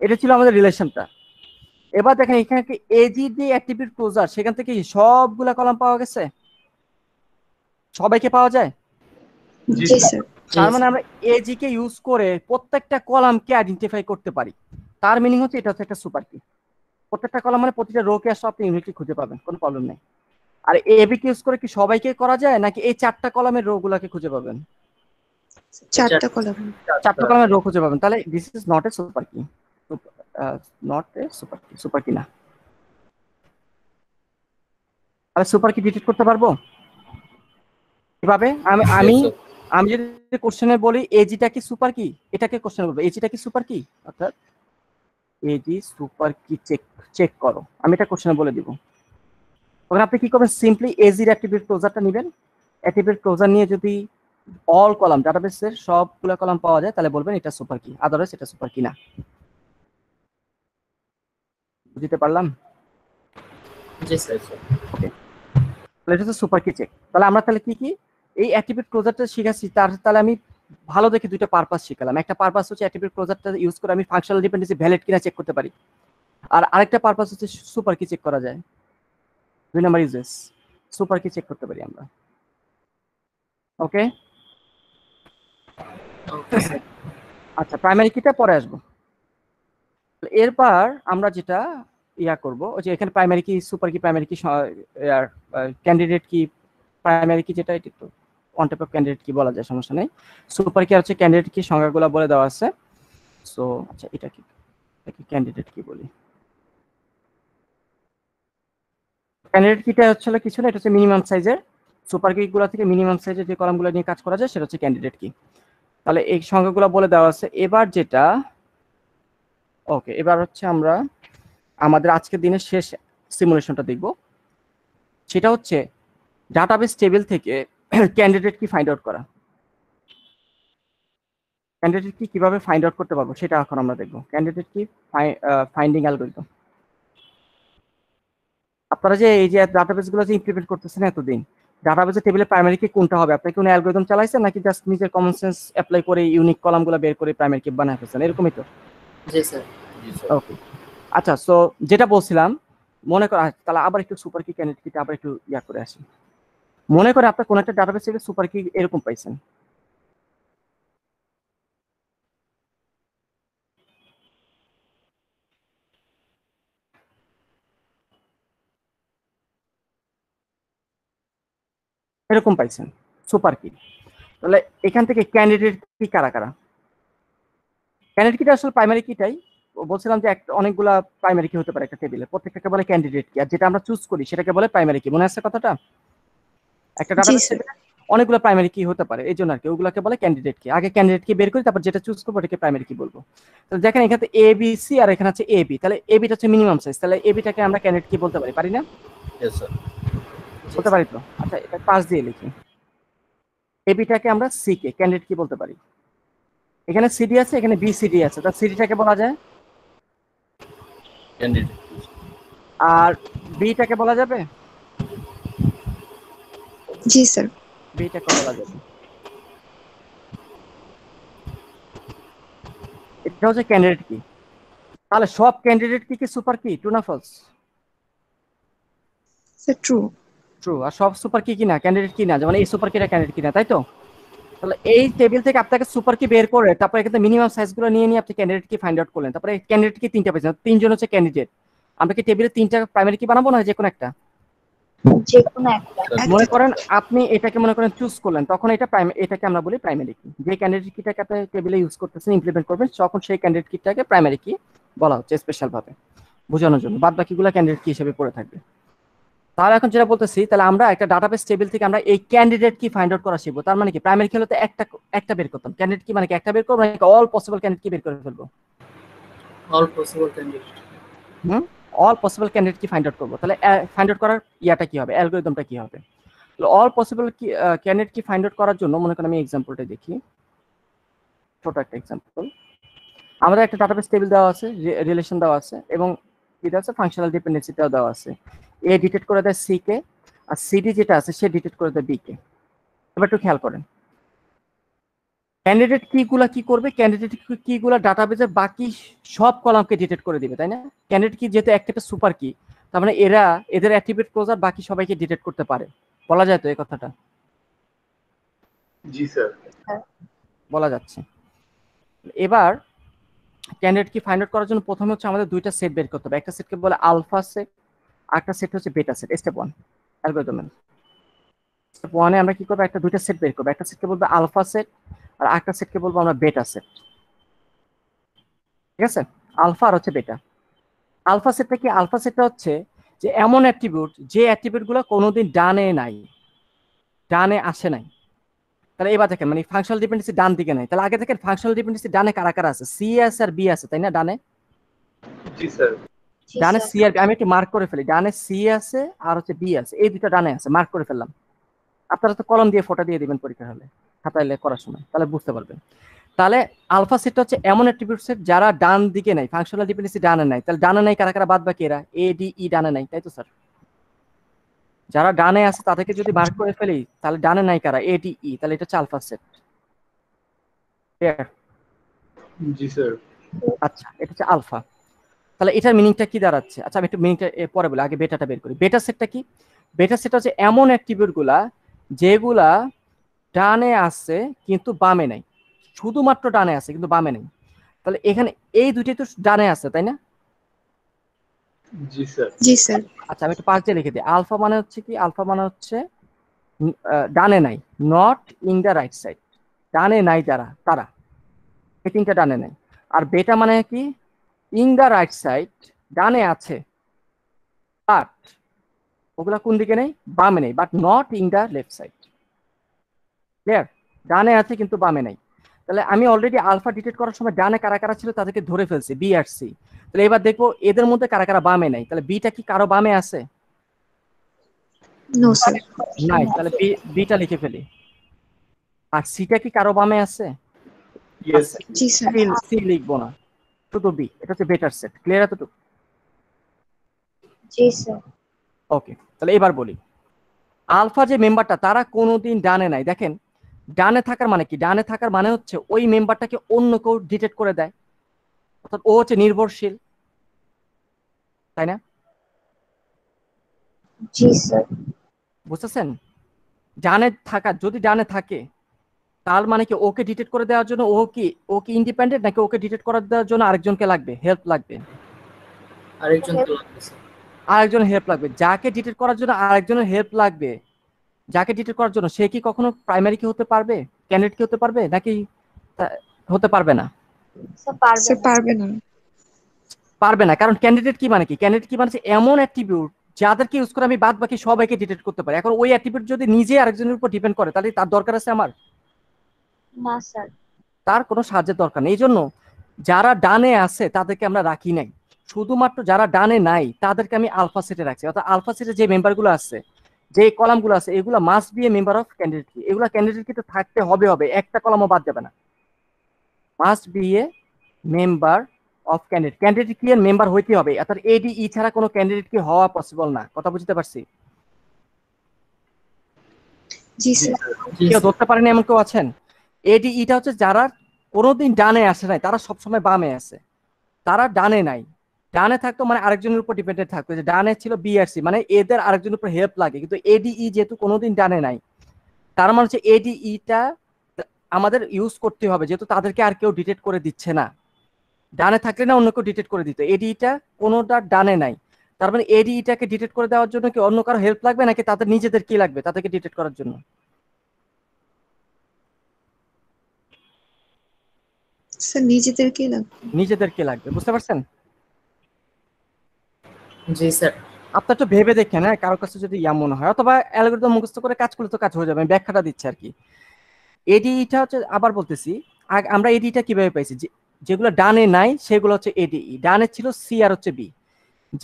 এটা ছিল আমাদের রিলেশনটা। এবার দেখেন এখানে কি এজি ডি অ্যাট্রিবিউট ক্লোজার, সেখান থেকে সবগুলা কলাম পাওয়া গেছে, সবাইকে পাওয়া যায়। জি স্যার। তার মানে আমরা এজি কে ইউজ করে প্রত্যেকটা কলামকে আইডেন্টিফাই করতে পারি। তার মিনিং হচ্ছে এটা হচ্ছে একটা সুপার কি। প্রত্যেকটা কলাম মানে প্রতিটা রো কে আসলে আপনি ইউনিটলি খুঁজে পাবেন, কোনো প্রবলেম নেই। আর এবি কে ইউজ করে কি সবাইকে করা যায় নাকি এই চারটা কলামের রো গুলাকে খুঁজে পাবেন? চারটা কলাম। চারটা কলামের রো খুঁজে পাবেন। তাহলে this is not a super key, super key না। তাহলে সুপার কি ডিটেক্ট করতে পারবো কিভাবে? আমি যদি কোশ্চেনে বলি এজিটা কি সুপার কি, এটাকে কোশ্চেন বলবো এজিটা কি সুপার কি, অর্থাৎ এজি সুপার কি চেক করো, আমি এটা কোশ্চেনে বলে দিব। তখন আপনি কি করবেন, সিম্পলি এজির অ্যাট্রিবিউট ক্লোজারটা নেবেন। অ্যাট্রিবিউট ক্লোজার নিয়ে যদি অল কলাম ডাটাবেসের সবগুলো কলাম পাওয়া যায় তাহলে বলবেন এটা সুপার কি, আদারওয়াইজ এটা সুপার কি না। বুঝতে পারলাম? জি স্যার। ওকে, তাহলে এটা হচ্ছে সুপার কি চেক। তাহলে আমরা তাহলে কি এই অ্যাট্রিবিউট ক্লোজারটা শিখাচ্ছি, তাহলে আমি ভালো দেখে দুইটা পারপাস শিখালাম। একটা পারপাস হচ্ছে অ্যাট্রিবিউট ক্লোজারটা ইউজ করে আমি ফাংশনাল ডিপেন্ডেন্সি ভ্যালিড কিনা চেক করতে পারি, আর আরেকটা পারপাস হচ্ছে সুপার কি চেক করা যায়। 2 number uses super key check করতে পারি আমরা। ওকে, আচ্ছা প্রাইমারি কিটা পরে আসবো। এরপর আমরা যেটা করব, ওই যে এখানে প্রাইমারি কি সুপার কি প্রাইমারি কি ক্যান্ডিডেট কি প্রাইমারি কি, যেটা একটু অন টাইপ অফ ক্যান্ডিডেট কি বলা যায়, সমস্যা নেই। সুপার কি হচ্ছে ক্যান্ডিডেট কি সংজ্ঞাগুলো বলে দেওয়া আছে। সো আচ্ছা এটা কি ক্যান্ডিডেট কি বলি, ক্যান্ডিডেট কিটা হচ্ছে কিছু না, এটা হচ্ছে মিনিমাম সাইজের সুপার কি গুলো থেকে মিনিমাম সাইজের যে কলামগুলো নিয়ে কাজ করা যায় সেটা হচ্ছে ক্যান্ডিডেট কি। তাহলে এই সংখ্যাগুলো বলে দেওয়া আছে। এবার যেটা ওকে, এবার হচ্ছে আমরা আমাদের আজকের দিনের শেষ সিমুলেশনটা দেখব, সেটা হচ্ছে ডাটাবেস টেবিল থেকে ক্যান্ডিডেট কি ফাইন্ড আউট করা। ক্যান্ডিডেট কি কিভাবে ফাইন্ড আউট করতে পারবো সেটা এখন আমরা দেখব। ক্যান্ডিডেট কি ফাইন্ডিং অ্যালগরিদম। আপনারা যে এই যে ডাটাবেসগুলো যে ইমপ্লিমেন্ট করতেছেন এতদিন, ডাটাবেসের টেবিলে প্রাইমারি কি কোনটা হবে, আপনি কোনো অ্যালগরিদম চালাইছেন নাকি জাস্ট নিজের কমন সেন্স অ্যাপ্লাই করে ইউনিক কলামগুলো বের করে প্রাইমারি কি বানায় ফেলছেন, এরকমই তো? জি স্যার। ওকে, আচ্ছা। সো যেটা বলছিলাম মনে করেন তাহলে আবার একটু সুপার কি ক্যান্ডিডেট কিটা আবার একটু ইয়া করে আসি। মনে করে আপনার কোন একটা ডাটাবেস থেকে সুপার কি এরকম পাইছেন, এরকম পাইছেন সুপার কি, তাহলে এখান থেকে ক্যান্ডিডেট কি কারা কারা? ক্যান্ডিডেট কিটা আসলে প্রাইমারি কিটাই বলছিলাম যে অনেকগুলা প্রাইমারি কি হতে পারে একটা টেবিলে, প্রত্যেকটাকে বলে ক্যান্ডিডেট কি, আর যেটা আমরা চুজ করি সেটাকে বলে প্রাইমারি কি। মনে আছে কথাটা? একটা ডাটাবেস টেবিলে অনেকগুলো প্রাইমারি কি হতে পারে, এই জন্য আর কি ওগুলোকে বলে ক্যান্ডিডেট কি। আগে ক্যান্ডিডেট কি বের করি, তারপর যেটা চুজ করবো ওটাকে প্রাইমারি কি বলবো। তাহলে দেখেন এখানে এ বি সি আর এখানে আছে এ বি, তাহলে এ বিটা হচ্ছে মিনিমাম সাইজ, তাহলে এ বিটাকে আমরা ক্যান্ডিডেট কি বলতে পারি, পারি না? বলতে পারি তো। আচ্ছা এটা পাস দিয়ে লিখি, এ বিটাকে আমরা সি কে ক্যান্ডিডেট কি বলতে পারি। এখানে সিডি আছে, এখানে বি সিডি আছে, তার সিডিটাকে বলা যায় ক্যান্ডিডেট। আর বিটাকে বলা যাবে? জি স্যার। বিটাকে বলা যাবে। এটা হচ্ছে ক্যান্ডিডেট কি। তাহলে সব ক্যান্ডিডেট কি কি সুপার কি, ট্রু না ফলস? Sir true. ট্রু। আর সব সুপার কি না ক্যান্ডিডেট কি না, যেমন এই সুপার কিটা ক্যান্ডিডেট কি না, তাই তো? তাহলে এই টেবিল থেকে আপনাকে সুপার কি বের করে তারপরে এখানে মিনিমাম সাইজগুলো নিয়ে আপনি ক্যান্ডিডেট কি ফাইন্ড আউট করলেন, তারপরে ক্যান্ডিডেট কি তিনটা পেয়েছেন, তিনজন হচ্ছে ক্যান্ডিডেট। আমরা কি টেবিলে তিনটা প্রাইমারি কি বানাবো না যে কোনো একটা? যে কোনো একটা। মনে করেন আপনি এটাকে মনে করেন চুজ করলেন, তখন এটাকে আমরা বলি প্রাইমারি কি। যে ক্যান্ডিডেট কিটাকে আপনি টেবিলে ইউজ করতেছেন ইমপ্লিমেন্ট করবেন, তখন সেই ক্যান্ডিডেট কিটাকে প্রাইমারি কি বলা হচ্ছে স্পেশাল ভাবে বোঝানোর জন্য, বাদ বাকিগুলো ক্যান্ডিডেট কি হিসেবে পড়ে থাকবে। তাহলে এখন যেটা বলতেছি, তাহলে আমরা একটা ডাটাবেস টেবিল থেকে আমরা এই ক্যান্ডিডেট কি ফাইন্ড আউট করা শিখবো। তার মানে কি প্রাইমারি কি হলে তো একটা বের করতাম, ক্যান্ডিডেট কি মানে কি একটা বের করবো নাকি অল পসিবল ক্যান্ডিডেট কি বের করে ফেলবো? All possible candidate. All possible candidate কি ফাইন্ড আউট করবো। তাহলে ফাইন্ড আউট করার ইয়াটা কি হবে, অ্যালগরিদমটা কি হবে? অল পসিবল কি ক্যান্ডিডেট কি ফাইন্ড আউট করার জন্য মনে করেন আমি এক্সাম্পলটা দেখি, ছোট একটা এক্সাম্পল। আমাদের একটা ডাটাবেস টেবিল দেওয়া আছে, রিলেশন দেওয়া আছে এবং কি দেওয়া আছে, ফাংশনাল ডিপেন্ডেন্সিটাও দেওয়া আছে। এ ডিটেক্ট করে দেয় সি কে, আর সিডি যেটা আছে সে ডিটেক্ট করে দেয় বি কে। এবার একটু খেয়াল করেন ক্যান্ডিডেট কিগুলা কি করবে, ক্যান্ডিডেট কিগুলা ডাটাবেসের বাকি সব কলামকে ডিটেক্ট করে দিবে, তাই না? ক্যান্ডিডেট কি যেহেতু একটা সুপার কি, তার মানে এদের অ্যাট্রিবিউট ক্লোজার বাকি সবাইকে ডিটেক্ট করতে পারে, বলা যায় তো এই কথাটা? জি স্যার। বলা যাচ্ছে। এবার ক্যান্ডিডেট কি ফাইন্ড আউট করার জন্য প্রথমে হচ্ছে আমাদের দুইটা সেট বের করতে হবে। একটা সেটকে বলে আলফা সেট, একটা সেট হচ্ছে বেটা সেট। স্টেপ 1 অ্যালগরিদমে স্টেপ 1 এ আমরা কি করব, দুইটা সেট বের করব। একটা সেটকে বলবো আলফা সেট আর একটা সেটকে বলবো আমরা বেটা সেট। ঠিক আছে, আলফা আর হচ্ছে বেটা। আলফা সেটটা কি, আলফা সেটটা হচ্ছে যে এমন অ্যাট্রিবিউট যে অ্যাট্রিবিউটগুলো কোনোদিন ডানে আসে নাই। তাহলে এবার দেখেন মানে ফাংশনাল ডিপেন্ডেন্সি ডান দিকে নাই, তাহলে আগে দেখেন ফাংশনাল ডিপেন্ডেন্সি ডানে কারা কারা আছে, সি আছে আর বি আছে, তাই না? ডানে জি স্যার। ডানে সি আর বি, আমি একটু মার্ক করে ফেলি, ডানে সি আছে আর হচ্ছে বি আছে, এই দুটো ডানে আছে, মার্ক করে ফেললাম। আপনারা তো কলম দিয়ে ফটো দিয়ে দিবেন পরীক্ষা হলে, খাতায় করার সময়, তাহলে বুঝতে পারবেন। তাহলে আলফা সেটটা হচ্ছে এমন অ্যাট্রিবিউট সেট যারা ডান দিকে নাই, ফাংশনাল ডিপেন্ডেন্সি ডানে নাই। তাহলে ডানে নাই কারা কারা, বাদ বাকি এরা এ ডি ই ডানে নাই, তাই তো স্যার? যারা ডানে আছে তাদেরকে যদি মার্ক করে ফেলি তাহলে ডানে নাই কারা, এ ডি ই, তাহলে এটা হচ্ছে আলফা সেট। জি স্যার। আচ্ছা এটা হচ্ছে আলফা। তাহলে এটার মিনিংটা কি দাঁড়াচ্ছে? আচ্ছা আমি একটু মিনিংটা পরে বলি, আগে বেটাটা বের করি। বেটা সেটটা কি? বেটা সেট হচ্ছে এমন অ্যাট্রিবিউট গুলা যেগুলা ডানে আছে কিন্তু বামে নাই, শুধুমাত্র ডানে আছে কিন্তু বামে নেই। তাহলে এখানে এই দুইটাই তো ডানে আছে, তাই না? জি স্যার। জি স্যার। আচ্ছা আমি একটু পাঁচ দিয়ে লিখে দিই। আলফা মানে হচ্ছে কি, আলফা মানে হচ্ছে ডানে নাই, not in the right side, ডানে নাই যারা তারা, এই তিনটা ডানে নাই। আর বেটা মানে কি, ইন দ্য রাইট সাইড, ডানে আছে বাট ওগুলা কোন দিকে নেই, বামে নেই, but not in the left side. Clear? ডানে আছে কিন্তু বামে নাই। তাহলে আমি অলরেডি আলফা ডিটেক্ট করার সময় ডানে কারা কারা ছিল তাদেরকে ধরে ফেলছি, বি আর সি। তাহলে এবার দেখবো এদের মধ্যে কারা কারা বামে নাই। তাহলে বিটা কি কারো বামে আছে? No sir. নাই, তাহলে বিটা লিখে ফেলি। আর সিটা কি কারো বামে আছে? ইয়েস। জি স্যার। সি লিখবো না, শুধু বি। এটা হচ্ছে বেটার সেট। ক্লিয়ার এতটুকু? জি স্যার। ওকে, তাহলে এবার বলি আলফা যে মেম্বারটা তারা কোনোদিন ডানে নাই। দেখেন ডানে থাকার মানে কি, ডানে থাকার মানে হচ্ছে ওই মেম্বারটাকে অন্য কেউ ডিটেক্ট করে দেয়, অর্থাৎ ও হচ্ছে নির্ভরশীল, তাই না? জি স্যার। বুঝতেছেন? ডানে থাকা, যদি ডানে থাকে তার মানে কি ওকে ডিটেক্ট করে দেওয়ার জন্য ও কি ইন্ডিপেন্ডেন্ট, নাকি ওকে ডিটেক্ট করে দেওয়ার জন্য আরেকজনকে লাগবে, হেল্প লাগবে? আরেকজন তো লাগতেছে। আরেকজনের হেল্প লাগবে। যাকে ডিটেক্ট করার জন্য আরেকজনের হেল্প লাগবে, যাকে ডিটেক্ট করার জন্য, সে কি কখনো প্রাইমারি কি হতে পারবে, ক্যান্ডিডেট কি হতে পারবে, নাকি হতে পারবে না? স্যার পারবে না। পারবে না, কারণ ক্যান্ডিডেট কি মানে কি? ক্যান্ডিডেট কি মানে হচ্ছে এমন অ্যাট্রিবিউট যাদেরকে ইউজ করে আমি বাদ বাকি সবাইকে ডিটেক্ট করতে পারি। এখন ওই অ্যাট্রিবিউট যদি নিজে আরেকজনের উপর ডিপেন্ড করে, তাহলে তার দরকার আছে আমার? না স্যার। তার কোনো সাহায্যের দরকার নেই। এই জন্য যারা ডানে আছে তাদেরকে আমরা রাখি নাই, শুধুমাত্র যারা ডানে নাই তাদেরকে আমি আলফা সেটে রাখছি। অর্থাৎ আলফা সেটে যে মেম্বারগুলো আছে, যে কলামগুলো আছে, এগুলো must B a member of candidate কি। এগুলো ক্যান্ডিডেট কি তো থাকতে হবে, একটা কলামও বাদ যাবে না। Must B a member of candidate, candidate কি এর মেম্বার হইতে হবে। অর্থাৎ এডিই ছাড়া কোনো ক্যান্ডিডেট কি হওয়া পসিবল না। কথা বুঝতে পারছি? জি স্যার। কেউ ধরতে পারেনি এমন কেউ আছেন? এডিইটা হচ্ছে যারা কোনোদিন ডানে আসে নাই, তারা সবসময় বামে আছে, তারা ডানে নাই। ডানে থাকতো মানে আরেকজনের উপর ডিপেন্ডেন্ট থাকতো, যে ডানে ছিল বিআরসি মানে এদের আরেকজনের উপর হেল্প লাগে, কিন্তু এডিই যেহেতু কোনোদিন ডানে নাই, তার মানে হচ্ছে এডিইটা আমাদের ইউজ করতে হবে, যেহেতু তাদেরকে আর কেউ ডিটেক্ট করে দিচ্ছে না। ডানে থাকলে না অন্য কেউ ডিটেক্ট করে দিত, এডিইটা কোনোটা ডানে নাই, তার মানে এডিইটাকে ডিটেক্ট করে দেওয়ার জন্য কি অন্য কারো হেল্প লাগবে, নাকি তাদের নিজেদের কি লাগবে তাদেরকে ডিটেক্ট করার জন্য? স্যার নিজেদেরকেই লাগবে। নিজেদেরকে লাগবে। বুঝতে পারছেন? জি স্যার। আপনার তো ভেবে দেখেন, হ্যাঁ, কারোর কাছে যদি ইয়া মনে হয়, অথবা অ্যালগরিদম মুখস্থ করে কাজ করলে তো কাজ হয়ে যাবে। আমি ব্যাখ্যাটা দিচ্ছি আর কি। এডিইটা হচ্ছে, আবার বলতেছি, আমরা এডিইটা কিভাবে পাইছি? যেগুলো ডানে নাই সেগুলো হচ্ছে এডিই। ডানে ছিল সি আর হচ্ছে বি,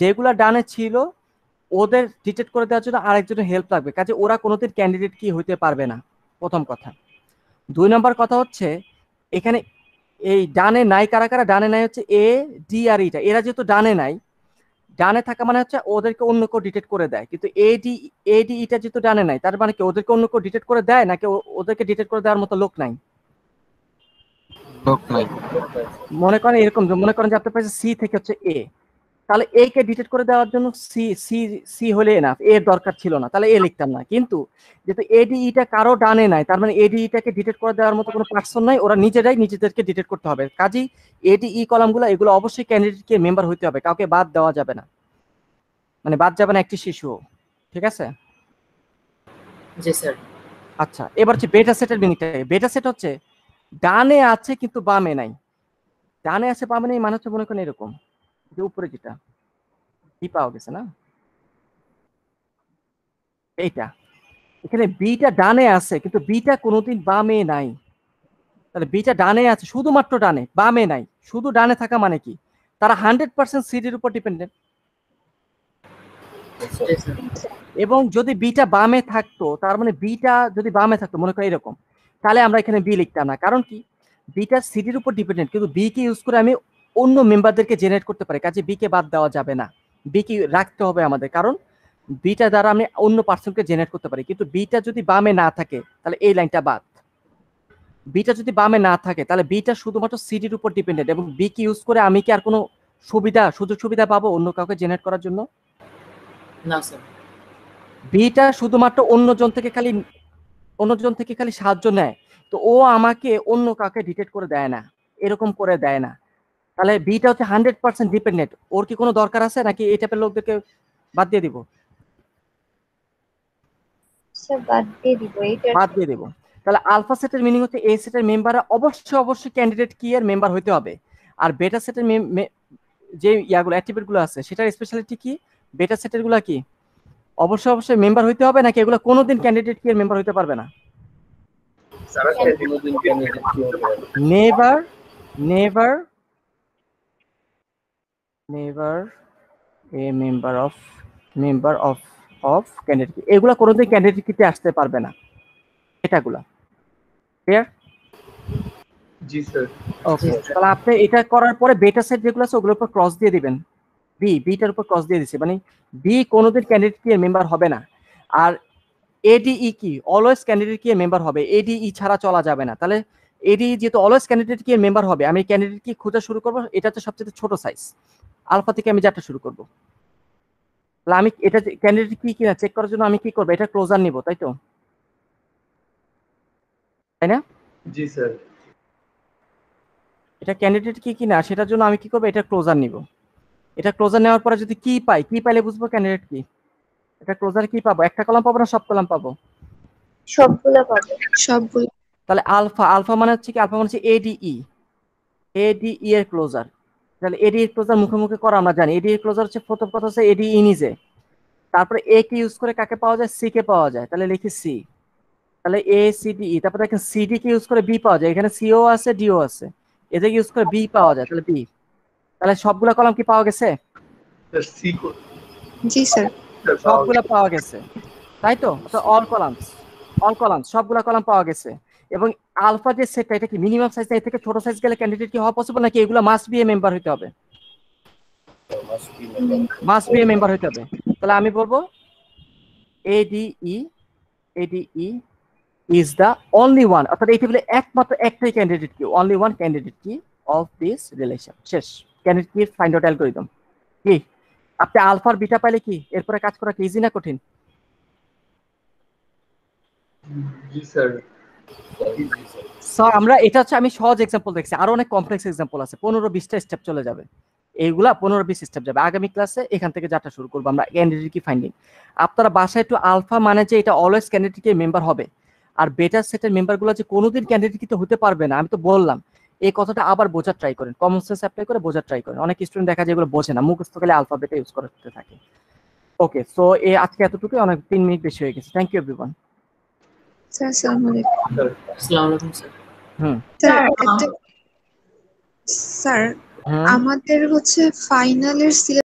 যেগুলো ডানে ছিল ওদের ডিটেক্ট করে দেওয়ার জন্য আরেকজনের হেল্প লাগবে, কাজে ওরা কোনোদিন ক্যান্ডিডেট কি হইতে পারবে না, প্রথম কথা। 2 নম্বর কথা হচ্ছে এখানে এই ডানে নাই কারা কারা? ডানে নাই হচ্ছে এ, ডি আর ইটা। এরা যেহেতু ডানে নাই, ডানে থাকা মানে হচ্ছে ওদেরকে অন্য কেউ ডিটেক্ট করে দেয়, কিন্তু এডিইটা যেহেতু ডানে নাই, তার মানে কি ওদেরকে অন্য কেউ ডিটেক্ট করে দেয়, নাকি ওদেরকে ডিটেক্ট করে দেওয়ার মতো লোক নাই? মনে করেন এরকম, মনে করেন যে আপনার পাশে সি থেকে হচ্ছে এ, তাহলে এ কে ডিটেক্ট করে দেওয়ার জন্য সি সি সি হলে না, এর দরকার ছিল না, তাহলে এ লিখতাম না। কিন্তু যেহেতু এডিইটা কারো ডানে নাই, তার মানে এডিইটাকে ডিটেক্ট করে দেওয়ার মতো কোনো পার্সন নাই, ওরা নিজেরাই নিজেদেরকে ডিটেক্ট করতে হবে। কাজেই এডিই কলামগুলো এগুলো অবশ্যই ক্যান্ডিডেটকে মেম্বার হইতে হবে, কাউকে বাদ দেওয়া যাবে না, মানে বাদ যাবে না একটি শিশু। ঠিক আছে? জি স্যার। আচ্ছা, এবার হচ্ছে বেটা সেটের মিনিংটা। বেটা সেট হচ্ছে ডানে আছে কিন্তু বামে নাই। ডানে আছে বামে নেই মানে হচ্ছে মনে করেন এরকম, যে উপরে যেটা বি পাওয়া গেছে না, এইটা, এখানে বিটা ডানে আছে কিন্তু বিটা কোনোদিন বামে নাই। তাহলে বিটা ডানে আছে, শুধুমাত্র ডানে, বামে নাই। শুধু ডানে থাকা মানে কি? তারা 100% সিডির উপর ডিপেন্ডেন্ট। এবং যদি বিটা বামে থাকতো, তার মানে বিটা যদি বামে থাকতো মনে করেন এরকম, তাহলে আমরা এখানে বি লিখতাম না। কারণ কি? বিটা সিডির উপর ডিপেন্ডেন্ট, কিন্তু বি কে ইউজ করে আমি অন্য মেম্বারদেরকে জেনারেট করতে পারি, কাজে বি কে বাদ দেওয়া যাবে না, বি কে রাখতে হবে আমাদের, কারণ বিটা দ্বারা আমি অন্য পার্সনকে জেনারেট করতে পারি। কিন্তু বিটা যদি বামে না থাকে তাহলে এই লাইনটা বাদ। বিটা যদি বামে না থাকে তাহলে বিটা শুধুমাত্র সিডির উপর ডিপেন্ডেন্ট, এবং বি কে ইউজ করে আমি কি আর কোনো সুযোগ সুবিধা পাবো অন্য কাউকে জেনারেট করার জন্য? না স্যার। বিটা শুধুমাত্র অন্যজন থেকে খালি সাহায্য নেয়, তো ও আমাকে অন্য কাউকে ডিটেক্ট করে দেয় না, এরকম করে দেয় না। তাহলে বিটা হচ্ছে 100% ডিপেন্ডেন্ট। ওর কি কোনো দরকার আছে, নাকি এই টাইপের লোকদেরকে বাদ দিয়ে দিব? স্যার বাদ দিয়ে দিব। এইটা বাদ দিয়ে দেব। তাহলে আলফা সেটের মিনিং হচ্ছে এ সেটের মেম্বাররা অবশ্যই ক্যান্ডিডেট কি এর মেম্বার হইতে হবে। আর বেটা সেটের যে ইয়াগুলো অ্যাট্রিবিউট গুলো আছে সেটার স্পেশালিটি কি? বেটা সেটের গুলা কি অবশ্যই মেম্বার হইতে হবে, নাকি এগুলো কোনোদিন ক্যান্ডিডেট কি এর মেম্বার হইতে পারবে না? Never never never a member of candidate, এগুলা কোনোদিন ক্যান্ডিডেট কিতে আসতে পারবে না। এটাগুলা ক্লিয়ার? জি স্যার। ওকে, তাহলে আপনি এটা করার পরে বেটা সেট যেগুলো আছে ওগুলোর উপর ক্রস দিয়ে দিবেন। বিটার উপর ক্রস দিয়ে দিচ্ছে, মানে বি কোনোদিন ক্যান্ডিডেট কি এর মেম্বার হবে না। আর এডিই কি অলওয়েজ ক্যান্ডিডেট কি এর মেম্বার হবে, এডিই ছাড়া চলা যাবে না। তাহলে এডিই যেহেতু অলওয়েজ ক্যান্ডিডেট কি এর মেম্বার হবে, আমি ক্যান্ডিডেট কি খোঁজা শুরু করব। এটা হচ্ছে সবচেয়ে ছোট সাইজ, আলফা থেকে আমি যাত্রা শুরু করব। তাহলে আমি এটা ক্যান্ডিডেট কি কিনা চেক করার জন্য আমি কি করবো, এটা ক্লোজার নিব, তাই তো? তাই না? জি স্যার। এটা ক্যান্ডিডেট কি কিনা সেটার জন্য আমি কি করবো, এটা ক্লোজার নিব। এটা ক্লোজার নেওয়ার পরে যদি কি পাই, কি পাইলে বুঝবো ক্যান্ডিডেট কি। এটা ক্লোজার কি পাবো, একটা কলাম পাবো না সব কলাম পাবো? সবগুলো পাবো, সবগুলো। তাহলে আলফা, আলফা মানে হচ্ছে কি, আলফা মানে হচ্ছে এডিই, এডিই এর ক্লোজার। তাহলে এডি এর ক্লোজার মুখে মুখে করা আমরা জানি। এডি এর ক্লোজার হচ্ছে প্রথম কথা হচ্ছে এডিই নিজে, তারপরে এ কে ইউজ করে কাকে পাওয়া যায়, সি কে পাওয়া যায়। তাহলে লিখি সি, তাহলে এ সি ডি ই। তারপরে দেখেন সিডি কে ইউজ করে বি পাওয়া যায়, এখানে সিও আছে ডিও আছে, এদের ইউজ করে বি পাওয়া যায়, তাহলে বি। তাহলে সবগুলা কলাম কি পাওয়া গেছে? স্যার সি জি স্যার। সবগুলা পাওয়া গেছে, তাই তো? অল কলামস, অল কলামস সবগুলা কলাম পাওয়া গেছে। এবং আলফা যে সেটটা, এটা কি মিনিমাম সাইজ, এর থেকে ছোট সাইজ গেলে ক্যান্ডিডেট কি হওয়া পসিবল, নাকি এগুলো মাস্ট বি এ মেম্বার হইতে হবে? মাস্ট বি এ মেম্বার হইতে হবে। তাহলে আমি বলবো ADE, ADE is the only one, অর্থাৎ এই টেবিলে একমাত্র একটাই ক্যান্ডিডেট কি, only one candidate key of this relation। শেষ। ক্যান্ডিডেট কি ফাইন্ড আউট অ্যালগরিদম কি। আপনি আলফার বিটা পাইলে কি এরপরে কাজ করা কি ইজি না কঠিন? জি স্যার। স্যার আমরা এটা হচ্ছে আমি সহজ এক্সাম্পল দেখছি, আরো অনেক কমপ্লেক্স এক্সাম্পল আছে, 15-20টা স্টেপ চলে যাবে, এইগুলা 15-20 স্টেপ যাবে। আগামী ক্লাসে এখান থেকে যাত্রা শুরু করবো আমরা ক্যান্ডিডেট কি ফাইন্ডিং। আপনারা বাসায় একটু আলফা মানে যে এটা অলওয়েজ ক্যান্ডিডেট কি মেম্বার হবে, আর বেটা সেটের মেম্বারগুলো যে কোনোদিন ক্যান্ডিডেট কি হতে পারবে না, আমি তো বললাম। এই কথাটা আবার বোঝার ট্রাই করেন, কমন সেন্স অ্যাপ্লাই করে বোঝার ট্রাই করেন। অনেক স্টুডেন্ট দেখা যায় এগুলো বোঝে না, মুখস্থ খালি আলফা বেটা ইউজ করতে থাকে। ওকে, সো এই আজকে এতটুকু, অনেক 3 মিনিট বেশি হয়ে গেছে। Thank you everyone. স্যার আসসালামু আলাইকুম। আসসালামু আলাইকুম স্যার। স্যার স্যার আমাদের হচ্ছে ফাইনালের